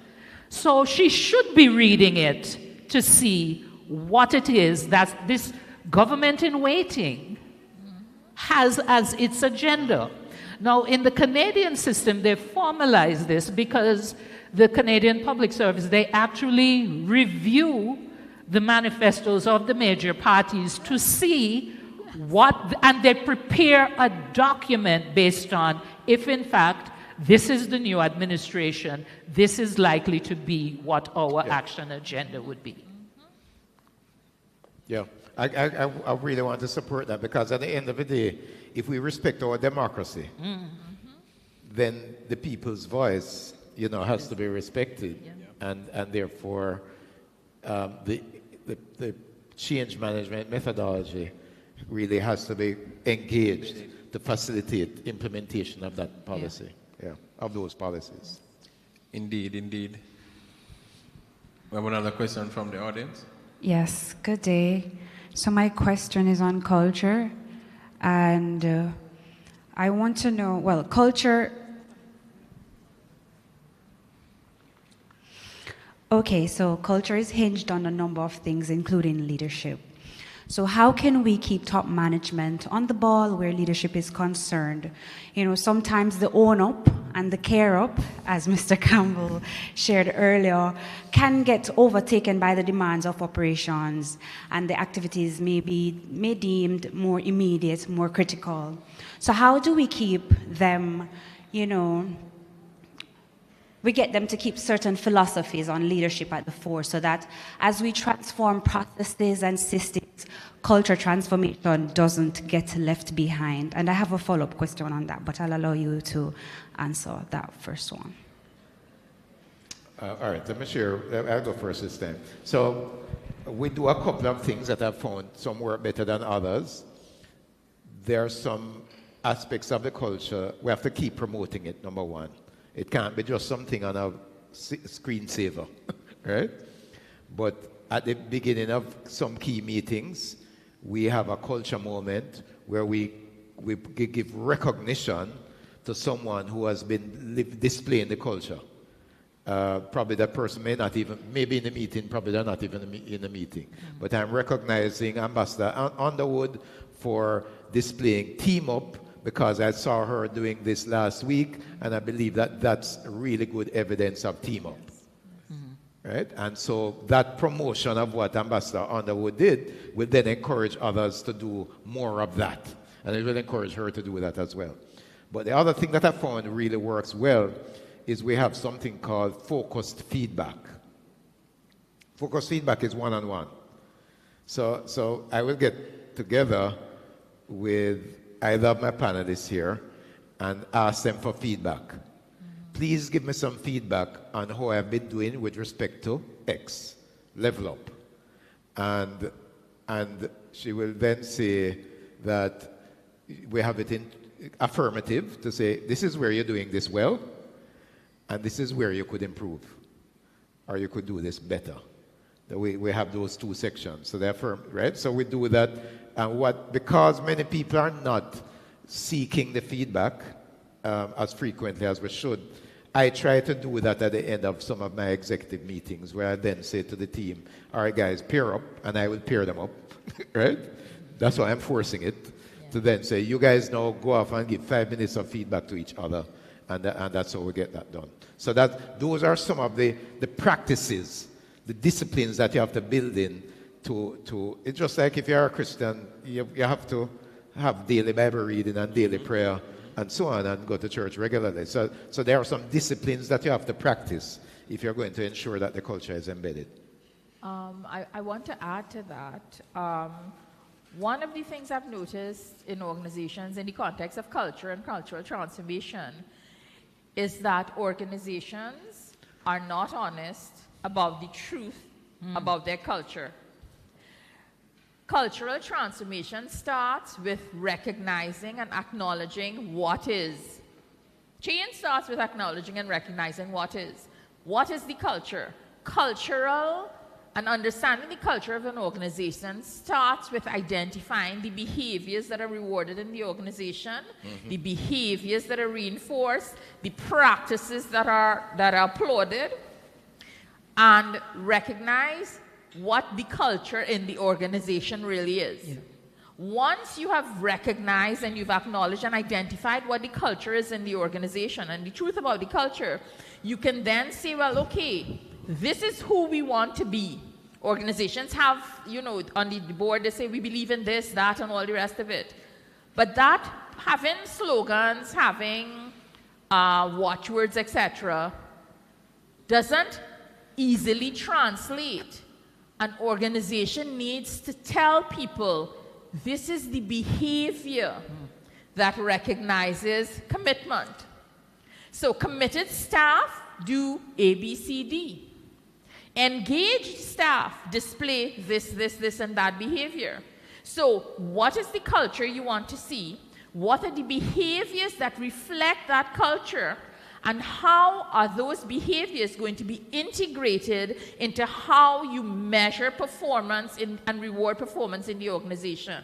So she should be reading it to see what it is that this government in waiting has as its agenda. Now, in the Canadian system, they formalize this because the Canadian Public Service, they actually review the manifestos of the major parties to see what, and they prepare a document based on if, in fact, this is the new administration, this is likely to be what our action agenda would be. Yeah, I really want to support that, because at the end of the day, if we respect our democracy, then the people's voice, you know, has to be respected, and therefore the change management methodology really has to be engaged to facilitate implementation of that policy, of those policies. Indeed, indeed. We have another question from the audience. Yes, good day. So my question is on culture, and I want to know, well, culture. Okay, so culture is hinged on a number of things, including leadership. So how can we keep top management on the ball where leadership is concerned? You know, sometimes the own up and the care up, as Mr. Campbell shared earlier, can get overtaken by the demands of operations, and the activities may deemed more immediate, more critical. So how do we keep them, you know, we get them to keep certain philosophies on leadership at the fore, so that as we transform processes and systems, culture transformation doesn't get left behind? And I have a follow-up question on that, but I'll allow you to answer that first one. All right, let me share. I'll go first this time. So we do a couple of things that I've found some work better than others. There are some aspects of the culture, we have to keep promoting it, number one. It can't be just something on a screensaver, right? But at the beginning of some key meetings, we have a culture moment where we give recognition to someone who has been displaying the culture. Probably that person may not even, maybe in the meeting, probably they're not even in the meeting. But I'm recognizing Ambassador Underwood for displaying Team Up, because I saw her doing this last week, and I believe that that's really good evidence of Team Up. Right? And so that promotion of what Ambassador Underwood did will then encourage others to do more of that. And it will encourage her to do that as well. But the other thing that I found really works well is we have something called focused feedback. Focused feedback is one-on-one. So I will get together with either of my panelists here and ask them for feedback. Please give me some feedback on how I've been doing with respect to X, level up. And she will then say that we have it in affirmative to say, this is where you're doing this well, and this is where you could improve, or you could do this better. We have those two sections. So they're affirm, right? So we do that. And because many people are not seeking the feedback as frequently as we should, I try to do that at the end of some of my executive meetings, where I then say to the team, all right, guys, pair up, and I will pair them up, right? That's why I'm forcing it, to then say, you guys now go off and give 5 minutes of feedback to each other, and that's how we get that done. So those are some of the practices, the disciplines that you have to build in to it's just like if you're a Christian, you have to have daily Bible reading and daily prayer and so on, and go to church regularly. So there are some disciplines that you have to practice if you're going to ensure that the culture is embedded. I want to add to that. One of the things I've noticed in organizations in the context of culture and cultural transformation is that organizations are not honest about the truth about their culture. Cultural transformation starts with recognizing and acknowledging what is. Change starts with acknowledging and recognizing what is. What is the culture? Cultural and understanding the culture of an organization starts with identifying the behaviors that are rewarded in the organization, the behaviors that are reinforced, the practices that are applauded, and recognize what the culture in the organization really is. Yeah. Once you have recognized and you've acknowledged and identified what the culture is in the organization and the truth about the culture, you can then say, well, okay, this is who we want to be. Organizations have, you know, on the board, they say we believe in this, that, and all the rest of it. But that, having slogans, having watchwords, etc., doesn't easily translate. An organization needs to tell people this is the behavior that recognizes commitment. So committed staff do A, B, C, D. Engaged staff display this, and that behavior. So what is the culture you want to see? What are the behaviors that reflect that culture? And how are those behaviors going to be integrated into how you measure performance and reward performance in the organization?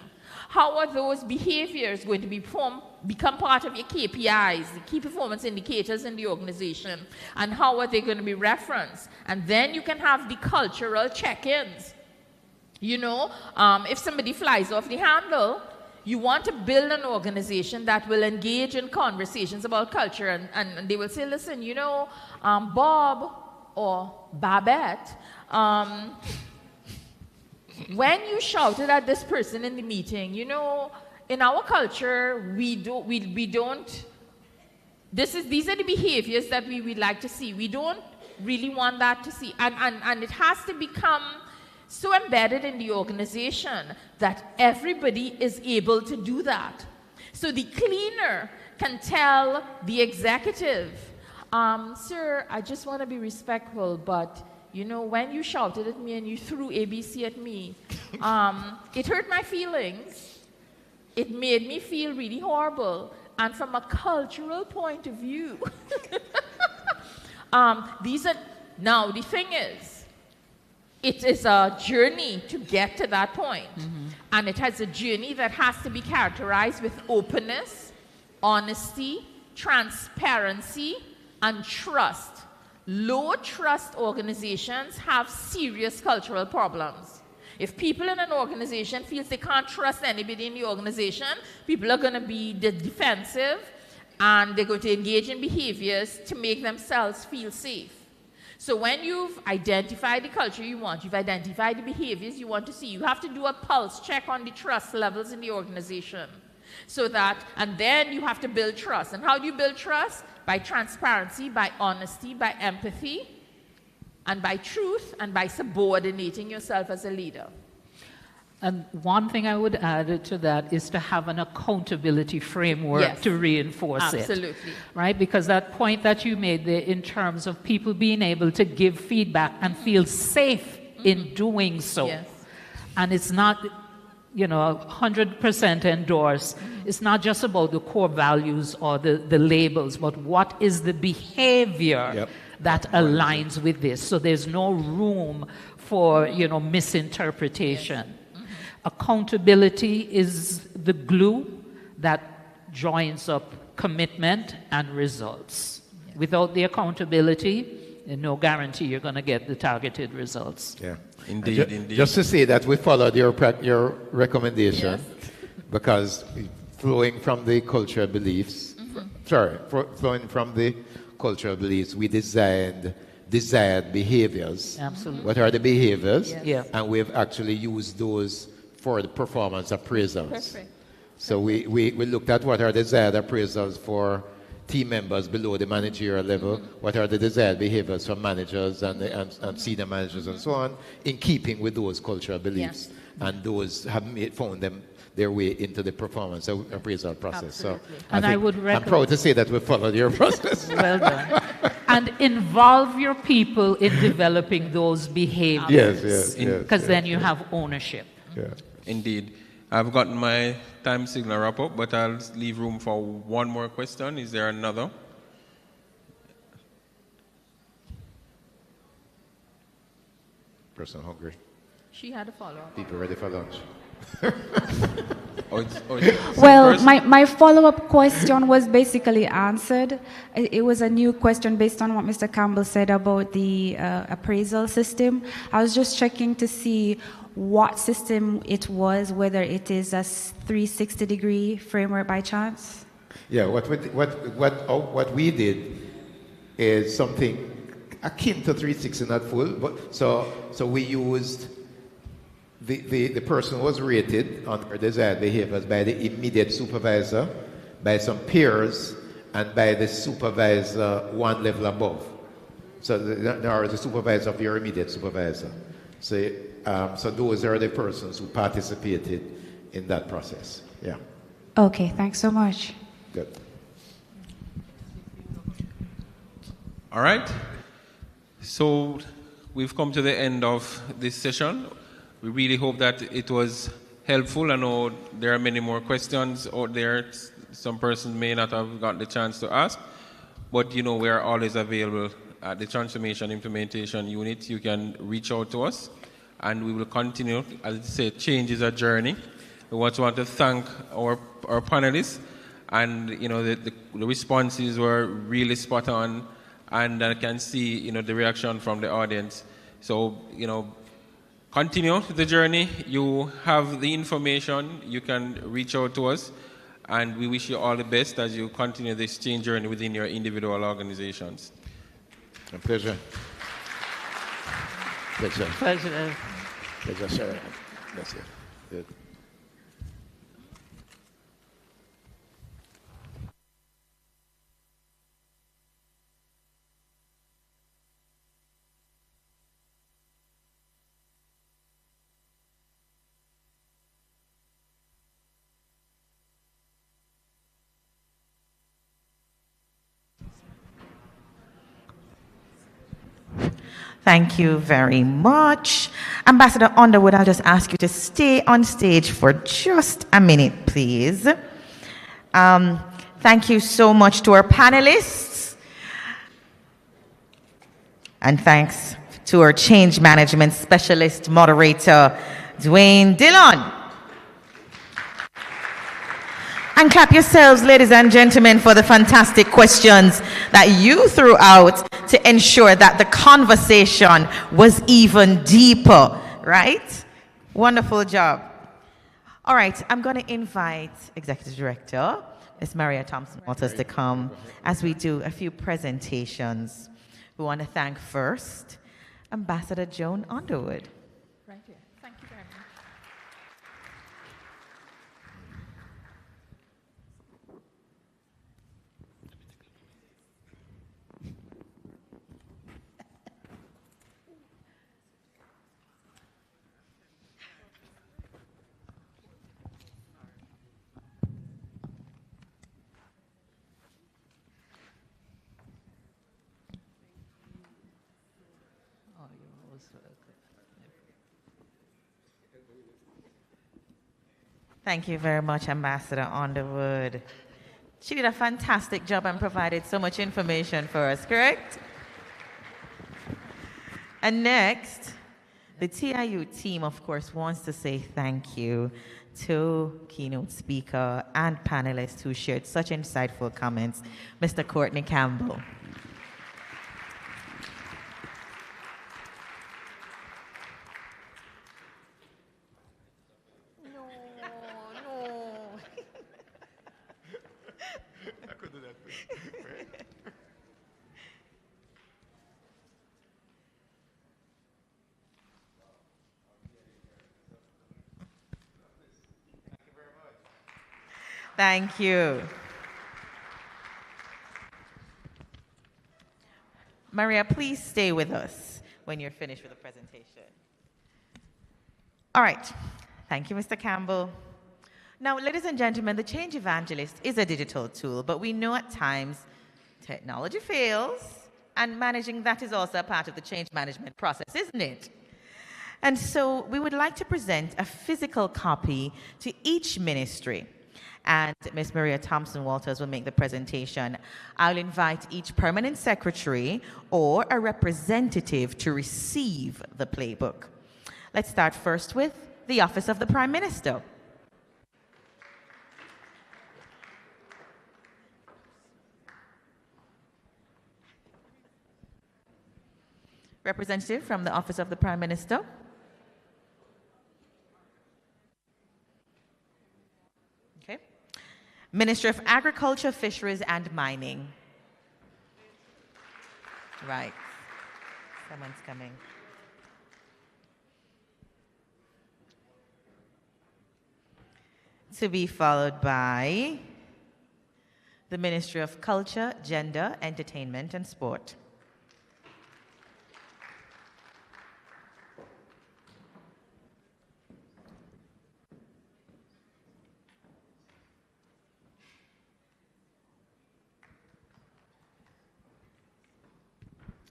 How are those behaviors going to become part of your KPIs, the key performance indicators in the organization? And how are they going to be referenced? And then you can have the cultural check-ins. You know, if somebody flies off the handle, you want to build an organization that will engage in conversations about culture, and they will say, listen, you know, Bob or Babette, when you shouted at this person in the meeting, you know, in our culture, these are the behaviors that we would like to see. We don't really want that to see, and it has to become so embedded in the organization that everybody is able to do that. So the cleaner can tell the executive, sir, I just want to be respectful, but you know, when you shouted at me and you threw ABC at me, it hurt my feelings. It made me feel really horrible. And from a cultural point of view, now the thing is, it is a journey to get to that point. And it has a journey that has to be characterized with openness, honesty, transparency, and trust. Low trust organizations have serious cultural problems. If people in an organization feel they can't trust anybody in the organization, people are going to be defensive, and they're going to engage in behaviors to make themselves feel safe. So when you've identified the culture you want, you've identified the behaviors you want to see, you have to do a pulse check on the trust levels in the organization. So that, and then you have to build trust. And how do you build trust? By transparency, by honesty, by empathy, and by truth, and by subordinating yourself as a leader. And one thing I would add to that is to have an accountability framework to reinforce it. Absolutely. Right? Because that point that you made there in terms of people being able to give feedback and feel safe in doing so. Yes. And it's not, you know, 100% endorsed. It's not just about the core values or the labels, but what is the behavior that aligns with this. So there's no room for, you know, misinterpretation. Accountability is the glue that joins up commitment and results. Without the accountability, there's no guarantee you're going to get the targeted results. Yeah, indeed, indeed. Just to say that we followed your recommendation, because flowing from the cultural beliefs, flowing from the cultural beliefs, we desired behaviors. Absolutely. What are the behaviors? Yes. And we've actually used those for the performance appraisals. Perfect. So we looked at what are desired appraisals for team members below the managerial level, what are the desired behaviors for managers and senior managers and so on, in keeping with those cultural beliefs. And those have found their way into the performance appraisal process. Absolutely. So I'm proud to say that we followed your process. Well done. And involve your people in developing those behaviors. Yes. Because then you have ownership. Yeah. Indeed. I've gotten my time signal wrap up, but I'll leave room for one more question. Is there another? Person hungry. She had a follow-up. People ready for lunch. Well, my follow-up question was basically answered. It was a new question based on what Mr. Campbell said about the appraisal system. I was just checking to see what system it was, whether it is a 360-degree framework by chance. Yeah, what we did is something akin to 360, not full, but so we used the person was rated on her desired behaviors by the immediate supervisor, by some peers, and by the supervisor one level above. So there is the supervisor of your immediate supervisor. So those are the persons who participated in that process. Yeah. Okay, thanks so much. Good. All right. So we've come to the end of this session. We really hope that it was helpful. I know there are many more questions out there. Some persons may not have got the chance to ask, but you know we are always available at the Transformation Implementation Unit. You can reach out to us, and we will continue. As I say, change is a journey. We want to thank our panelists, and you know the responses were really spot on, and I can see the reaction from the audience. So continue the journey. You have the information. You can reach out to us, and we wish you all the best as you continue this change journey within your individual organizations. A pleasure. Pleasure. Pleasure. Pleasure, sir. That's it. Good. Thank you very much. Ambassador Underwood, I'll just ask you to stay on stage for just a minute, please. Thank you so much to our panelists. And thanks to our change management specialist moderator, Dwayne Dillon. And clap yourselves, ladies and gentlemen, for the fantastic questions that you threw out to ensure that the conversation was even deeper, right? Wonderful job. All right, I'm going to invite Executive Director, Ms. Maria Thompson-Walters, to come as we do a few presentations. We want to thank first Ambassador Joan Underwood. Right here. Thank you very much. Thank you very much, Ambassador Underwood. She did a fantastic job and provided so much information for us, correct? And next, the TIU team, of course, wants to say thank you to keynote speaker and panelists who shared such insightful comments, Mr. Courtney Campbell. Thank you. Maria, please stay with us when you're finished with the presentation. All right. Thank you, Mr. Campbell. Now, ladies and gentlemen, the Change Evangelist is a digital tool, but we know at times technology fails, and managing that is also a part of the change management process, isn't it? And so we would like to present a physical copy to each ministry. and Ms. Maria Thompson-Walters will make the presentation. I'll invite each permanent secretary or a representative to receive the playbook. Let's start first with the Office of the Prime Minister. Representative from the Office of the Prime Minister. Okay. Minister of Agriculture, Fisheries and Mining. Right. Someone's coming. To be followed by the Ministry of Culture, Gender, Entertainment and Sport.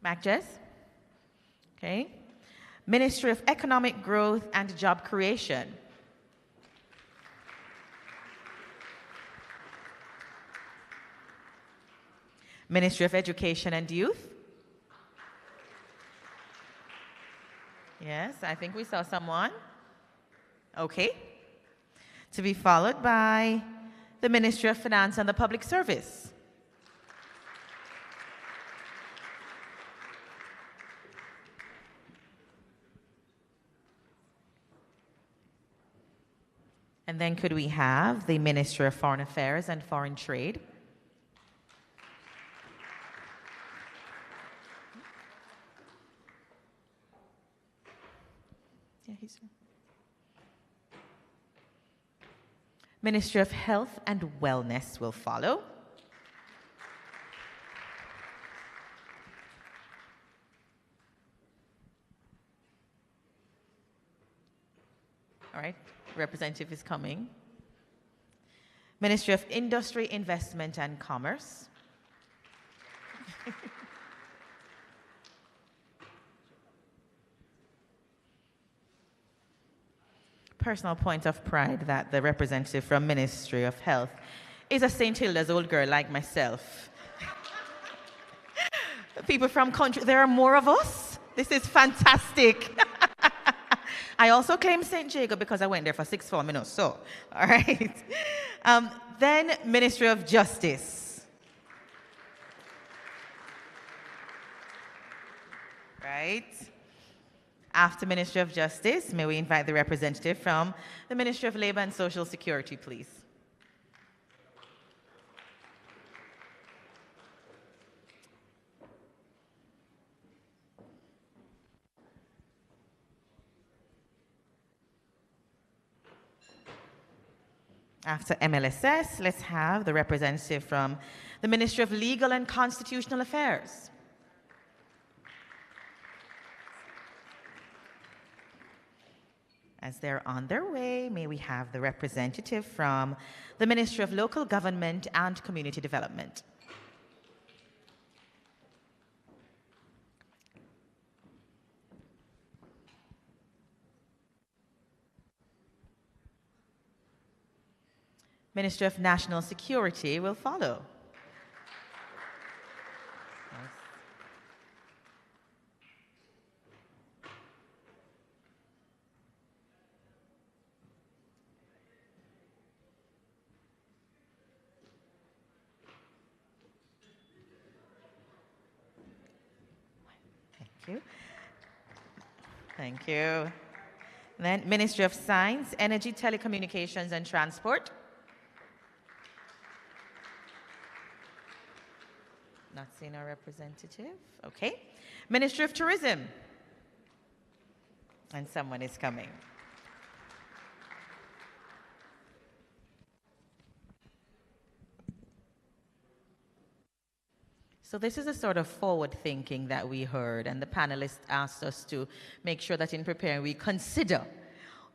Mac Okay. Ministry of Economic Growth and Job Creation. Ministry of Education and Youth. Yes, I think we saw someone. Okay. To be followed by the Ministry of Finance and the Public Service. And then could we have the Ministry of Foreign Affairs and Foreign Trade? Yeah, he's here. Ministry of Health and Wellness will follow. All right. Representative is coming. Ministry of Industry, Investment and Commerce. Personal point of pride that the representative from Ministry of Health is a St. Hilda's old girl like myself. People from country, there are more of us. This is fantastic. I also claim St. Jago because I went there for 6 minutes. So, all right. Then Ministry of Justice. Right. After Ministry of Justice, may we invite the representative from the Ministry of Labor and Social Security, please. After MLSS, let's have the representative from the Ministry of Legal and Constitutional Affairs. As they're on their way, may we have the representative from the Ministry of Local Government and Community Development. Ministry of National Security will follow. Yes. Thank you. Thank you. Then Ministry of Science, Energy, Telecommunications and Transport. Not seeing our representative. Okay. Ministry of Tourism. And someone is coming. So this is a sort of forward thinking that we heard, and the panelists asked us to make sure that in preparing we consider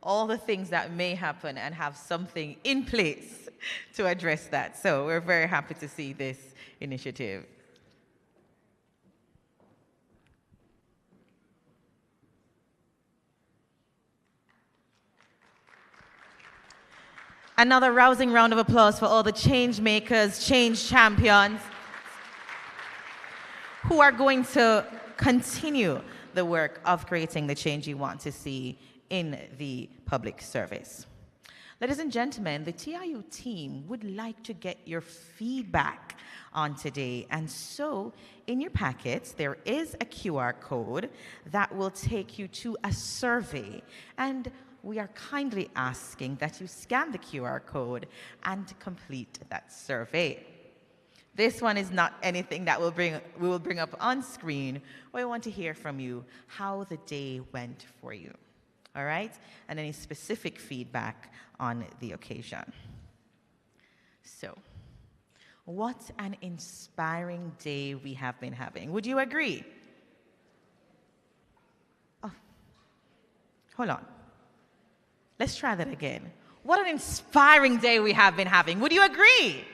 all the things that may happen and have something in place to address that. So we're very happy to see this initiative. Another rousing round of applause for all the change makers, change champions who are going to continue the work of creating the change you want to see in the public service. Ladies and gentlemen, the TIU team would like to get your feedback on today. And so in your packets, there is a QR code that will take you to a survey. And we are kindly asking that you scan the QR code and complete that survey. This one is not anything that we will bring up on screen. We want to hear from you how the day went for you. All right? And any specific feedback on the occasion. So, what an inspiring day we have been having. Would you agree? Oh, hold on. Let's try that again. What an inspiring day we have been having. Would you agree?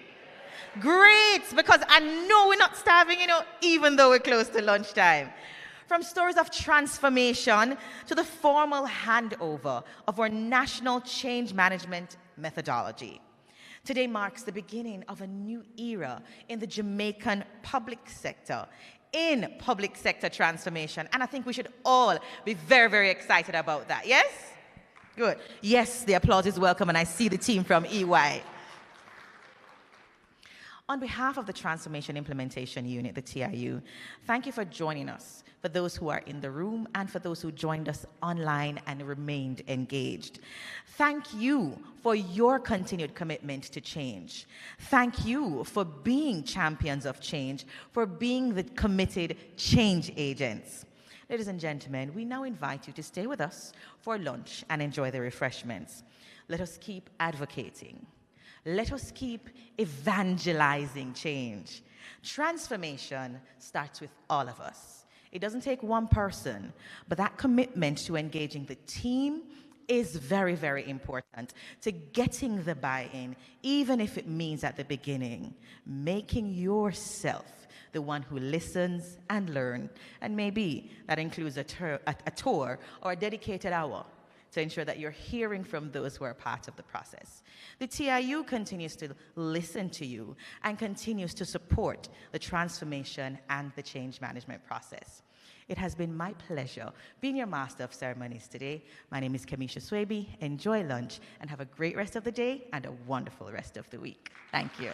Great, because I know we're not starving, even though we're close to lunchtime. From stories of transformation to the formal handover of our national change management methodology. Today marks the beginning of a new era in the Jamaican public sector, in public sector transformation. And I think we should all be very, very excited about that. Yes? Good. Yes, the applause is welcome, and I see the team from EY. On behalf of the Transformation Implementation Unit, the TIU, thank you for joining us, for those who are in the room and for those who joined us online and remained engaged. Thank you for your continued commitment to change. Thank you for being champions of change, for being the committed change agents. Ladies and gentlemen, we now invite you to stay with us for lunch and enjoy the refreshments. Let us keep advocating. Let us keep evangelizing change. Transformation starts with all of us. It doesn't take one person, but that commitment to engaging the team is very, very important to getting the buy-in, even if it means at the beginning, making yourself the one who listens and learns, and maybe that includes a tour or a dedicated hour to ensure that you're hearing from those who are part of the process. The TIU continues to listen to you and continues to support the transformation and the change management process. It has been my pleasure being your Master of Ceremonies today. My name is Kamisha Swaby. Enjoy lunch and have a great rest of the day and a wonderful rest of the week. Thank you.